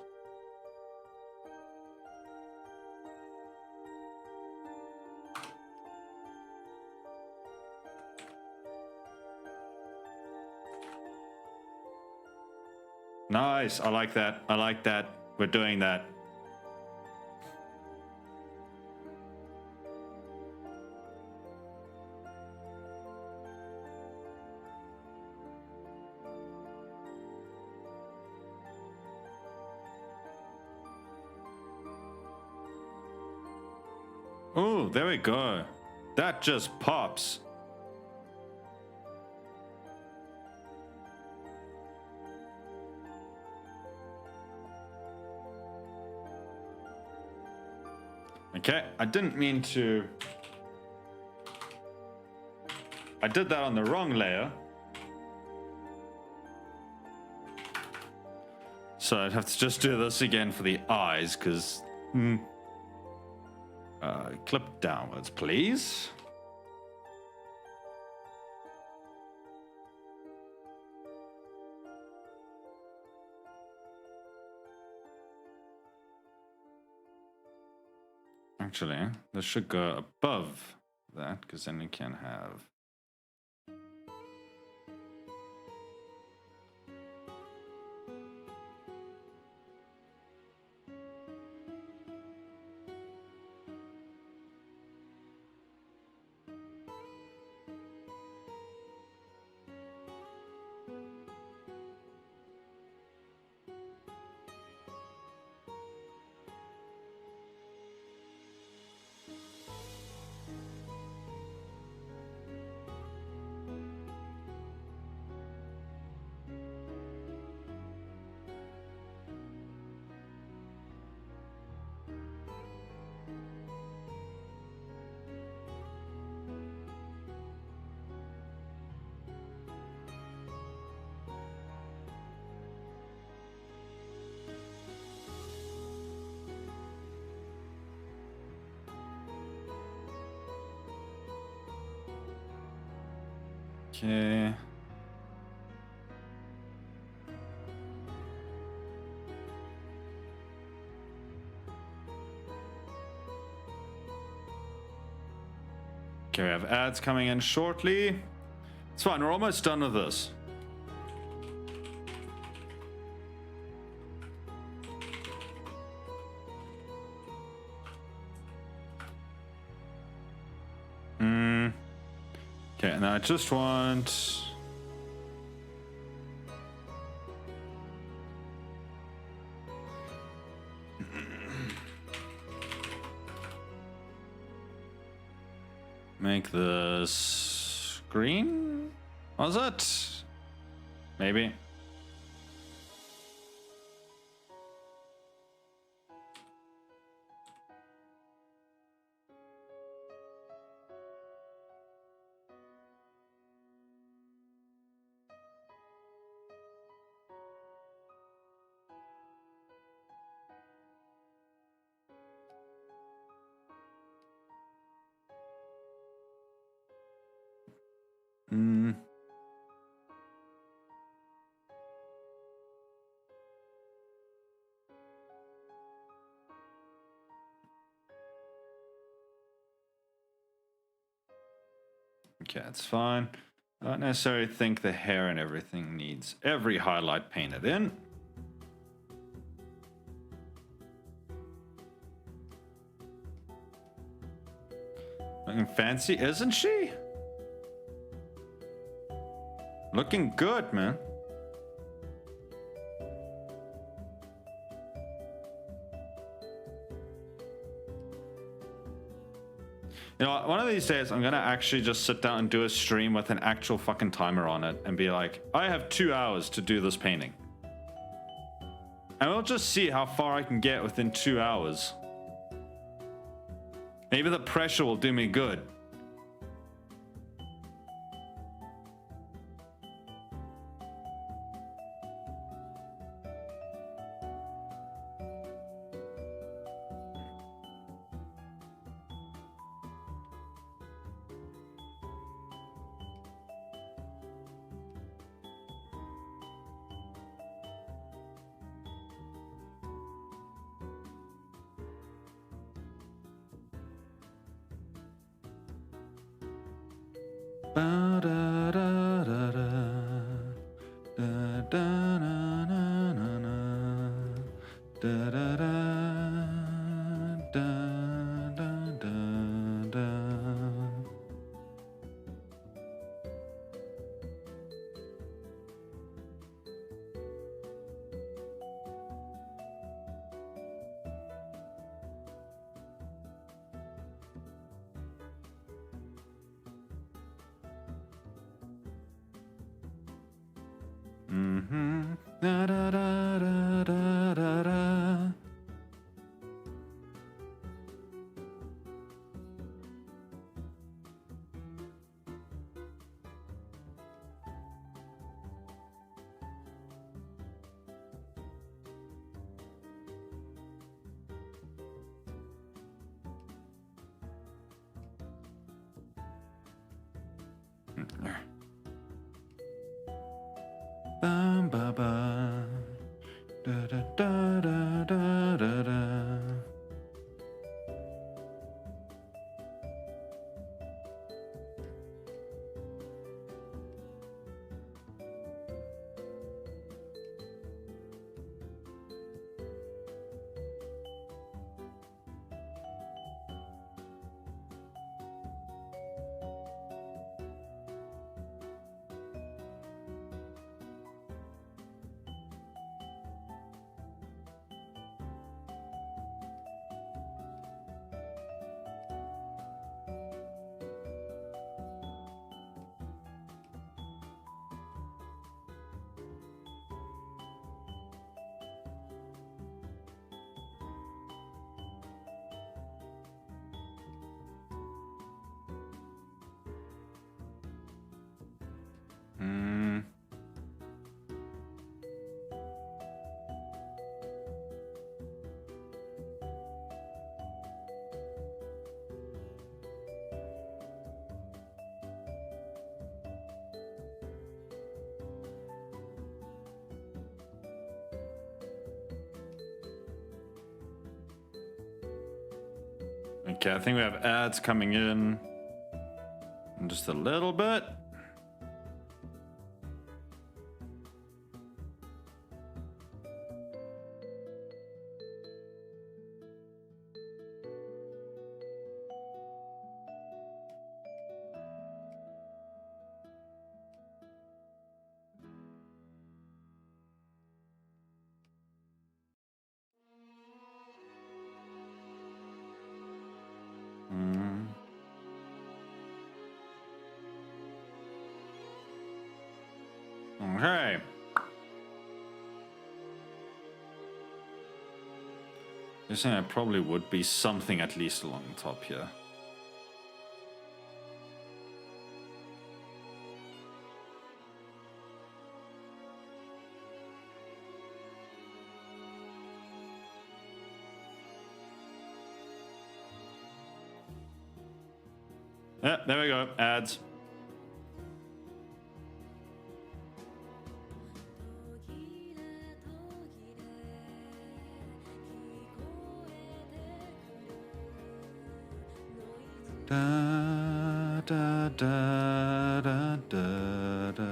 S1: Nice. I like that. I like that. We're doing that. Oh, there we go. That just pops. Okay, I didn't mean to... I did that on the wrong layer. So I'd have to just do this again for the eyes, because... clip downwards, please. Actually, this should go above that, because then you can have... Okay. Okay, we have ads coming in shortly. It's fine, we're almost done with this. Okay, and I just want... Make this green? Was it? Maybe. Okay, that's fine. I don't necessarily think the hair and everything needs every highlight painted in. Looking fancy, isn't she? Looking good, man. You know, one of these days, I'm gonna actually just sit down and do a stream with an actual fucking timer on it and be like, I have 2 hours to do this painting. And we'll just see how far I can get within 2 hours. Maybe the pressure will do me good. Bum, ba, ba. Da, da, da, da, da, da, da. Okay, I think we have ads coming in. Just a little bit. Okay. Guessing I probably would be something at least along the top here. Yeah, there we go. Ads. Da, da, da, da, da, da.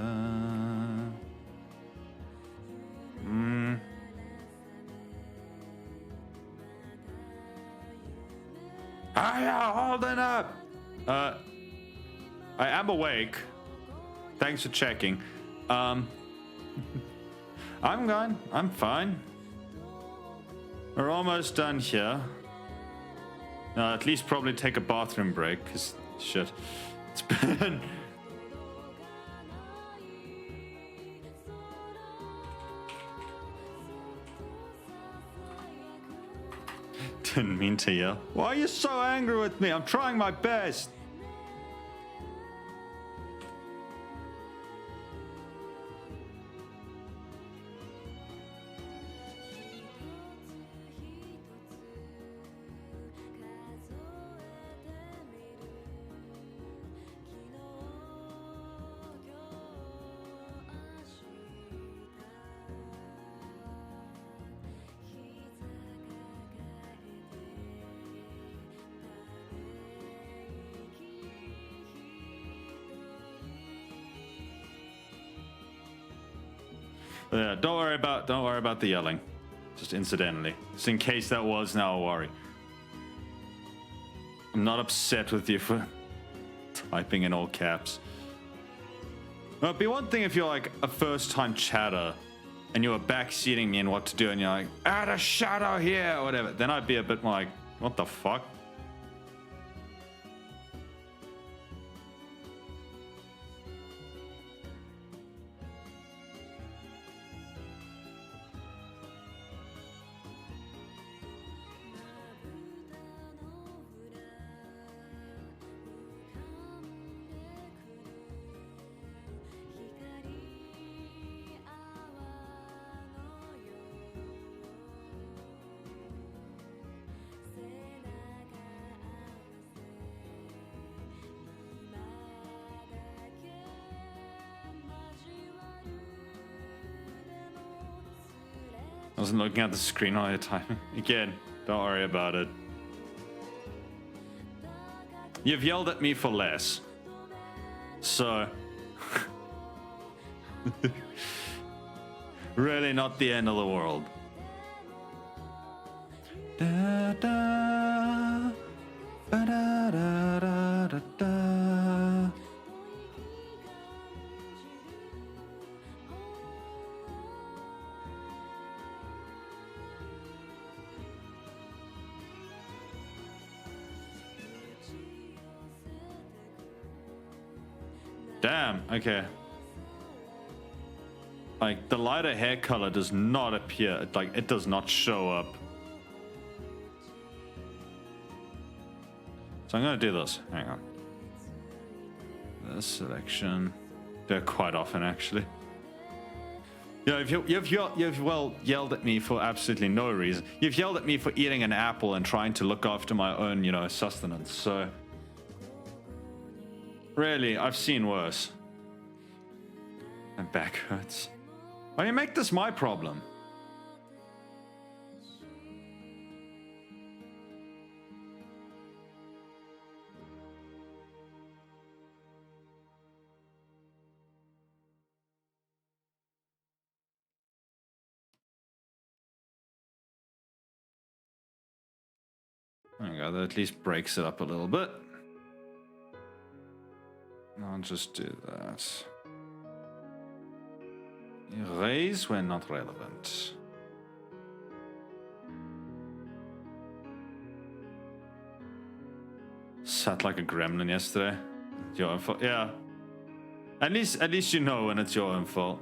S1: Hiya, holding up. I am awake. Thanks for checking. I'm gone. I'm fine. We're almost done here. At least probably take a bathroom break, because shit. It's been... Didn't mean to yell. Why are you so angry with me? I'm trying my best. Yeah, don't worry about the yelling. Just incidentally. Just in case that was now a worry. I'm not upset with you for typing in all caps. Well, it'd be one thing if you're like a first-time chatter and you were backseating me in what to do and you're like, add a shadow here or whatever. Then I'd be a bit more like, what the fuck? I wasn't looking at the screen all the time. Again, don't worry about it. You've yelled at me for less. So... really not the end of the world. Da, da, ba, da, da, da, da, da. Damn, okay. Like, the lighter hair color does not appear, like, it does not show up. So I'm gonna do this. Hang on. This selection. Do it quite often, actually. Yeah, you've well yelled at me for absolutely no reason. You've yelled at me for eating an apple and trying to look after my own, you know, sustenance, so... Really, I've seen worse. My back hurts. Why do you make this my problem? There we go, that at least breaks it up a little bit. I'll just do that. Erase when not relevant. Sat like a gremlin yesterday. Your own fault. Yeah. At least you know when it's your own fault.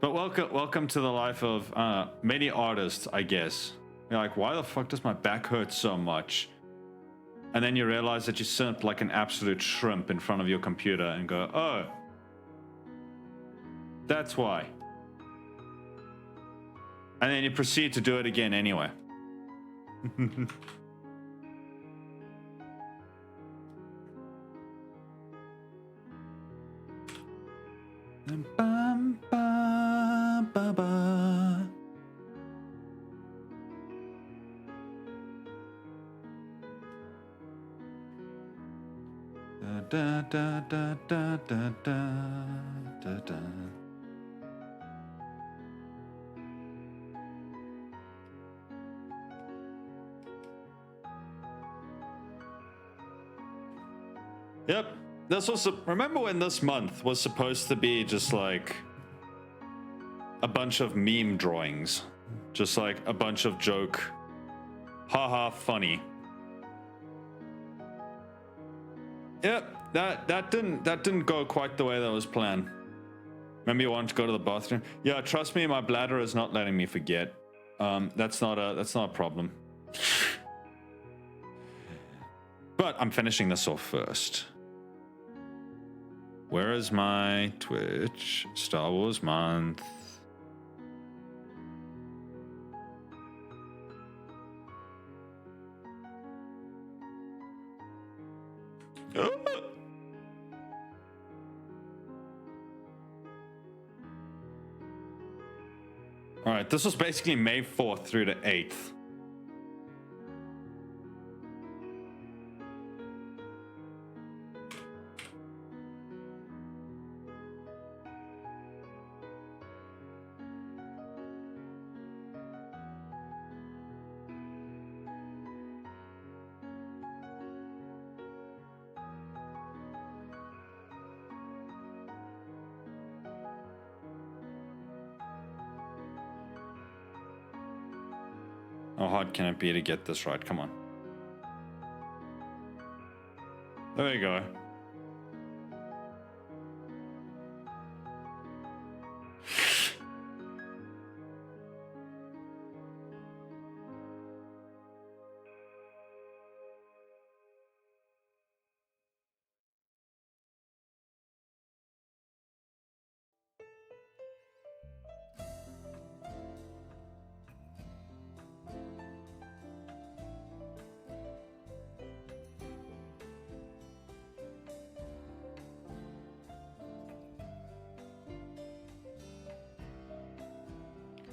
S1: But welcome to the life of many artists, I guess. You're like, why the fuck does my back hurt so much? And then you realize that you sit like an absolute shrimp in front of your computer and go, oh, that's why. And then you proceed to do it again anyway. Bum, ba, ba, ba. Da, da, da, da, da, da, da. Yep. This was, remember when this month was supposed to be just like a bunch of meme drawings, just like a bunch of joke, haha, funny. Yep, that didn't go quite the way that was planned. Remember you wanted to go to the bathroom? Yeah, trust me, my bladder is not letting me forget. That's not a problem. But I'm finishing this off first. Where is my Twitch? Star Wars month. All right, this was basically May 4th through the 8th. How hard can it be to get this right? Come on. There you go.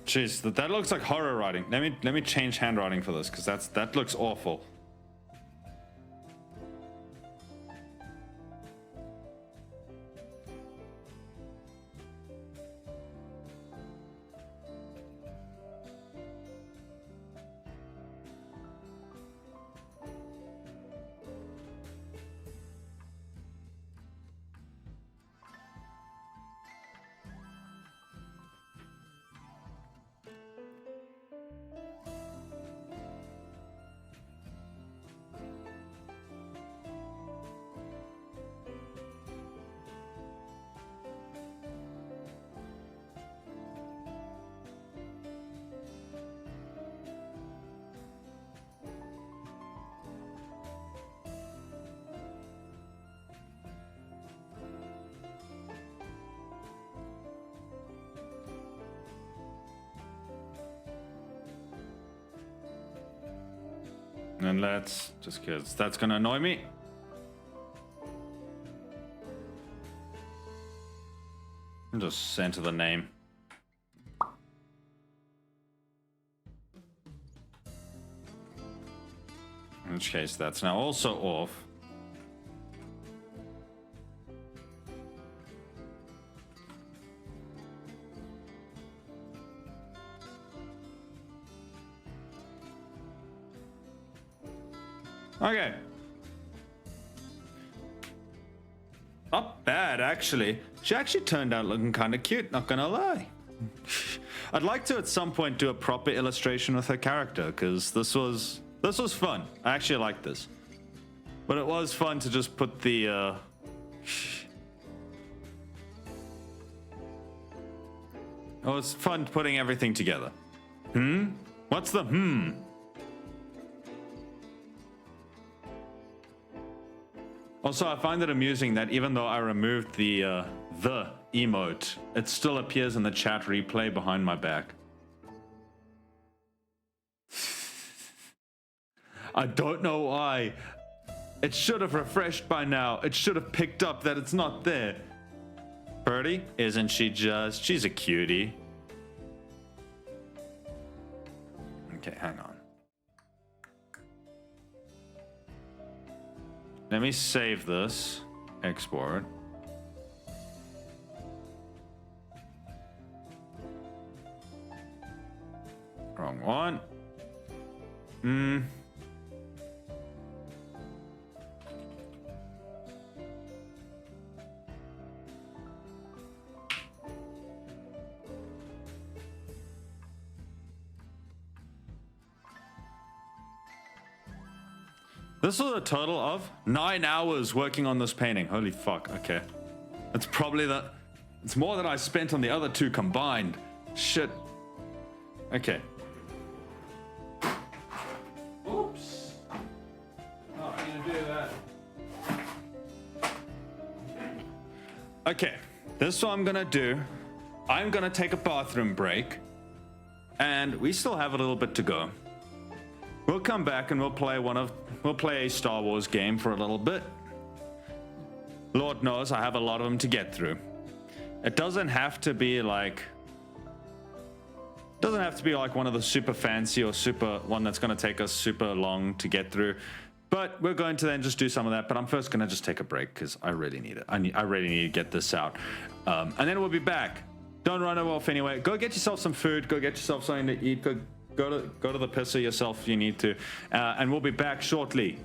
S1: Jeez, that looks like horror writing. Let me change handwriting for this, because that looks awful. And let's just, because that's gonna annoy me. And just center the name. In which case that's now also off. Okay. Not bad, actually. She actually turned out looking kind of cute, not gonna lie. I'd like to at some point do a proper illustration with her character, because this was fun. I actually liked this. But it was fun to just put the it was fun putting everything together. What's the Also, I find it amusing that even though I removed the emote, it still appears in the chat replay behind my back. I don't know why. It should have refreshed by now. It should have picked up that it's not there. Birdie, isn't she just? She's a cutie. Okay, hang on. Let me save this. Export. Wrong one. This was a total of 9 hours working on this painting. Holy fuck, okay. It's probably it's more than I spent on the other two combined. Shit. Okay. Oops. Oh, I'm gonna do that. Okay, this is what I'm gonna do. I'm gonna take a bathroom break. And we still have a little bit to go. We'll come back and we'll play a Star Wars game for a little bit. Lord knows I have a lot of them to get through. It doesn't have to be like one of the super fancy or super one that's going to take us super long to get through. But we're going to then just do some of that. But I'm first going to just take a break because I really need it. I really need to get this out. And then we'll be back. Don't run off anyway. Go get yourself some food. Go get yourself something to eat. Go to the pisser yourself if you need to. And we'll be back shortly.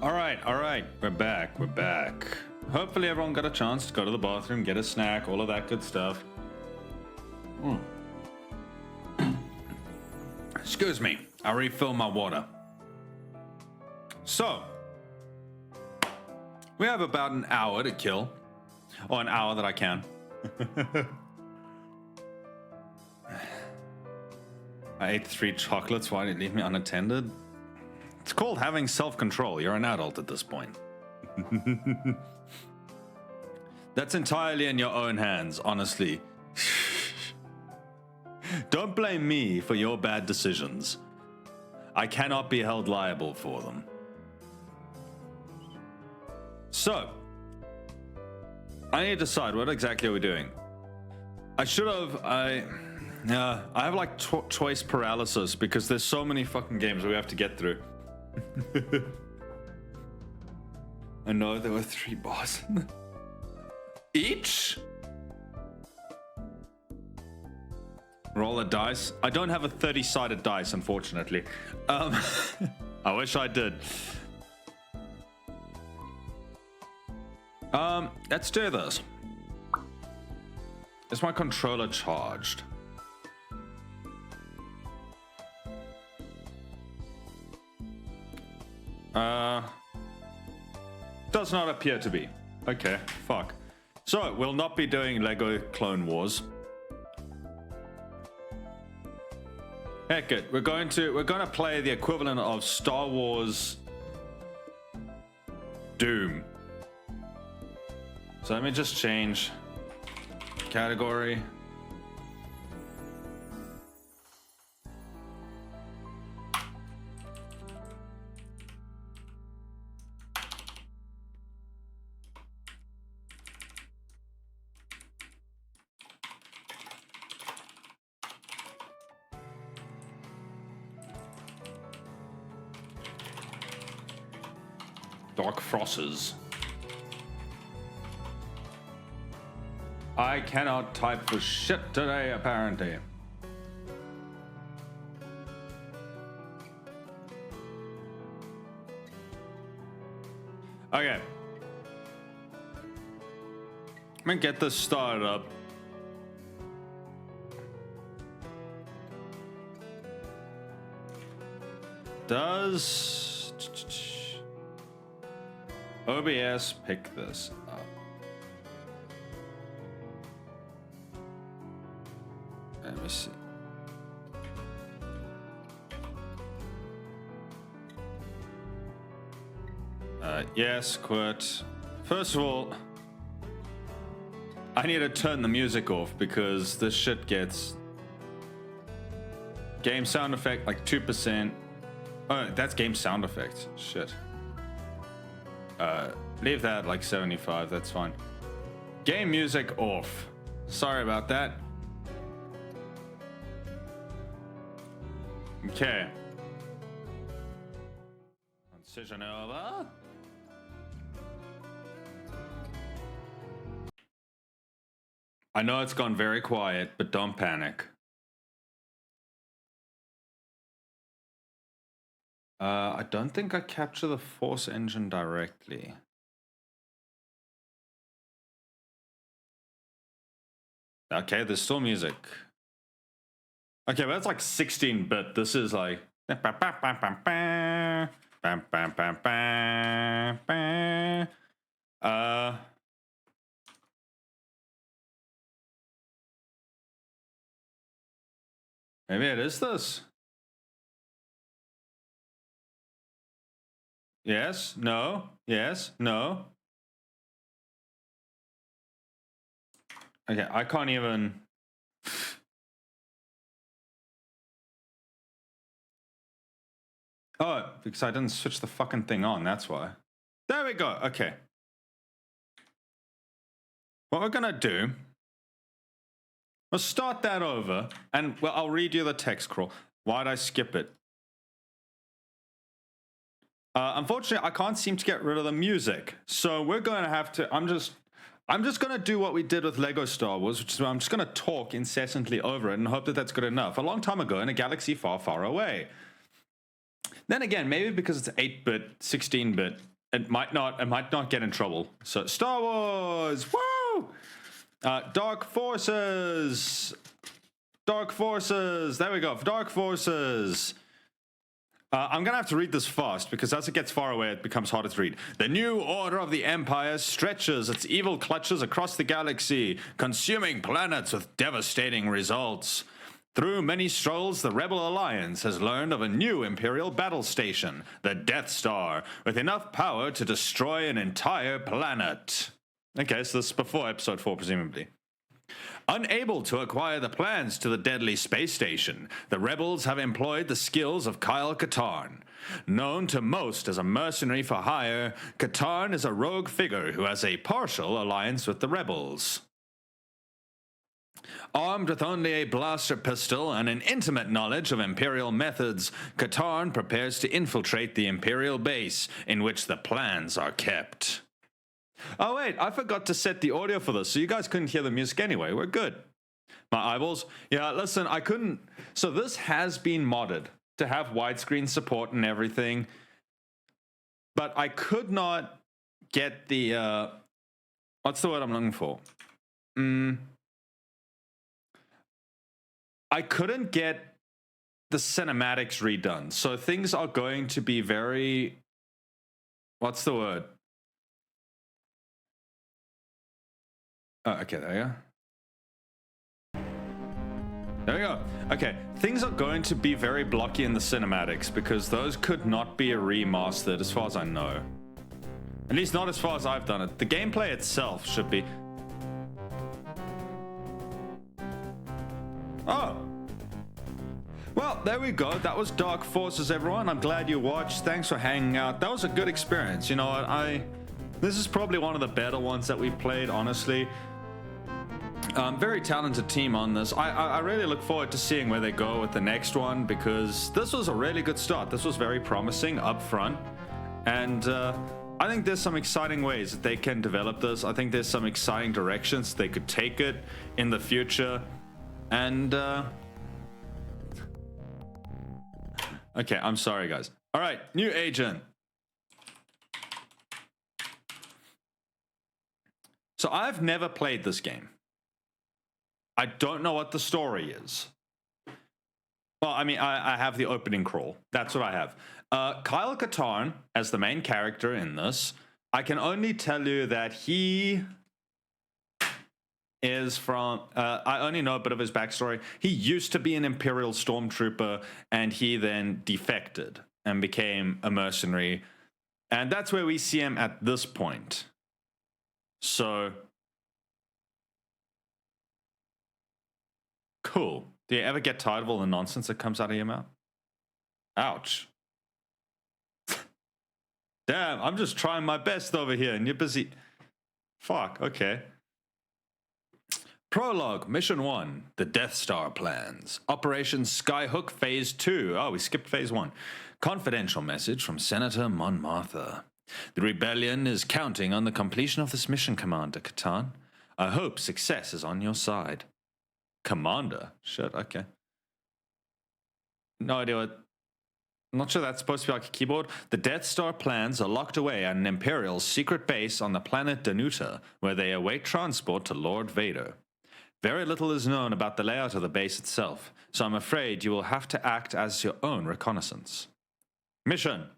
S1: All right, we're back. Hopefully everyone got a chance to go to the bathroom, get a snack, all of that good stuff. Excuse me, I'll refill my water. So, we have about an hour to kill, or an hour that I can. I ate 3 chocolates, why did you leave me unattended? It's called having self-control. You're an adult at this point. That's entirely in your own hands, honestly. Don't blame me for your bad decisions. I cannot be held liable for them. So, I need to decide what exactly are we doing. I have like choice paralysis because there's so many fucking games we have to get through. I know there were 3 bosses. Each? Roll a dice. I don't have a 30-sided dice, unfortunately. I wish I did. Let's do this. Is my controller charged? Does not appear to be. Okay, fuck. So, we'll not be doing Lego Clone Wars. Heck it, we're gonna play the equivalent of Star Wars Doom. So let me just change category. Dark Frosses. I cannot type for shit today, apparently. Okay. I'm gonna get this started up. Does OBS pick this up? Let me see. Yes, quit. First of all, I need to turn the music off because this shit gets game sound effect like 2%. Oh, that's game sound effect. Shit. Leave that like 75, that's fine. Game music off. Sorry about that. Okay. Transition over. I know it's gone very quiet, but don't panic. I don't think I capture the Force engine directly. Okay, there's still music. Okay, but that's like 16-bit. This is like... Maybe it is this. Yes, no, yes, no. Okay, I can't even... Oh, because I didn't switch the fucking thing on, that's why. There we go, okay. What we're gonna do... We'll start that over, and well, I'll read you the text crawl. Why'd I skip it? Unfortunately, I can't seem to get rid of the music, so we're going to have to. I'm just going to do what we did with Lego Star Wars, which is I'm just going to talk incessantly over it and hope that that's good enough. A long time ago, in a galaxy far, far away. Then again, maybe because it's 8-bit, 16-bit, it might not get in trouble. So Star Wars, woo! Dark Forces. There we go. Dark Forces. I'm going to have to read this fast because as it gets far away, it becomes harder to read. The new order of the Empire stretches its evil clutches across the galaxy, consuming planets with devastating results. Through many strolls, the Rebel Alliance has learned of a new Imperial battle station, the Death Star, with enough power to destroy an entire planet. Okay, so this is before Episode 4, presumably. Unable to acquire the plans to the deadly space station, the rebels have employed the skills of Kyle Katarn. Known to most as a mercenary for hire, Katarn is a rogue figure who has a partial alliance with the rebels. Armed with only a blaster pistol and an intimate knowledge of Imperial methods, Katarn prepares to infiltrate the Imperial base in which the plans are kept. Oh wait, I forgot to set the audio for this, so you guys couldn't hear the music anyway. We're good. My eyeballs? Yeah, listen, I couldn't... So this has been modded to have widescreen support and everything, but I could not get the... What's the word I'm looking for? I couldn't get the cinematics redone, so things are going to be very... What's the word? Oh, okay, there you go. There we go. Okay, things are going to be very blocky in the cinematics because those could not be remastered as far as I know. At least not as far as I've done it. The gameplay itself should be... Oh! Well, there we go. That was Dark Forces, everyone. I'm glad you watched. Thanks for hanging out. That was a good experience. You know what? This is probably one of the better ones that we've played, honestly. Very talented team on this. I really look forward to seeing where they go with the next one, because this was a really good start. This was very promising up front. And I think there's some exciting ways that they can develop this. I think there's some exciting directions they could take it in the future. And... okay, I'm sorry, guys. All right, new agent. So I've never played this game. I don't know what the story is. Well, I mean, I have the opening crawl. That's what I have. Kyle Katarn, as the main character in this, I can only tell you that he is from... I only know a bit of his backstory. He used to be an Imperial Stormtrooper, and he then defected and became a mercenary. And that's where we see him at this point. So... cool. Do you ever get tired of all the nonsense that comes out of your mouth? Ouch. Damn, I'm just trying my best over here and you're busy. Fuck, okay. Prologue, Mission 1, the Death Star plans. Operation Skyhook Phase 2. Oh, we skipped Phase 1. Confidential message from Senator Mon Martha. The rebellion is counting on the completion of this mission, Commander Katarn. I hope success is on your side. Commander? Shit, okay. No idea what... I'm not sure that's supposed to be like a keyboard. The Death Star plans are locked away at an Imperial secret base on the planet Danuta, where they await transport to Lord Vader. Very little is known about the layout of the base itself, so I'm afraid you will have to act as your own reconnaissance. Mission.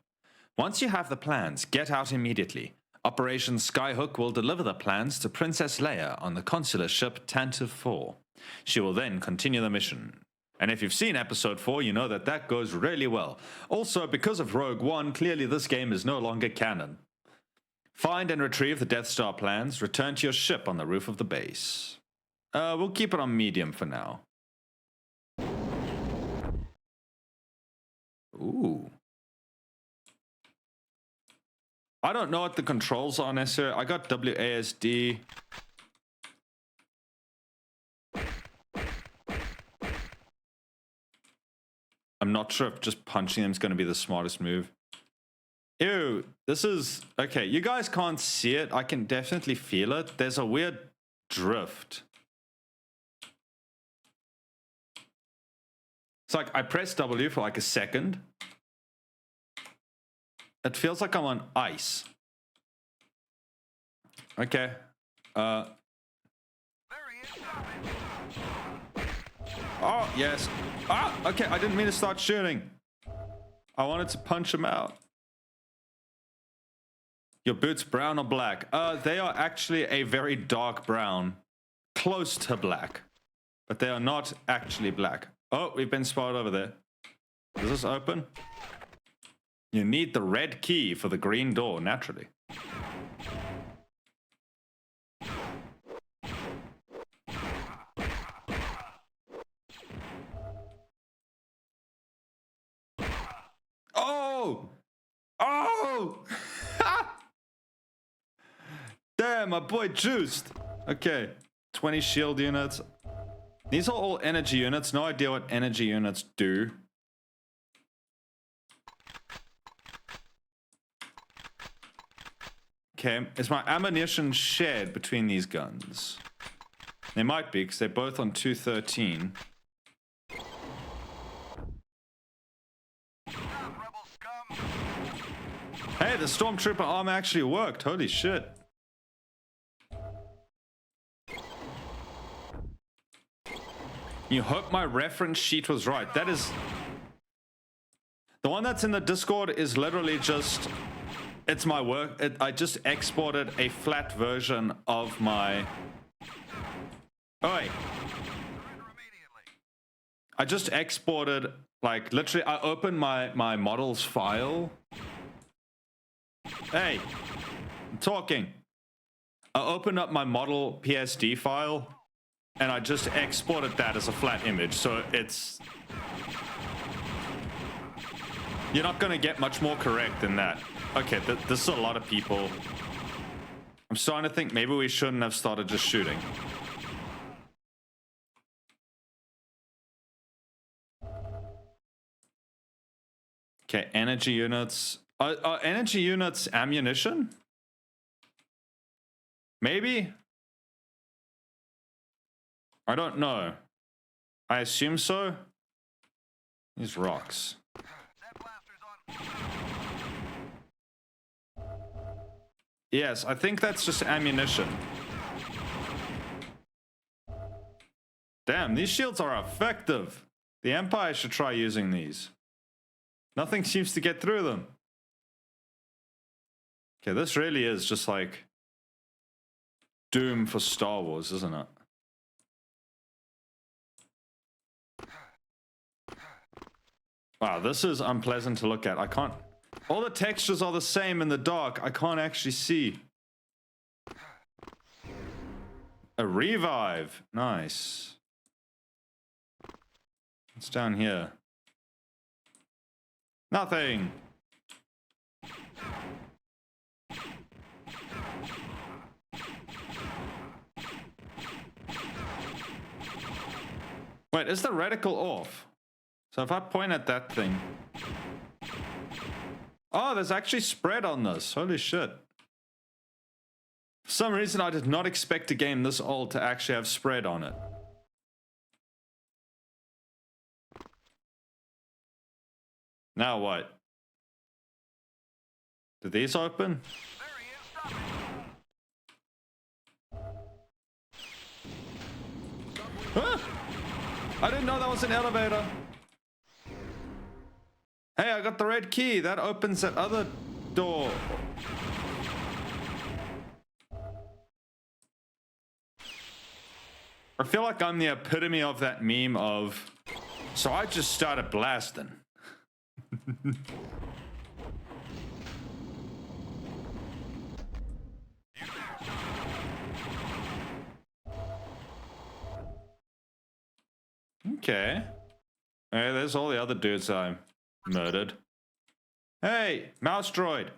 S1: Once you have the plans, get out immediately. Operation Skyhook will deliver the plans to Princess Leia on the consular ship Tantive 4. She will then continue the mission. And if you've seen episode 4, you know that that goes really well. Also, because of Rogue One, clearly this game is no longer canon. Find and retrieve the Death Star plans. Return to your ship on the roof of the base. We'll keep it on medium for now. Ooh. I don't know what the controls are necessarily. I got WASD. I'm not sure if just punching them is going to be the smartest move. Ew, this is... okay, you guys can't see it. I can definitely feel it. There's a weird drift. It's like I press W for like a second. It feels like I'm on ice. Okay. Oh, yes. Ah, okay, I didn't mean to start shooting. I wanted to punch him out. Your boots brown or black? They are actually a very dark brown. Close to black. But they are not actually black. Oh, we've been spotted over there. Is this open? You need the red key for the green door, naturally. Oh! Oh! Damn, my boy juiced. Okay, 20 shield units. These are all energy units. No idea what energy units do. Okay, is my ammunition shared between these guns? They might be, because they're both on 213. Hey, the Stormtrooper arm actually worked. Holy shit. You hope my reference sheet was right. That is... the one that's in the Discord is literally just... it's my work. I just exported a flat version of my... oh, wait. I just exported, like, literally, I opened my models file. Hey. talking. I opened up my model PSD file and I just exported that as a flat image. So it's... You're not going to get much more correct than that. Okay, this is a lot of people. I'm starting to think maybe we shouldn't have started just shooting. Okay, energy units. Are energy units ammunition? Maybe? I don't know. I assume so. These rocks. Yes, I think that's just ammunition. Damn, these shields are effective. The Empire should try using these. Nothing seems to get through them. Okay, this really is just like Doom for Star Wars, isn't it? Wow, this is unpleasant to look at. I can't... All the textures are the same in the dark. I can't actually see. A revive. Nice. What's down here? Nothing. Wait, is the reticle off? So if I point at that thing... Oh, there's actually spread on this. Holy shit. For some reason, I did not expect a game this old to actually have spread on it. Now what? Do these open? Huh? I didn't know that was an elevator. Hey, I got the red key. That opens that other door. I feel like I'm the epitome of that meme of, so I just started blasting. Okay. Hey, there's all the other dudes I murdered. Hey, mouse droid.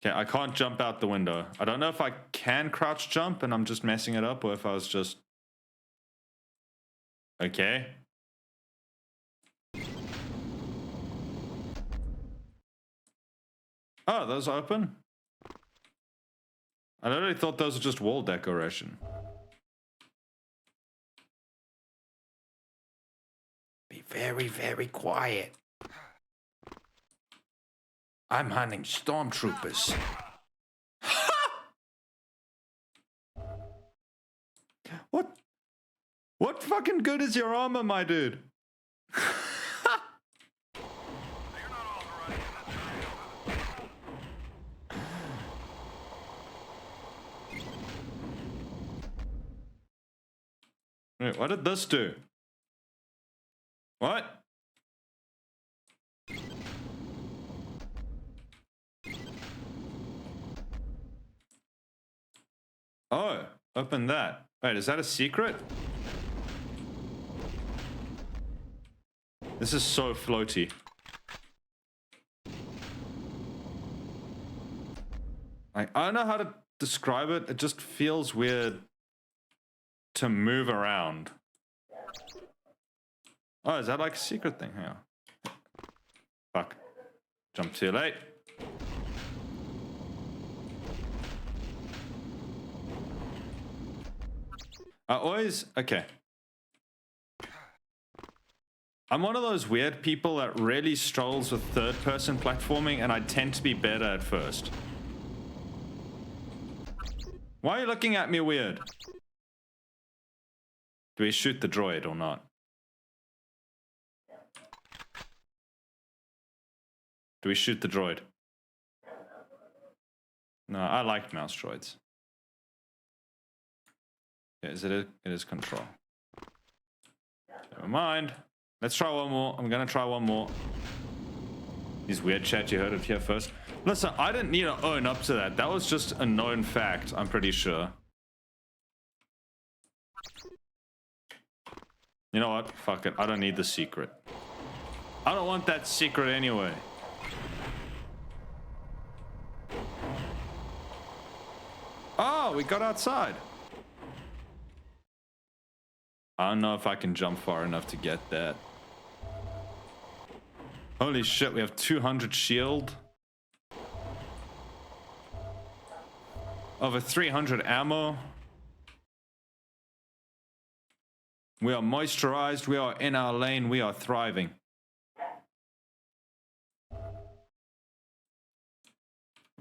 S1: Okay, I can't jump out the window. I don't know if I can crouch jump and I'm just messing it up or if I was just... Okay. Oh, those open? I literally thought those were just wall decoration. Be very, very quiet. I'm hunting Stormtroopers. What? What fucking good is your armor, my dude? Wait, what did this do? What? Oh, open that. Wait, is that a secret? This is so floaty. I don't know how to describe it. It just feels weird to move around. Oh, is that like a secret thing? Hang on. Fuck. Jump too late. I always... Okay. I'm one of those weird people that really struggles with third-person platforming, and I tend to be better at first. Why are you looking at me weird? Do we shoot the droid or not? Do we shoot the droid? No, I like mouse droids. Yeah, it is control. Never mind. Let's try one more. I'm gonna try one more. These weird chat, you heard it here first. Listen, I didn't need to own up to that. That was just a known fact, I'm pretty sure. You know what? Fuck it. I don't need the secret. I don't want that secret anyway. Oh, we got outside. I don't know if I can jump far enough to get that. Holy shit, we have 200 shield. Over 300 ammo. We are moisturized, we are in our lane, we are thriving.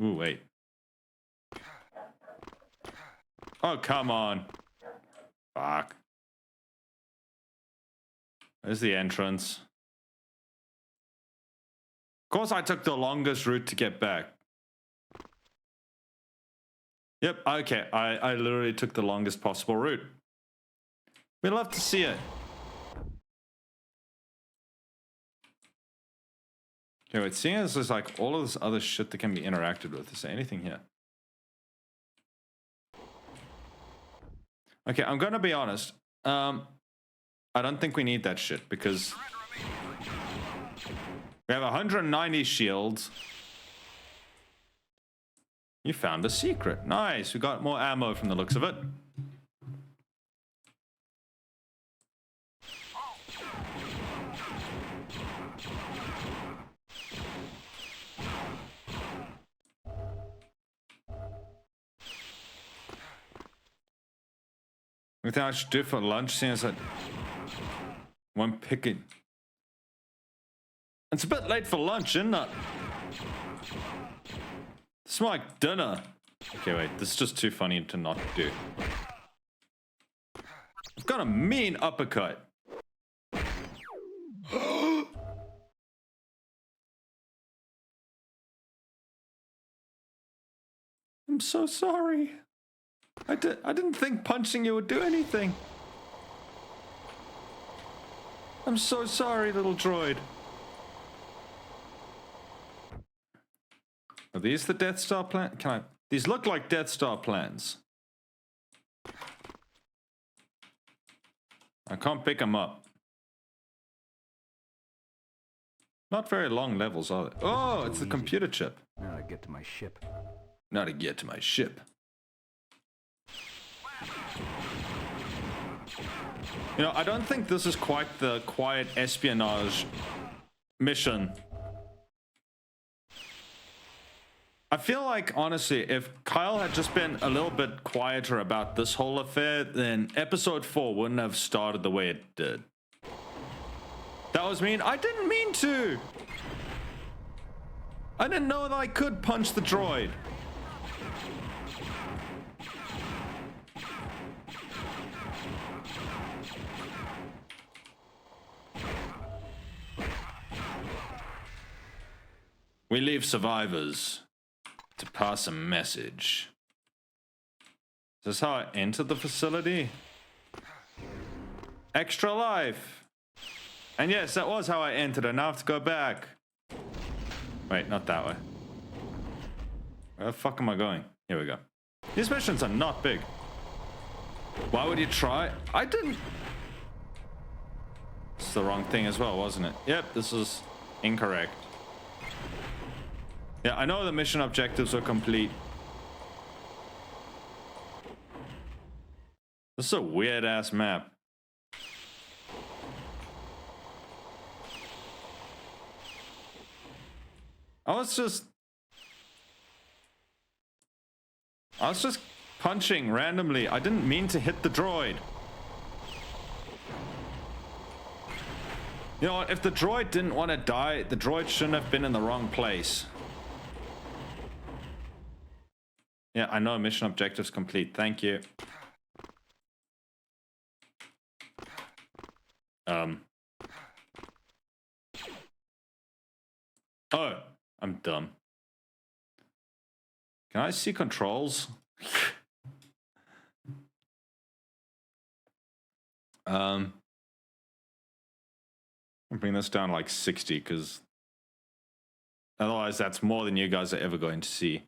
S1: Ooh, wait. Oh, come on. Fuck. There's the entrance. Of course I took the longest route to get back. Yep, okay. I literally took the longest possible route. We love to see it. Okay, wait, seeing as there's like all of this other shit that can be interacted with, is there anything here? Okay, I'm gonna be honest. I don't think we need that shit because we have 190 shields. You found a secret. Nice, we got more ammo from the looks of it. We think I should do for lunch, seeing as that one picking. It's a bit late for lunch, isn't it? It's more like dinner. Okay, wait, this is just too funny to not do. I've got a mean uppercut. I'm so sorry. I didn't think punching you would do anything. I'm so sorry, little droid. Are these the Death Star plan? These look like Death Star plans. I can't pick them up. Not very long levels, are they? Oh, it's the computer chip.
S3: Now to get to my ship.
S1: Now to get to my ship. You know, I don't think this is quite the quiet espionage mission. I feel like, honestly, if Kyle had just been a little bit quieter about this whole affair, then episode 4 wouldn't have started the way it did. That was mean. I didn't mean to. I didn't know that I could punch the droid. We leave survivors to pass a message. Is this how I entered the facility? Extra life. And yes, that was how I entered. I now have to go back. Wait, not that way. Where the fuck am I going? Here we go. These missions are not big. Why would you try? I didn't. It's the wrong thing as well, wasn't it? Yep, this is incorrect. Yeah, I know the mission objectives are complete. This is a weird ass map. I was just punching randomly. I didn't mean to hit the droid. You know what? If the droid didn't want to die, the droid shouldn't have been in the wrong place. Yeah, I know. Mission objectives complete. Thank you. Oh, I'm dumb. Can I see controls? I'll bring this down to like 60 because Otherwise, that's more than you guys are ever going to see.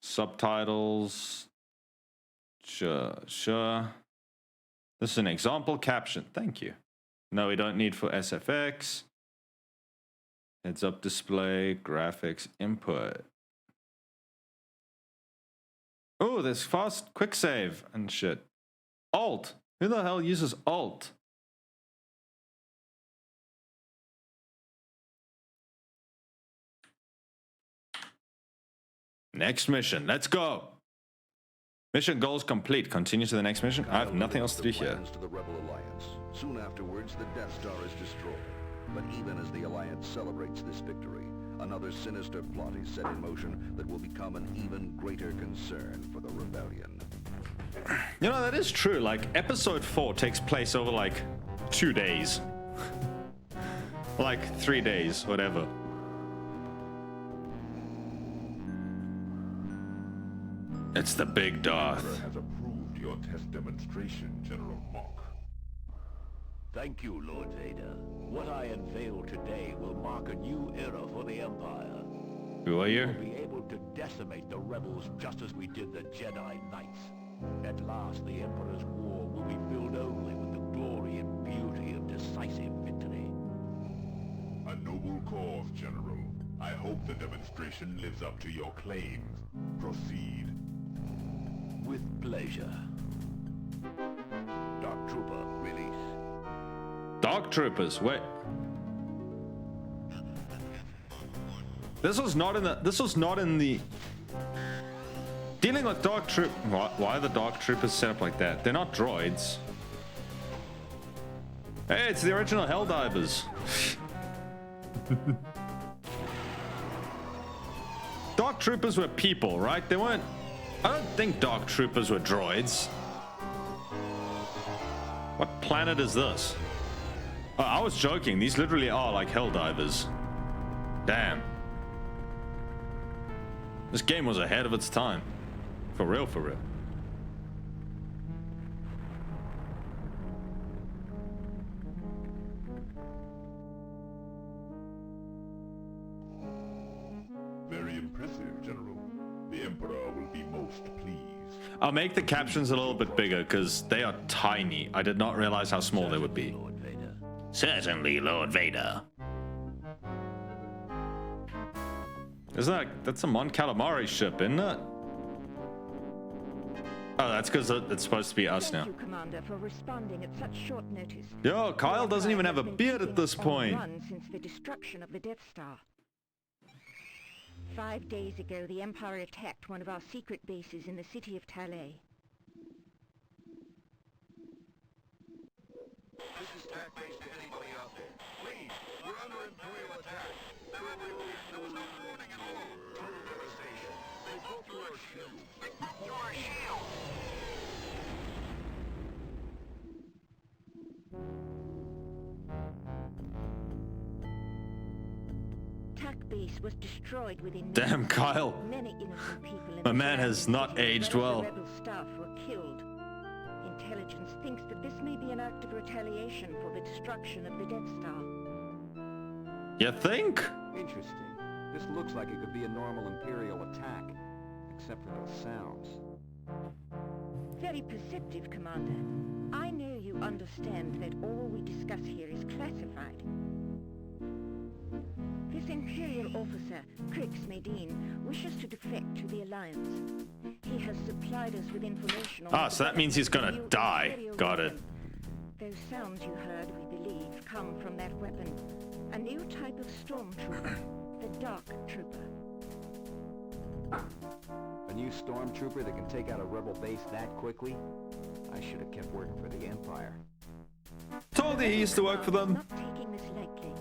S1: Subtitles. Sure. This is an example caption. Thank you. No, we don't need for SFX. Heads up display, graphics, input. Oh, there's fast quick save and shit. Alt. Who the hell uses Alt? Next mission. Let's go. Mission goals complete. Continue to the next mission. I have nothing else to do here.
S3: To the Rebel Alliance. Soon afterwards, the Death Star is destroyed. But even as the Alliance celebrates this victory, another sinister plot is set in motion that will become an even greater concern for the Rebellion.
S1: You know, that is true. Like, episode 4 takes place over, like, 2 days. Like, 3 days, whatever. It's the big Darth.
S4: Has approved your test demonstration, General Mock.
S5: Thank you, Lord Vader. What I unveil today will mark a new era for the Empire.
S1: Who are you?
S5: We'll be able to decimate the rebels just as we did the Jedi Knights. At last, the Emperor's war will be filled only with the glory and beauty of decisive victory.
S4: A noble cause, General. I hope the demonstration lives up to your claims. Proceed.
S5: With pleasure. Dark Trooper, release.
S1: Dark Troopers, wait. This was not in the dealing with Dark Troop. Why are the Dark Troopers set up like that? They're not droids. Hey, it's the original Helldivers. Dark Troopers were people, right? They weren't. I don't think Dark Troopers were droids. What planet is this? Oh, I was joking. These literally are like Helldivers. Damn. This game was ahead of its time. For real, for real.
S4: Very impressive, General. The Emperor will be most pleased.
S1: I'll make the captions a little bit bigger because they are tiny. I did not realize how small they would be.
S5: Lord Vader.
S1: Certainly, Lord Vader. That's a Mon Calamari ship, isn't it? Oh, that's because it's supposed to be us now.
S6: Thank you, Commander, for responding at such short notice.
S1: Yo, Kyle doesn't even have a beard at this point.
S6: Since the destruction of the Death Star. 5 days ago, the Empire attacked one of our secret bases in the city of Talay.
S3: This is TAC base to anybody out there. Please, we're under Imperial attack. There was no warning at all. Total devastation. They broke through our shield. They broke through our shield!
S6: TAC base was destroyed within
S1: Damn, Kyle.
S6: Many innocent people in
S1: My
S6: the
S1: man has
S6: surrounding
S1: not
S6: cities
S1: aged
S6: and
S1: well.
S6: Rebel staff were killed. Intelligence thinks that this may be an act of retaliation for the destruction of the Death Star.
S1: You think?
S7: Interesting. This looks like it could be a normal Imperial attack, except for those sounds.
S6: Very perceptive, Commander. I know you understand that all we discuss here is classified. This Imperial officer, Crix Medine, wishes to defect to the Alliance. He has supplied us with information on...
S1: So that means he's gonna
S6: new
S1: die.
S6: Imperial
S1: Got it.
S6: weapon. Those sounds you heard, we believe, come from that weapon. A new type of Stormtrooper, the Dark Trooper.
S7: A new Stormtrooper that can take out a rebel base that quickly? I should have kept working for the Empire.
S1: Told you he used to work for them.
S6: Not taking this lightly.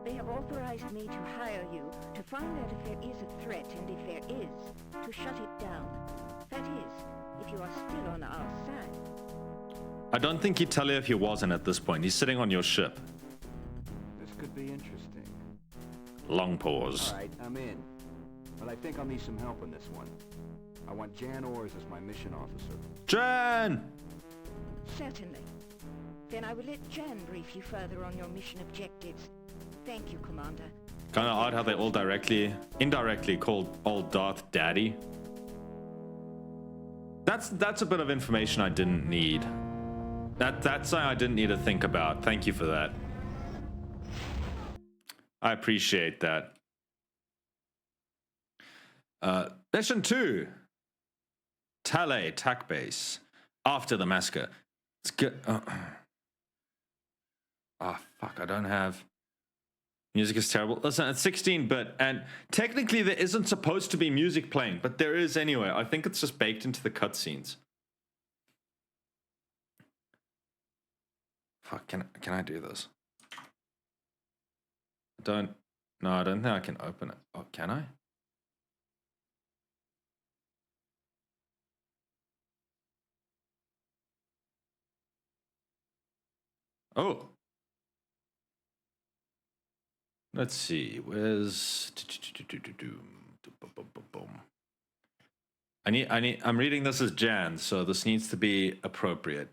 S6: They have authorized me to hire you to find out if there is a threat, and if there is, to shut it down. That is, if you are still on our side.
S1: I don't think he'd tell you if he wasn't at this point. He's sitting on your ship.
S7: This could be interesting.
S1: Long pause.
S7: Alright, I'm in. But I think I'll need some help in this one. I want Jan Ors as my mission officer.
S1: Jan!
S6: Certainly. Then I will let Jan brief you further on your mission objectives. Thank you, Commander.
S1: Kind of odd how they all indirectly called old Darth Daddy. That's a bit of information I didn't need. That's something I didn't need to think about. Thank you for that. I appreciate that. Mission 2. Tale Tac Base. After the massacre. It's good. Oh, fuck, I don't have... Music is terrible. Listen, it's 16-bit, and technically there isn't supposed to be music playing, but there is anyway. I think it's just baked into the cutscenes. Fuck, can I do this? No, I don't think I can open it. Oh, can I? Oh. Let's see. Where's I'm reading this as Jan, so this needs to be appropriate.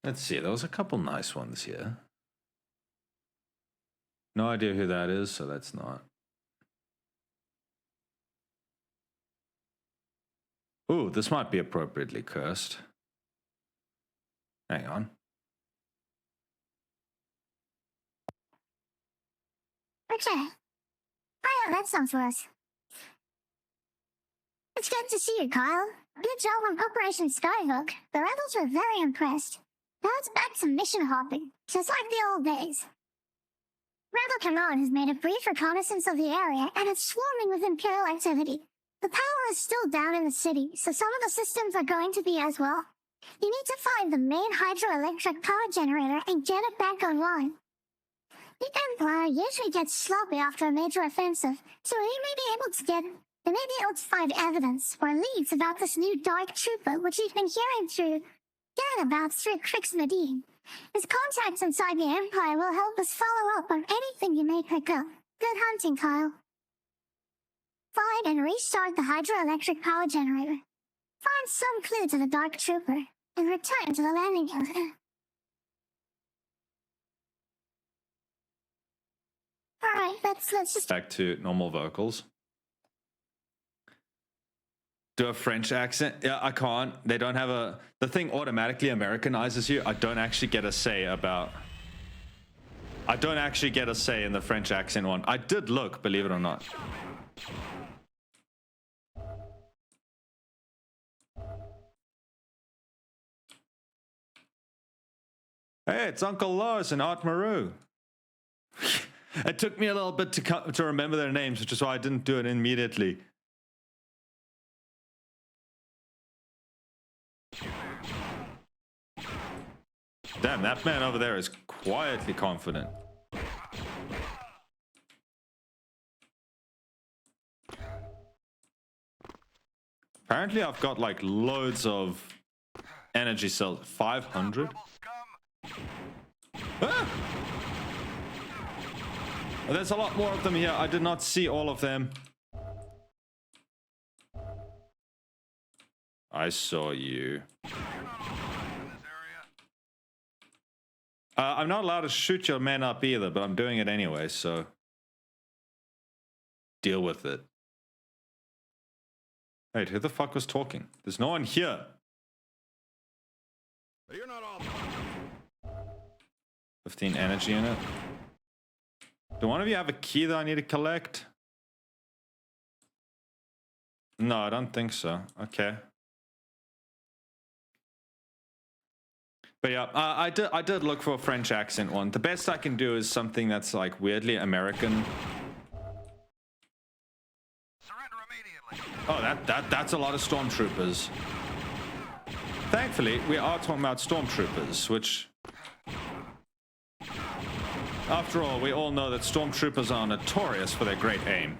S1: Let's see. There was a couple nice ones here. No idea who that is, so that's not. Ooh, this might be appropriately cursed. Hang on.
S8: Okay. I have that song for us. It's good to see you, Kyle. Good job on Operation Skyhook. The rebels were very impressed. Now it's back to mission hopping, just like the old days. Rebel Command has made a brief reconnaissance of the area, and it's swarming with Imperial activity. The power is still down in the city, so some of the systems are going to be as well. You need to find the main hydroelectric power generator and get it back online. The Empire usually gets sloppy after a major offensive, so they may be able to find evidence or leads about this new Dark Trooper, which you've been hearing about through Crix Medine. His contacts inside the Empire will help us follow up on anything you may pick up. Good hunting, Kyle. Find and restart the hydroelectric power generator. Find some clue to the Dark Trooper, and return to the landing gear. Alright, let's just...
S1: Back to normal vocals. Do a French accent? Yeah, I can't. They don't have a... The thing automatically Americanizes you. I don't actually get a say about... I don't actually get a say in the French accent one. I did look, believe it or not. Hey, it's Uncle Lars and Art Maru. It took me a little bit to remember their names, which is why I didn't do it immediately. Damn, that man over there is quietly confident. Apparently I've got like loads of energy cells. 500? Ah! There's a lot more of them here. I did not see all of them. I saw you. I'm not allowed to shoot your men up either, but I'm doing it anyway, so deal with it. Wait, who the fuck was talking? There's no one here.
S3: You're not all...
S1: 15 energy in it. Do one of you have a key that I need to collect? No, I don't think so. Okay. But yeah, I did look for a French accent one. The best I can do is something that's like weirdly American.
S3: Surrender immediately.
S1: Oh, that's a lot of Stormtroopers. Thankfully, we are talking about Stormtroopers, which... After all, we all know that Stormtroopers are notorious for their great aim.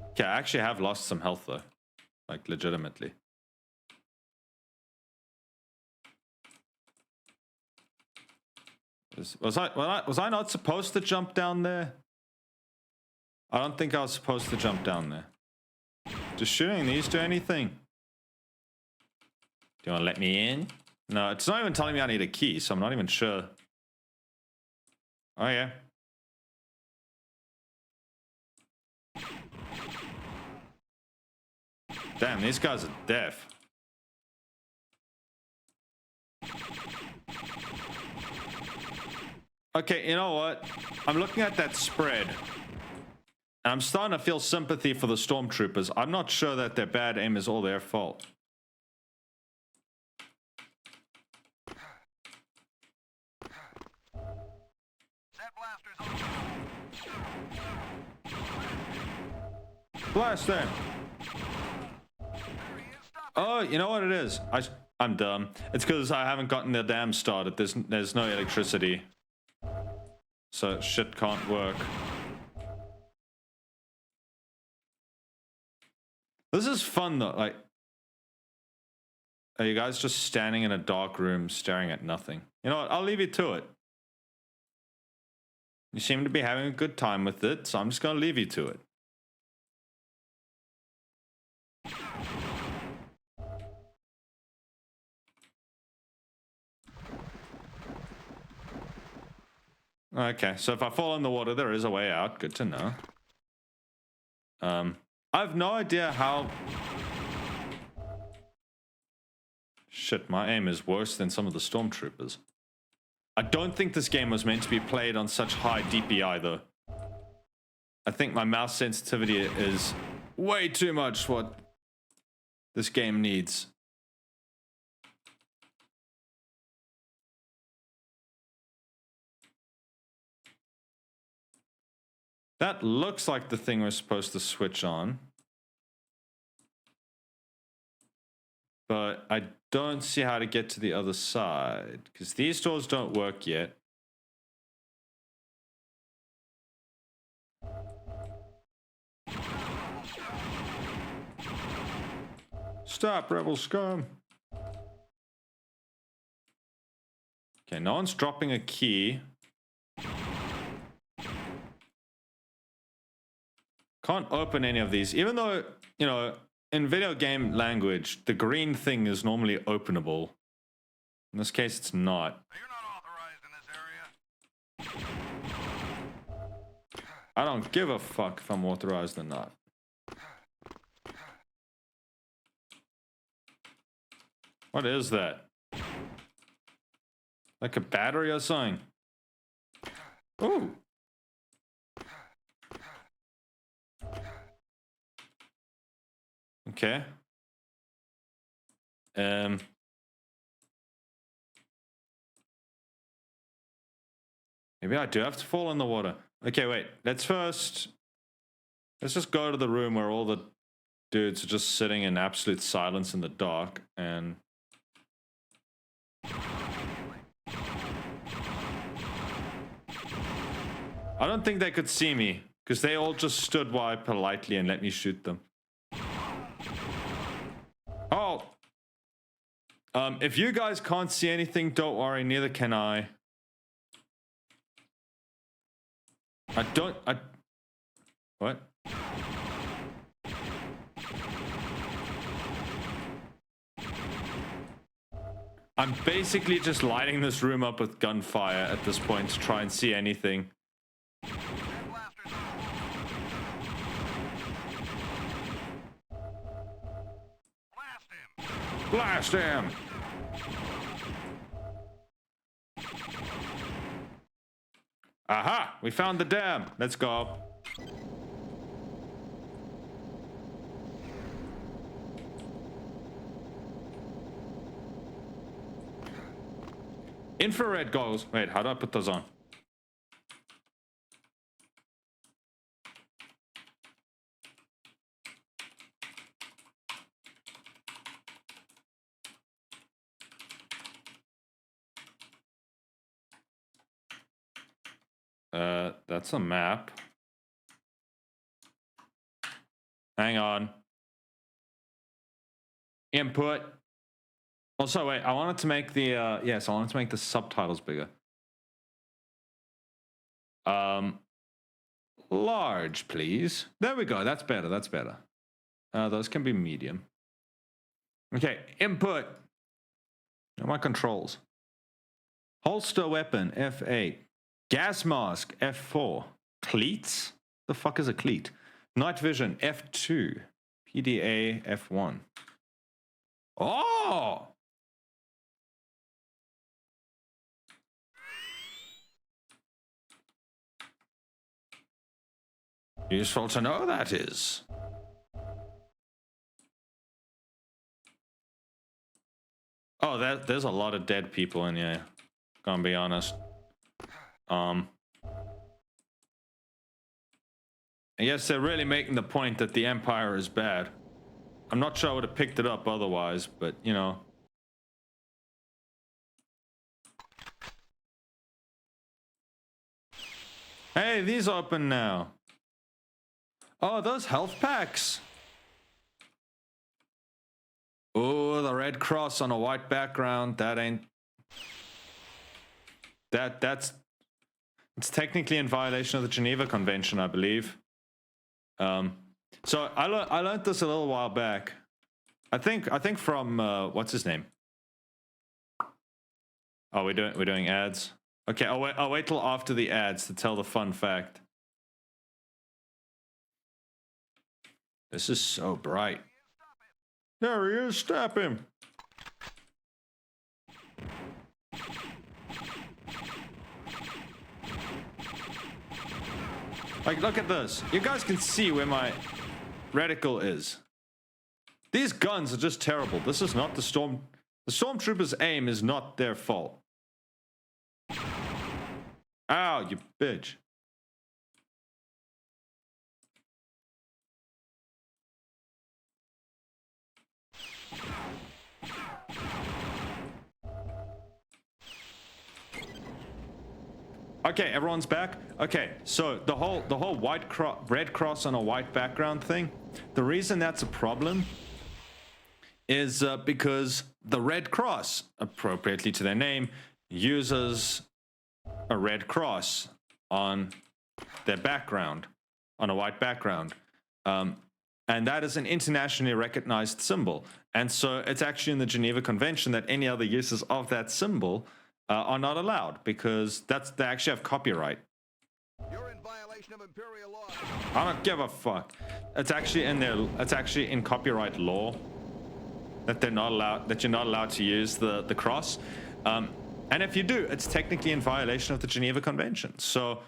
S1: Okay, I actually have lost some health though. Like, legitimately. Was I not supposed to jump down there? I don't think I was supposed to jump down there. Does shooting these do anything? Do you want to let me in? No, it's not even telling me I need a key, so I'm not even sure. Oh yeah. Damn, these guys are deaf. Okay, you know what? I'm looking at that spread. And I'm starting to feel sympathy for the Stormtroopers. I'm not sure that their bad aim is all their fault. Blast them! Oh, you know what it is? I'm dumb. It's because I haven't gotten the dam started. There's no electricity. So shit can't work. This is fun though, like... Are you guys just standing in a dark room staring at nothing? You know what, I'll leave you to it. You seem to be having a good time with it, so I'm just gonna leave you to it. Okay, so if I fall in the water, there is a way out. Good to know. I have no idea how... Shit, my aim is worse than some of the Stormtroopers. I don't think this game was meant to be played on such high DPI, though. I think my mouse sensitivity is way too much what this game needs. That looks like the thing we're supposed to switch on. But I don't see how to get to the other side, because these doors don't work yet. Stop, rebel scum. Okay, no one's dropping a key. Can't open any of these, even though, you know, in video game language, the green thing is normally openable. In this case, it's not.
S3: You're not authorized in this area.
S1: I don't give a fuck if I'm authorized or not. What is that? Like a battery or something? Ooh. Okay. Maybe I do have to fall in the water. Okay, wait. Let's just go to the room where all the dudes are just sitting in absolute silence in the dark, and I don't think they could see me, because they all just stood by politely and let me shoot them. Oh! If you guys can't see anything, don't worry, neither can I. What? I'm basically just lighting this room up with gunfire at this point to try and see anything. Blast him! Aha! We found the dam. Let's go. Infrared goggles. Wait, how do I put those on? That's a map. Hang on. Input. Also, wait, I wanted to make the, yes, I wanted to make the subtitles bigger. Large, please. There we go. That's better. That's better. Those can be medium. Okay, input. Now my controls. Holster weapon, F8. Gas mask, F4. Cleats? The fuck is a cleat? Night vision, F2. PDA, F1. Oh! Useful to know, that is. Oh, there's a lot of dead people in here. Gonna be honest. I guess they're really making the point that the Empire is bad. I'm not sure I would have picked it up otherwise, but you know. Hey, these open now. Oh, those health packs. Oh, the red cross on a white background. That ain't... That's... It's technically in violation of the Geneva Convention, I believe. So I learned this a little while back. I think from what's his name? Oh, we're doing ads. Okay, I'll wait till after the ads to tell the fun fact. This is so bright. There he is, stab him. Like, look at this. You guys can see where my reticle is. These guns are just terrible. This is not the Stormtrooper's aim is not their fault. Ow, you bitch. Okay, everyone's back. Okay, so the whole red cross on a white background thing. The reason that's a problem is because the Red Cross, appropriately to their name, uses a red cross on their background, on a white background. And that is an internationally recognized symbol. And so it's actually in the Geneva Convention that any other uses of that symbol are not allowed, because they actually have copyright.
S3: You're in violation of Imperial law.
S1: I don't give a fuck. It's actually in copyright law that they're not allowed, that you're not allowed to use the cross. And if you do, it's technically in violation of the Geneva Convention. So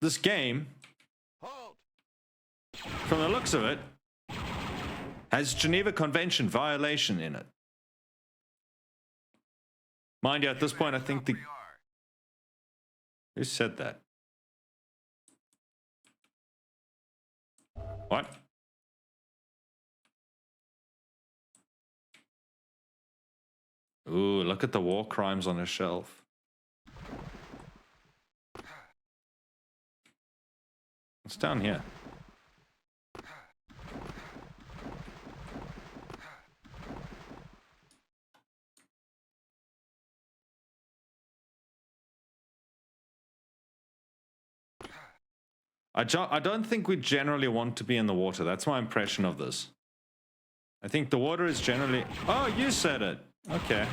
S1: this game,
S3: Halt!
S1: from the looks of it, has Geneva Convention violation in it. Mind you, at this point, I think the... Who said that? What? Ooh, look at the war crimes on a shelf. What's down here? I don't think we generally want to be in the water. That's my impression of this. I think the water is generally... Oh, you said it. Okay.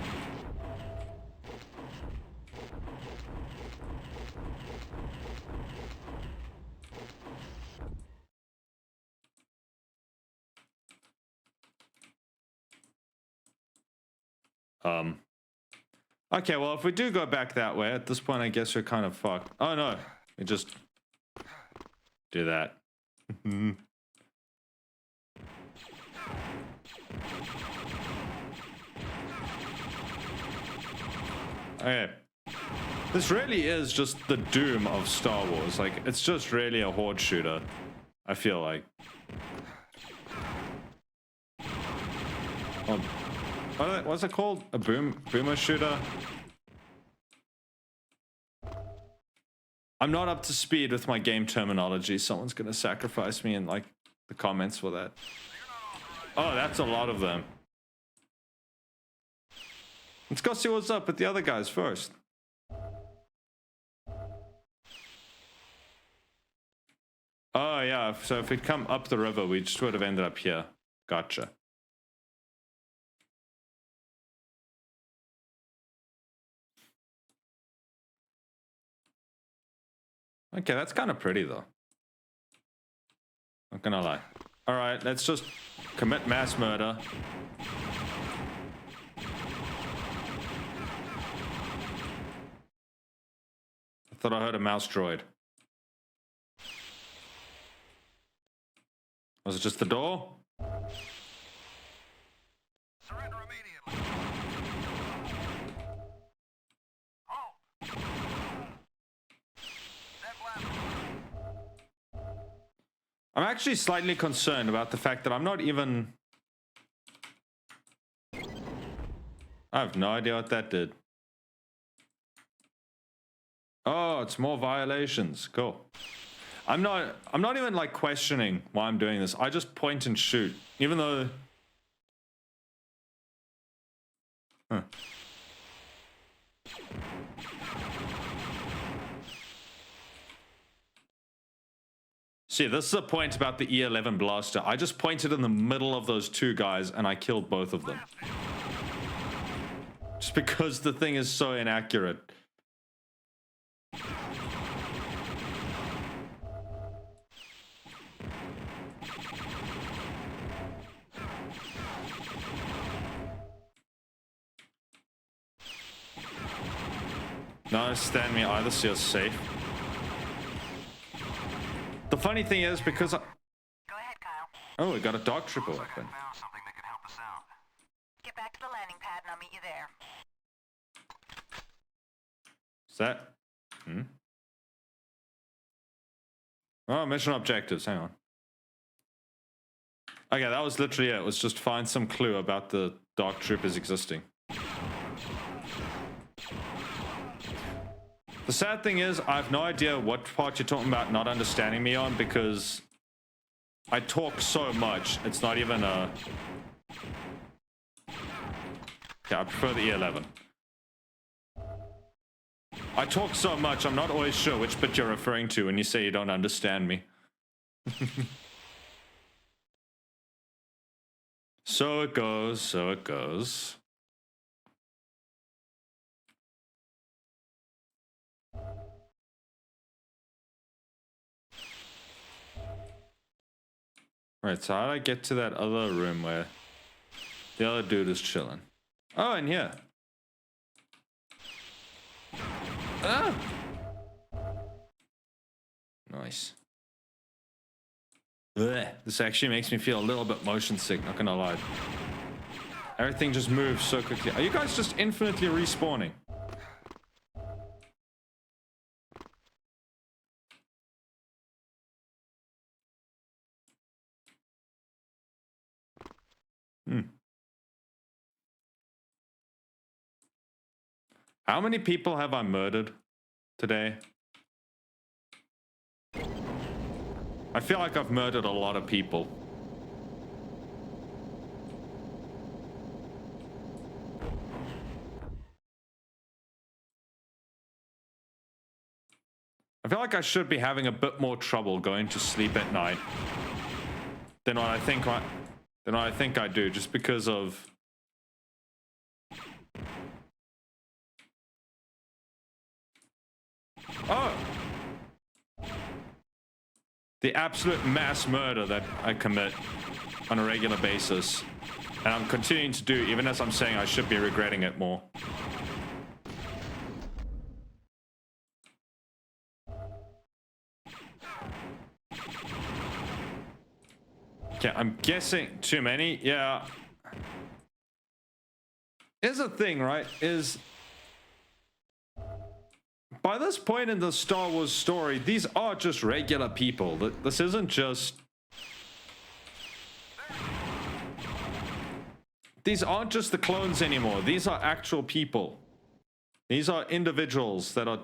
S1: Okay, well, if we do go back that way, at this point, I guess we're kind of fucked. Oh, no. We just... do that. Okay. This really is just the Doom of Star Wars. Like, it's just really a horde shooter, I feel like. Oh, what's it called? A boomer shooter? I'm not up to speed with my game terminology. Someone's gonna sacrifice me in like the comments for that. Oh, that's a lot of them. Let's go see what's up with the other guys first. Oh, yeah. So if we'd come up the river, we just would have ended up here. Gotcha. Okay, that's kind of pretty, though. Not gonna lie. All right, let's just commit mass murder. I thought I heard a mouse droid. Was it just the door?
S3: Surrender immediately.
S1: I'm actually slightly concerned about the fact that I'm not even... I have no idea what that did. Oh, it's more violations. Cool. I'm not even like questioning why I'm doing this. I just point and shoot, even though... Huh. See, this is a point about the E11 blaster. I just pointed in the middle of those two guys and I killed both of them. Just because the thing is so inaccurate. No, stand me either, so you're safe. The funny thing is, because I...
S6: Go ahead, Kyle.
S1: Oh, we got a Dark Trooper weapon.
S3: Found something that could help us out.
S6: Get back to the landing pad and I'll meet you there.
S1: Is that... Oh, mission objectives, hang on. Okay, that was literally it. It was just find some clue about the Dark Troopers existing. The sad thing is, I have no idea what part you're talking about not understanding me on, because I talk so much, it's not even a... Yeah, I prefer the E11. I talk so much, I'm not always sure which bit you're referring to when you say you don't understand me. So it goes, so it goes. Right, so how do I get to that other room where the other dude is chilling? Oh, in here. Ah! Nice. Blech. This actually makes me feel a little bit motion sick, not gonna lie. Everything just moves so quickly. Are you guys just infinitely respawning? How many people have I murdered today? I feel like I've murdered a lot of people. I feel like I should be having a bit more trouble going to sleep at night than what I think I do, just because of... Oh! The absolute mass murder that I commit on a regular basis. And I'm continuing to do, even as I'm saying I should be regretting it more. Okay, I'm guessing too many. Yeah. Here's the thing, right? Is... By this point in the Star Wars story, these are just regular people. This isn't just... These aren't just the clones anymore. These are actual people. These are individuals that are...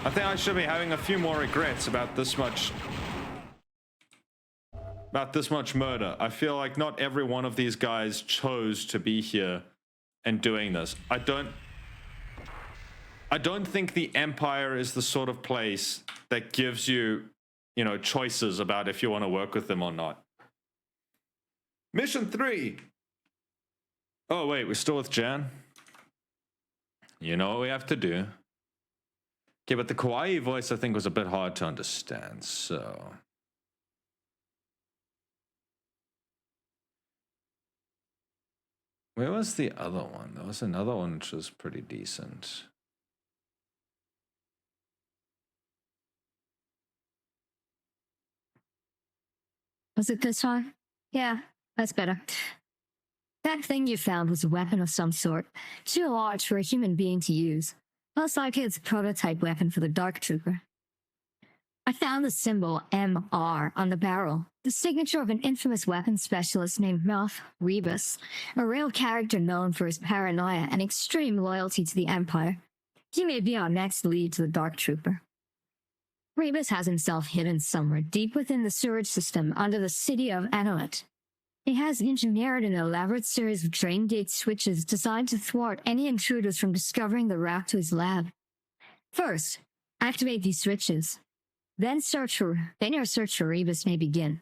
S1: I think I should be having a few more regrets about this much... murder. I feel like not every one of these guys chose to be here and doing this. I don't... I don't think the Empire is the sort of place that gives you, you know, choices about if you want to work with them or not. Mission 3. Oh, wait, we're still with Jan? You know what we have to do. Okay, but the kawaii voice, I think, was a bit hard to understand, so... Where was the other one? There was another one which was pretty decent.
S9: Was it this one? Yeah, that's better. That thing you found was a weapon of some sort, too large for a human being to use. Most likely it's a prototype weapon for the Dark Trooper. I found the symbol MR on the barrel, the signature of an infamous weapons specialist named Moff Rebus, a real character known for his paranoia and extreme loyalty to the Empire. He may be our next lead to the Dark Trooper. Rebus has himself hidden somewhere deep within the sewage system under the city of Anuit. He has engineered an elaborate series of drain gate switches designed to thwart any intruders from discovering the route to his lab. First, activate these switches. Then your search for Rebus may begin.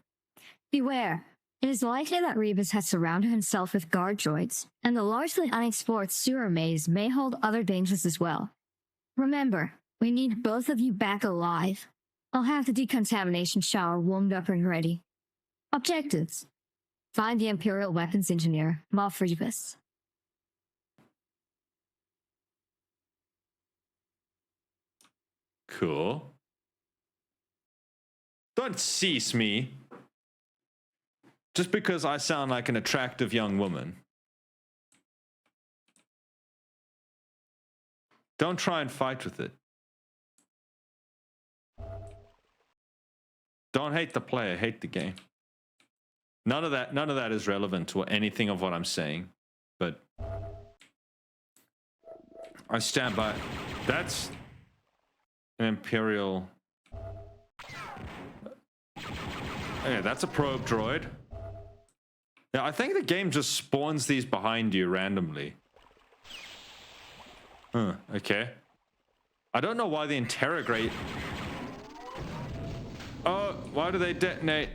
S9: Beware, it is likely that Rebus has surrounded himself with guard droids, and the largely unexplored sewer maze may hold other dangers as well. Remember, we need both of you back alive. I'll have the decontamination shower warmed up and ready. Objectives: find the Imperial weapons engineer, Moff Rebus.
S1: Cool. Don't cease me. Just because I sound like an attractive young woman. Don't try and fight with it. Don't hate the player, hate the game. None of that is relevant to anything of what I'm saying, but I stand by. That's an Imperial. Okay, that's a probe droid. Yeah, I think the game just spawns these behind you randomly. Huh, okay. I don't know why they interrogate. Oh, why do they detonate?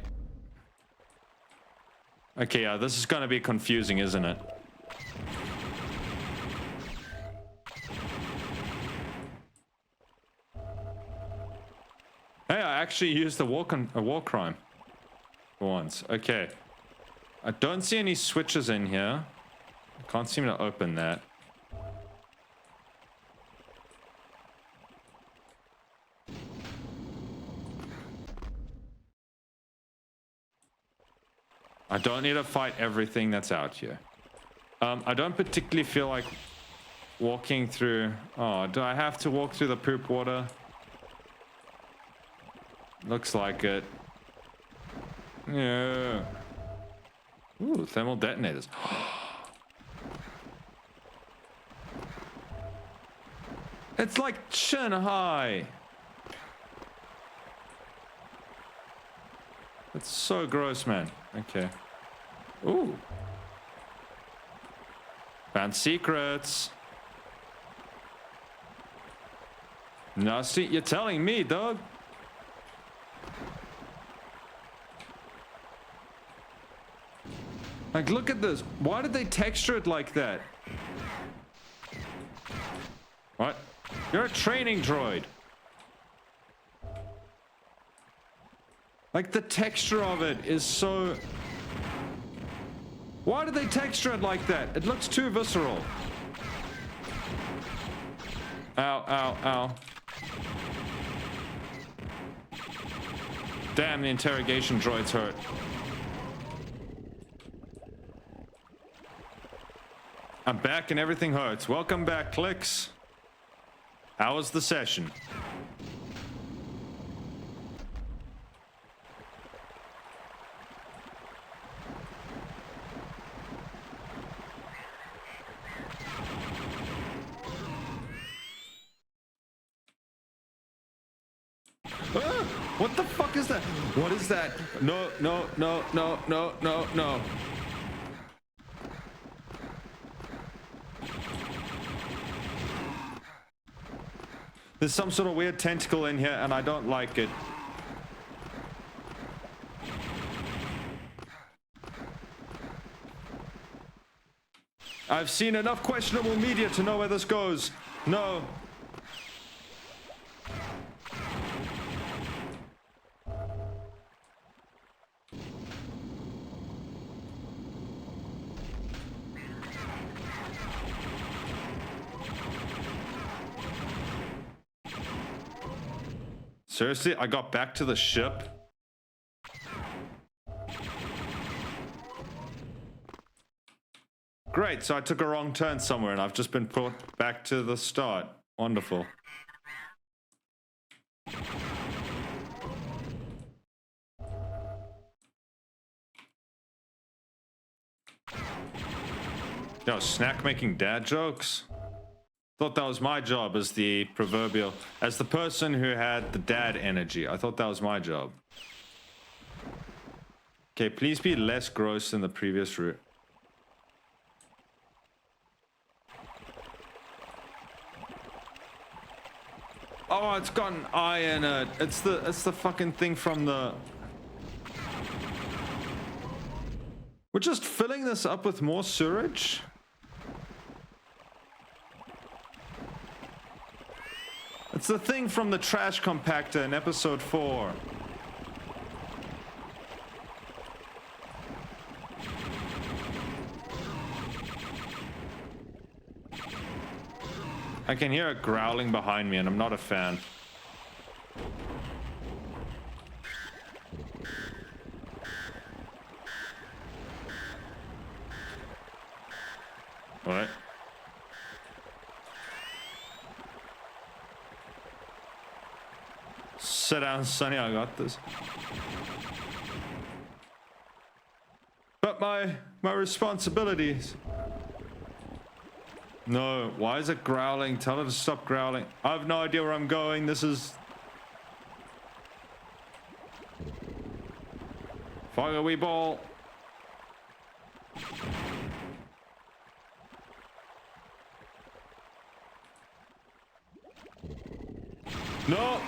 S1: Okay, yeah, this is gonna be confusing, isn't it? Hey, I actually used a war crime for once. Okay. I don't see any switches in here. I can't seem to open that. I don't need to fight everything that's out here. I don't particularly feel like walking through... Oh, do I have to walk through the poop water? Looks like it. Yeah. Ooh, thermal detonators. It's like Shanghai. It's so gross, man. Okay. Ooh. Found secrets. Nasty, you're telling me, dog. Like, look at this. Why did they texture it like that? What? You're a training droid. Like, the texture of it is so... Why did they texture it like that? It looks too visceral. Ow, ow, ow. Damn, the interrogation droids hurt. I'm back and everything hurts. Welcome back, Clicks. How was the session? What the fuck is that? What is that? No, no, no, no, no, no, no. There's some sort of weird tentacle in here and I don't like it. I've seen enough questionable media to know where this goes. No. Seriously, I got back to the ship. Great, so I took a wrong turn somewhere and I've just been put back to the start. Wonderful. Yo, Snack making dad jokes? Thought that was my job as the proverbial, as the person who had the dad energy. I thought that was my job. Okay, please be less gross than the previous route. Oh, it's got an eye in it. It's the fucking thing from the... We're just filling this up with more sewage? It's the thing from the trash compactor in episode 4. I can hear it growling behind me and I'm not a fan. What? Sit down, Sonny, I got this. But my responsibilities. No, why is it growling? Tell it to stop growling. I have no idea where I'm going. This is... Fire wee ball. No!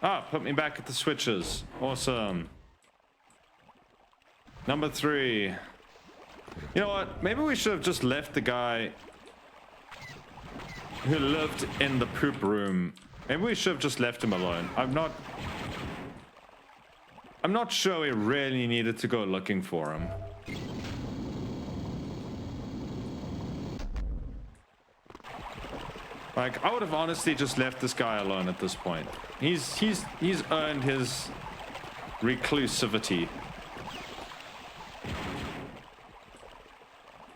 S1: Ah, put me back at the switches. Awesome. Number 3. You know what? Maybe we should have just left the guy who lived in the poop room. Maybe we should have just left him alone. I'm not sure we really needed to go looking for him. Like, I would have honestly just left this guy alone at this point. He's earned his reclusivity.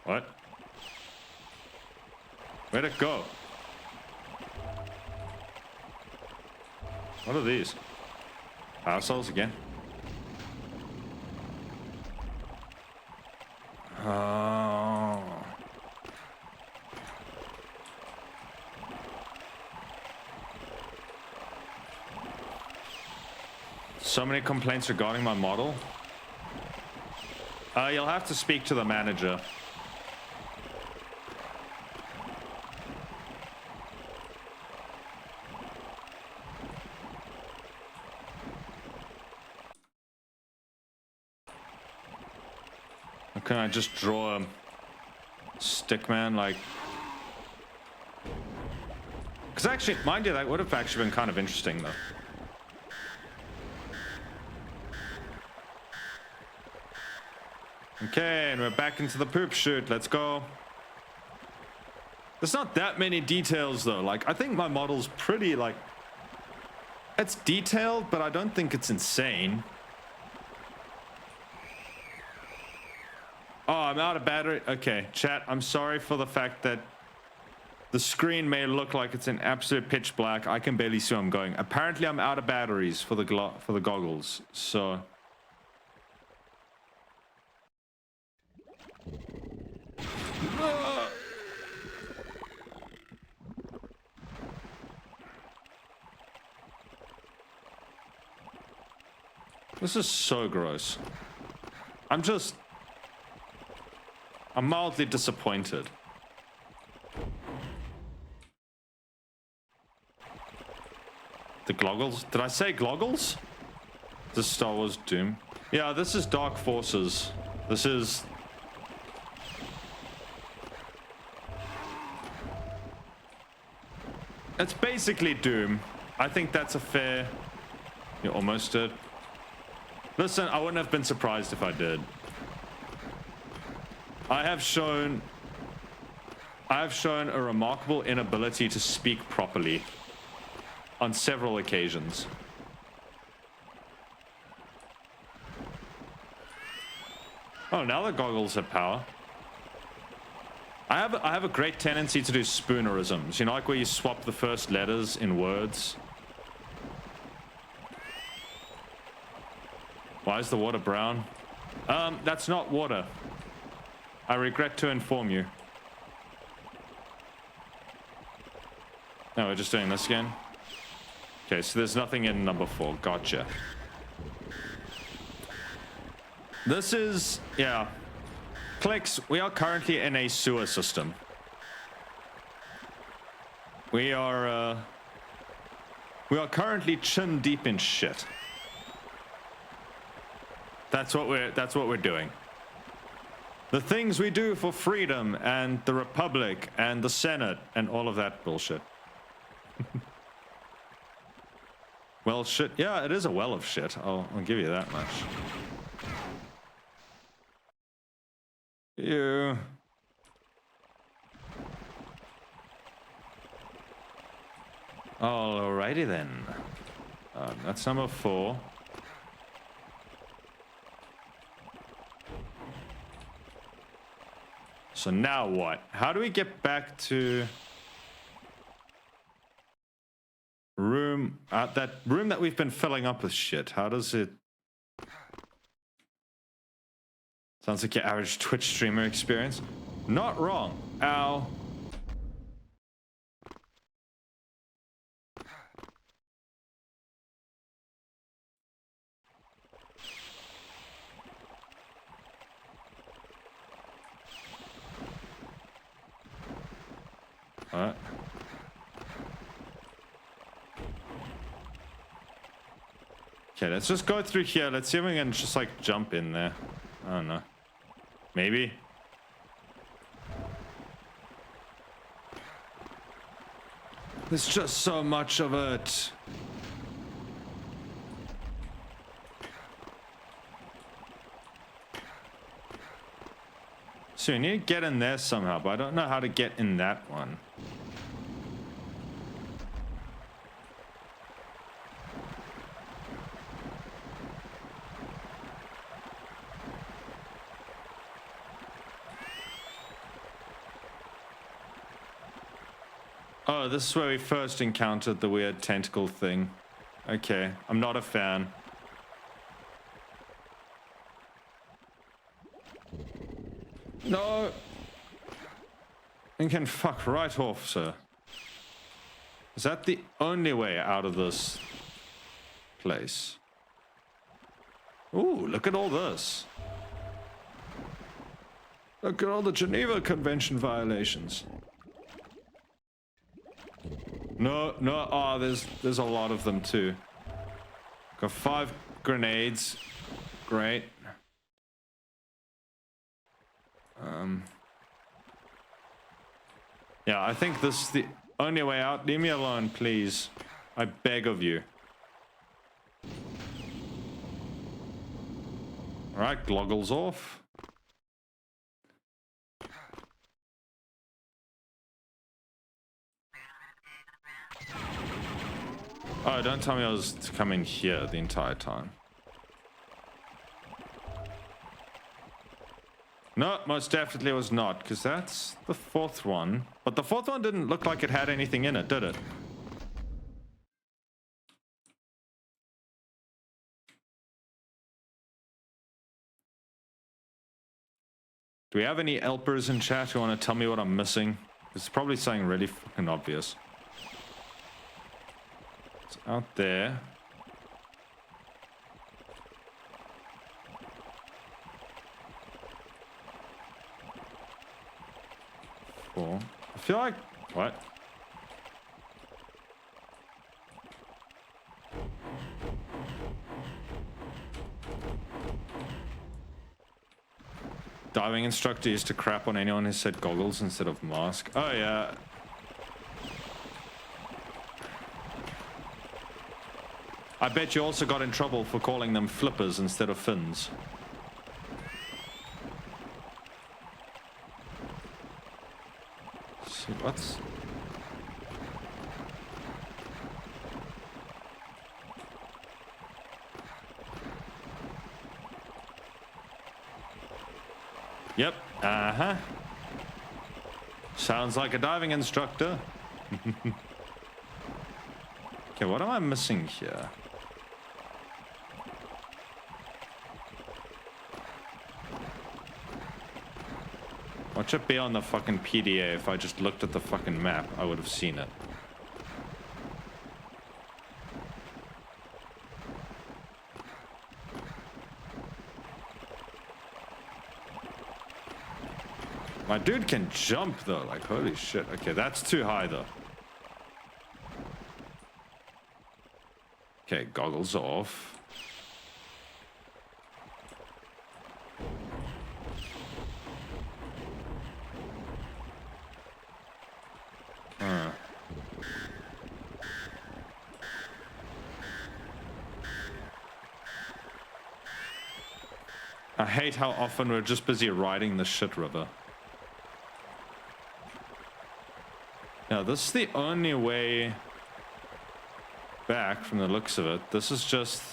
S1: What? Where'd it go? What are these? Assholes again? Oh. So many complaints regarding my model. You'll have to speak to the manager. Can I just draw a stickman, like... Because actually, mind you, that would have actually been kind of interesting, though. Okay, and we're back into the poop chute. Let's go. There's not that many details, though. Like, I think my model's pretty, like... It's detailed, but I don't think it's insane. Oh, I'm out of battery. Okay, chat, I'm sorry for the fact that the screen may look like it's in absolute pitch black. I can barely see where I'm going. Apparently, I'm out of batteries for the goggles, so... This is so gross. I'm mildly disappointed. The goggles? Did I say goggles? This is Star Wars Doom. Yeah, this is Dark Forces. This is... It's basically Doom. I think that's a fair... You almost did. Listen, I wouldn't have been surprised if I did. I have shown a remarkable inability to speak properly on several occasions. Oh, now the goggles have power. I have a great tendency to do spoonerisms. You know, like where you swap the first letters in words. Why is the water brown? That's not water. I regret to inform you. No, we're just doing this again. Okay, so there's nothing in number 4. Gotcha. This is, yeah. Clicks, we are currently in a sewer system. We are currently chin deep in shit. That's what we're doing. The things we do for freedom and the Republic and the Senate and all of that bullshit. Well, shit. Yeah, it is a well of shit. I'll give you that much. You. Alrighty then. That's number 4. So now what? How do we get back to room? That room that we've been filling up with shit. How does it? Sounds like your average Twitch streamer experience. Not wrong. Ow. Alright. Okay, let's just go through here. Let's see if we can just like jump in there. I don't know. Maybe. There's just so much of it. So you need to get in there somehow, but I don't know how to get in that one. Oh, this is where we first encountered the weird tentacle thing. Okay, I'm not a fan. No! You can fuck right off, sir. Is that the only way out of this place? Ooh, look at all this. Look at all the Geneva Convention violations. No, oh, there's a lot of them too. Got 5 grenades. Great. Yeah, I think this is the only way out. Leave me alone, please. I beg of you. Alright, goggles off. Oh, don't tell me I was to come in here the entire time. No, most definitely was not, because that's the 4th one. But the 4th one didn't look like it had anything in it, did it? Do we have any helpers in chat who want to tell me what I'm missing? It's probably something really fucking obvious. It's out there. feel like... What? Diving instructor used to crap on anyone who said goggles instead of mask. Oh yeah. I bet you also got in trouble for calling them flippers instead of fins. See what's... Yep, uh-huh. Sounds like a diving instructor. Okay, what am I missing here? Watch it be on the fucking PDA. If I just looked at the fucking map, I would have seen it. My dude can jump though, like holy shit. Okay, that's too high though. Okay, goggles off. I hate how often we're just busy riding the shit river. Now, this is the only way back from the looks of it. This is just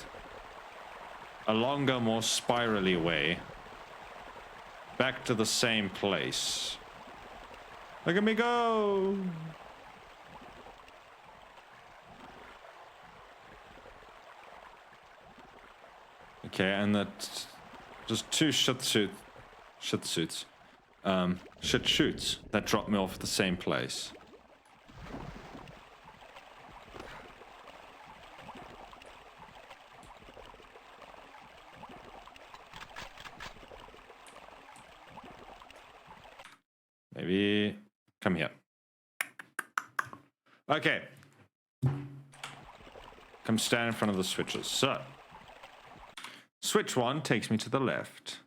S1: a longer, more spirally way back to the same place. Look at me go! Okay, and that's just two shit shoots that drop me off at the same place. Maybe come here. Okay. Come stand in front of the switches. So, switch 1 takes me to the left.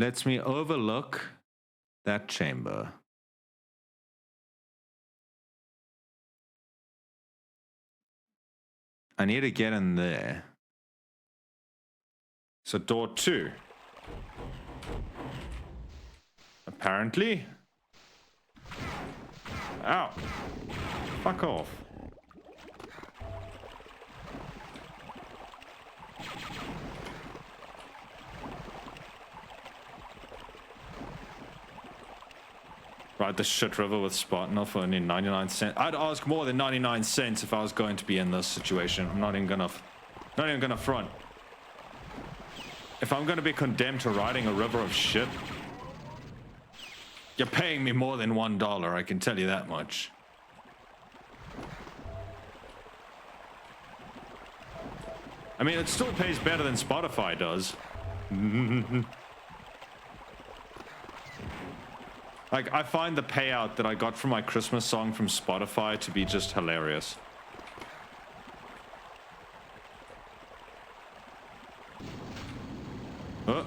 S1: Lets me overlook that chamber. I need to get in there. So door 2. Apparently. Ow. Fuck off. Ride the shit river with Spartannell for only 99 cents. I'd ask more than 99 cents if I was going to be in this situation. I'm not even gonna front. If I'm gonna be condemned to riding a river of shit, you're paying me more than $1, I can tell you that much. I mean, it still pays better than Spotify does. Like, I find the payout that I got from my Christmas song from Spotify to be just hilarious. Oh.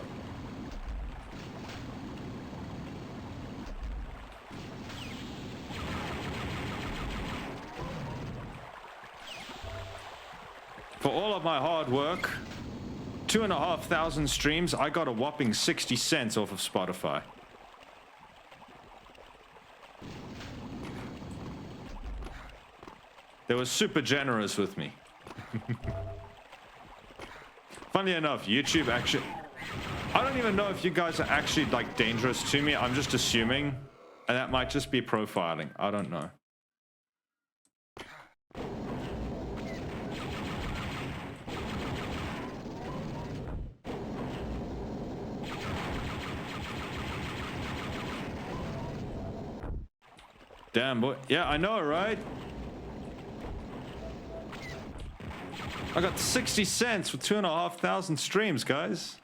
S1: For all of my hard work, 2,500 streams, I got a whopping 60 cents off of Spotify. They were super generous with me. Funny enough, YouTube actually... I don't even know if you guys are actually, like, dangerous to me. I'm just assuming. And that might just be profiling. I don't know. Damn, boy. Yeah, I know, right? I got 60 cents with 2,500 streams, guys.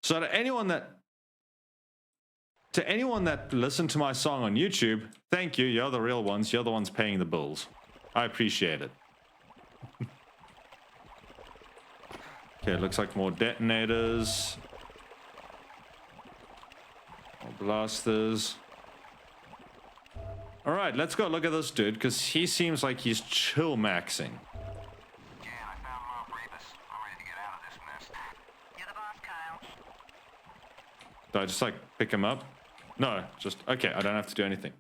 S1: So to anyone that listened to my song on YouTube, thank you. You're the real ones. You're the ones paying the bills. I appreciate it. Okay, looks like more detonators. More blasters. All right, let's go look at this dude, because he seems like he's chill maxing.
S10: Jan, I found Mom Rebus. I'm ready to get out of this mess.
S6: You're the boss, Kyle.
S1: Do I just like pick him up? No, just, okay, I don't have to do anything.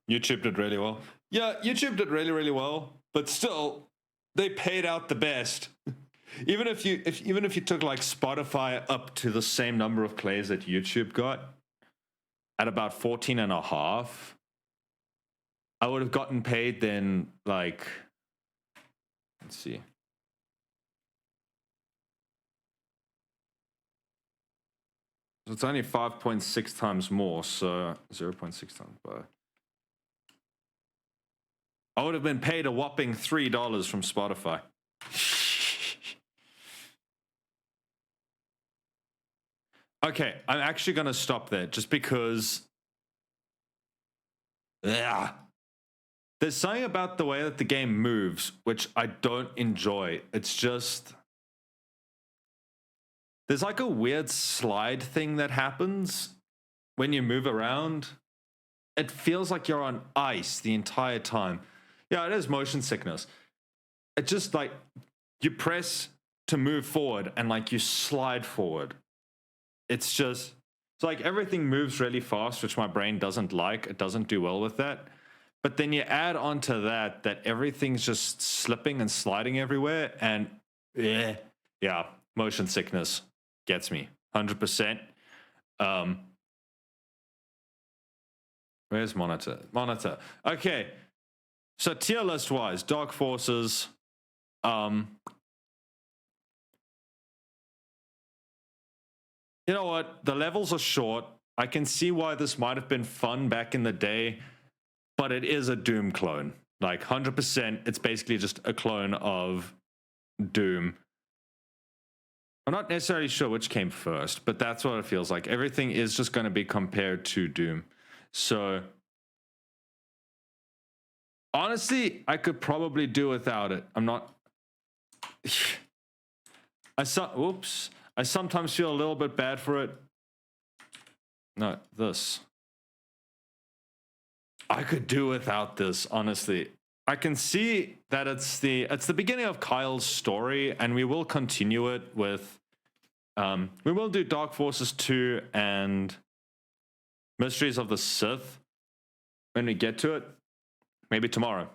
S1: YouTube did really well. Yeah, YouTube did really, really well, but still, they paid out the best. Even if you took like Spotify up to the same number of plays that YouTube got, at about 14.5, I would have gotten paid then like, let's see. So it's only 5.6 times more, so 0.6 times by. I would have been paid a whopping $3 from Spotify. Okay, I'm actually going to stop there just because... Yeah. There's something about the way that the game moves which I don't enjoy. It's just... There's like a weird slide thing that happens when you move around. It feels like you're on ice the entire time. Yeah, it is motion sickness. It just like you press to move forward and like you slide forward. It's like everything moves really fast, which my brain doesn't like. It doesn't do well with that. But then you add onto that everything's just slipping and sliding everywhere, and yeah, motion sickness gets me 100%. Where's monitor? Monitor. Okay. So tier list wise, Dark Forces, you know what? The levels are short. I can see why this might have been fun back in the day, but it is a Doom clone. Like 100%, it's basically just a clone of Doom. I'm not necessarily sure which came first, but that's what it feels like. Everything is just going to be compared to Doom. So honestly, I could probably do without it. I'm not... Oops. I sometimes feel a little bit bad for it. No, this. I could do without this, honestly. I can see that it's the beginning of Kyle's story, and we will continue it with... we will do Dark Forces 2 and Mysteries of the Sith when we get to it. Maybe tomorrow.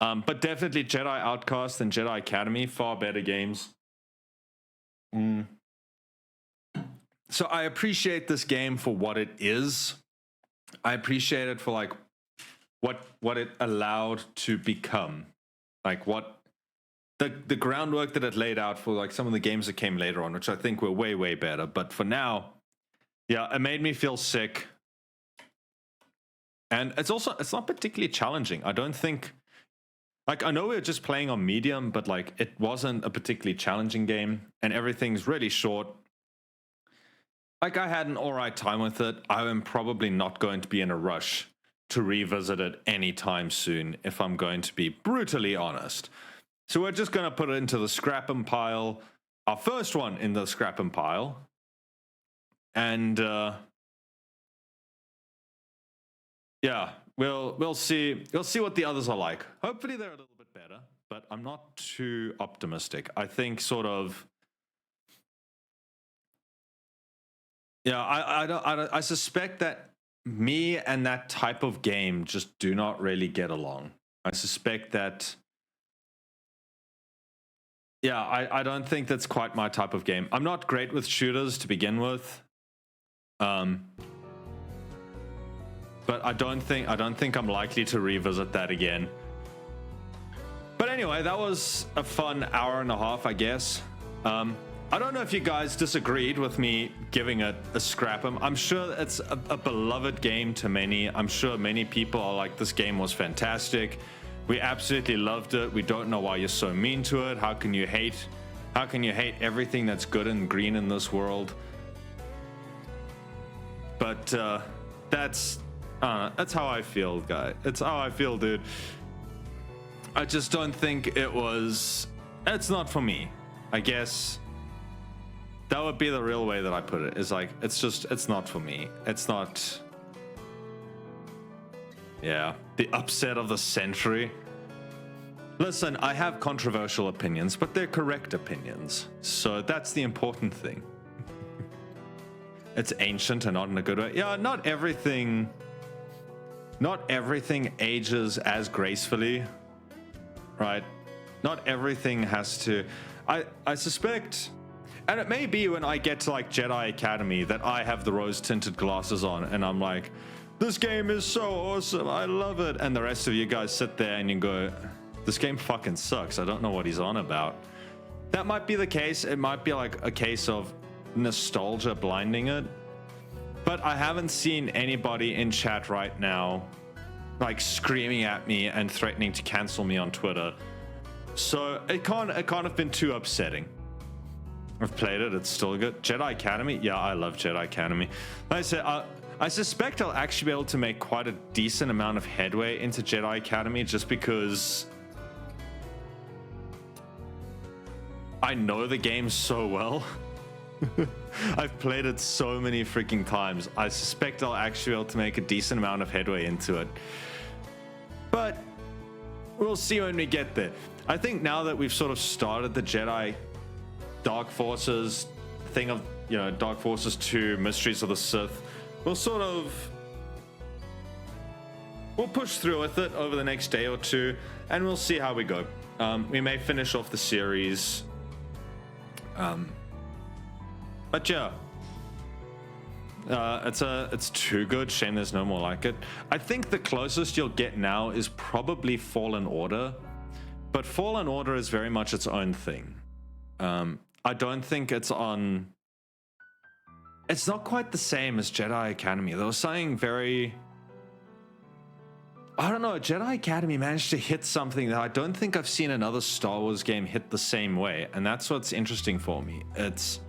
S1: But definitely Jedi Outcast and Jedi Academy, far better games. So I appreciate this game for what it is. I appreciate it for like what it allowed to become. Like what the groundwork that it laid out for like some of the games that came later on, which I think were way, way better. But for now, yeah, it made me feel sick. And it's not particularly challenging. I don't think, like, I know we were just playing on medium, but like it wasn't a particularly challenging game, and everything's really short. Like, I had an alright time with it. I am probably not going to be in a rush to revisit it anytime soon, if I'm going to be brutally honest. So we're just going to put it into the scrapping pile, our first one in the scrapping pile. And yeah, we'll see what the others are like. Hopefully they're a little bit better, but I'm not too optimistic. I think sort of, yeah, I suspect that me and that type of game just do not really get along. I suspect that, yeah, I don't think that's quite my type of game. I'm not great with shooters to begin with. But I don't think I'm likely to revisit that again. But anyway, that was a fun hour and a half, I guess. I don't know if you guys disagreed with me giving it a scrap. I'm sure it's a beloved game to many. I'm sure many people are like, this game was fantastic. We absolutely loved it. We don't know why you're so mean to it. How can you hate everything that's good and green in this world? But that's how I feel, guy. It's how I feel, dude. I just don't think it's not for me. I guess that would be the real way that I put it. Is like, it's not for me. It's not. Yeah, the upset of the century. Listen, I have controversial opinions, but they're correct opinions. So that's the important thing. It's ancient and not in a good way. Yeah, not everything ages as gracefully, right? Not everything has to. I suspect, and it may be when I get to like Jedi Academy that I have the rose-tinted glasses on and I'm like, this game is so awesome, I love it. And the rest of you guys sit there and you go, this game fucking sucks. I don't know what he's on about. That might be the case. It might be like a case of nostalgia blinding it. But I haven't seen anybody in chat right now like screaming at me and threatening to cancel me on Twitter. So it can't have been too upsetting. I've played it. It's still good. Jedi Academy. Yeah, I love Jedi Academy. Like I said, I suspect I'll actually be able to make quite a decent amount of headway into Jedi Academy just because I know the game so well. I've played it so many freaking times. I suspect I'll actually be able to make a decent amount of headway into it. But we'll see when we get there. I think now that we've sort of started the Jedi Dark Forces thing of, Dark Forces 2, Mysteries of the Sith, we'll push through with it over the next day or two, and we'll see how we go. We may finish off the series. But yeah, it's too good. Shame there's no more like it. I think the closest you'll get now is probably Fallen Order, but Fallen Order is very much its own thing. I don't think it's not quite the same as Jedi Academy. There was something very, I don't know, Jedi Academy managed to hit something that I don't think I've seen another Star Wars game hit the same way, and that's what's interesting for me. It's,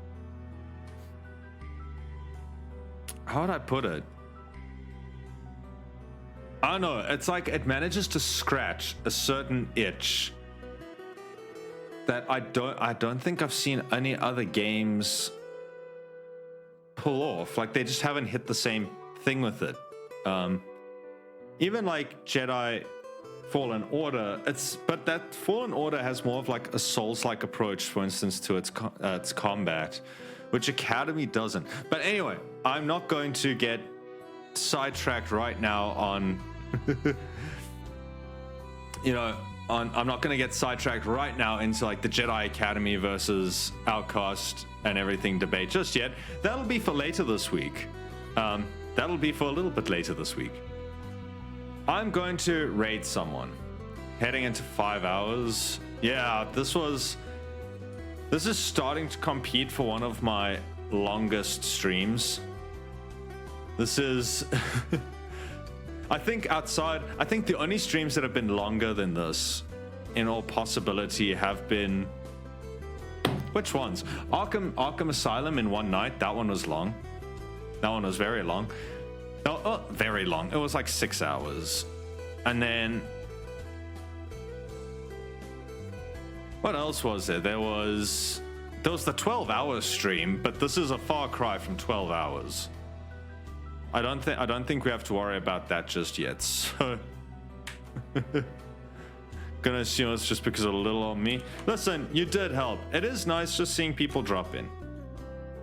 S1: how would I put it? I don't know, it's like it manages to scratch a certain itch that I don't think I've seen any other games pull off. Like, they just haven't hit the same thing with it. Even like Jedi Fallen Order, but that Fallen Order has more of like a Souls-like approach, for instance, to its combat, which Academy doesn't. But anyway, I'm not going to get sidetracked right now on I'm not going to get sidetracked right now into like the Jedi Academy versus Outcast and everything debate just yet. That'll be for later this week. That'll be for a little bit later this week. I'm going to raid someone heading into 5 hours. Yeah, this is starting to compete for one of my longest streams. This is I think the only streams that have been longer than this in all possibility have been, which ones? Arkham Asylum in one night. That one was long. That one was very long. No, very long. It was like 6 hours. And then what else was there? There was the 12-hour stream, but this is a far cry from 12 hours. I don't think we have to worry about that just yet. So gonna assume it's just because of a little on me. Listen, you did help. It is nice just seeing people drop in.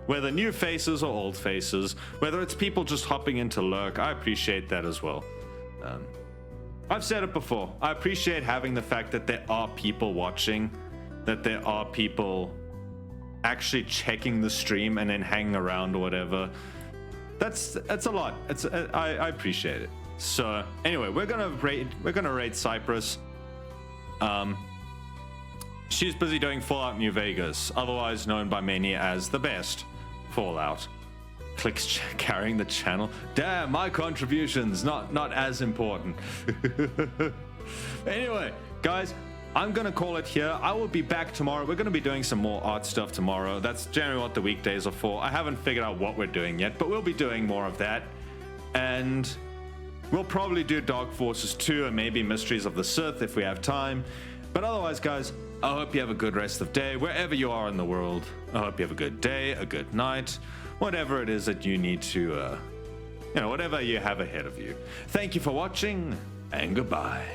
S1: Whether new faces or old faces, whether it's people just hopping into lurk, I appreciate that as well. I've said it before. I appreciate having the fact that there are people watching, that there are people actually checking the stream and then hanging around or whatever. That's a lot. I appreciate it. So anyway, we're gonna raid Cyprus. She's busy doing Fallout New Vegas, otherwise known by many as the best Fallout. Clicks carrying the channel. Damn, my contributions not as important. Anyway, guys, I'm gonna call it here. I will be back tomorrow. We're gonna be doing some more art stuff tomorrow. That's generally what the weekdays are for. I haven't figured out what we're doing yet, but we'll be doing more of that. And we'll probably do Dark Forces 2 and maybe Mysteries of the Sith if we have time. But otherwise, guys, I hope you have a good rest of the day wherever you are in the world. I hope you have a good day, a good night, whatever it is that you need to, whatever you have ahead of you. Thank you for watching, and goodbye.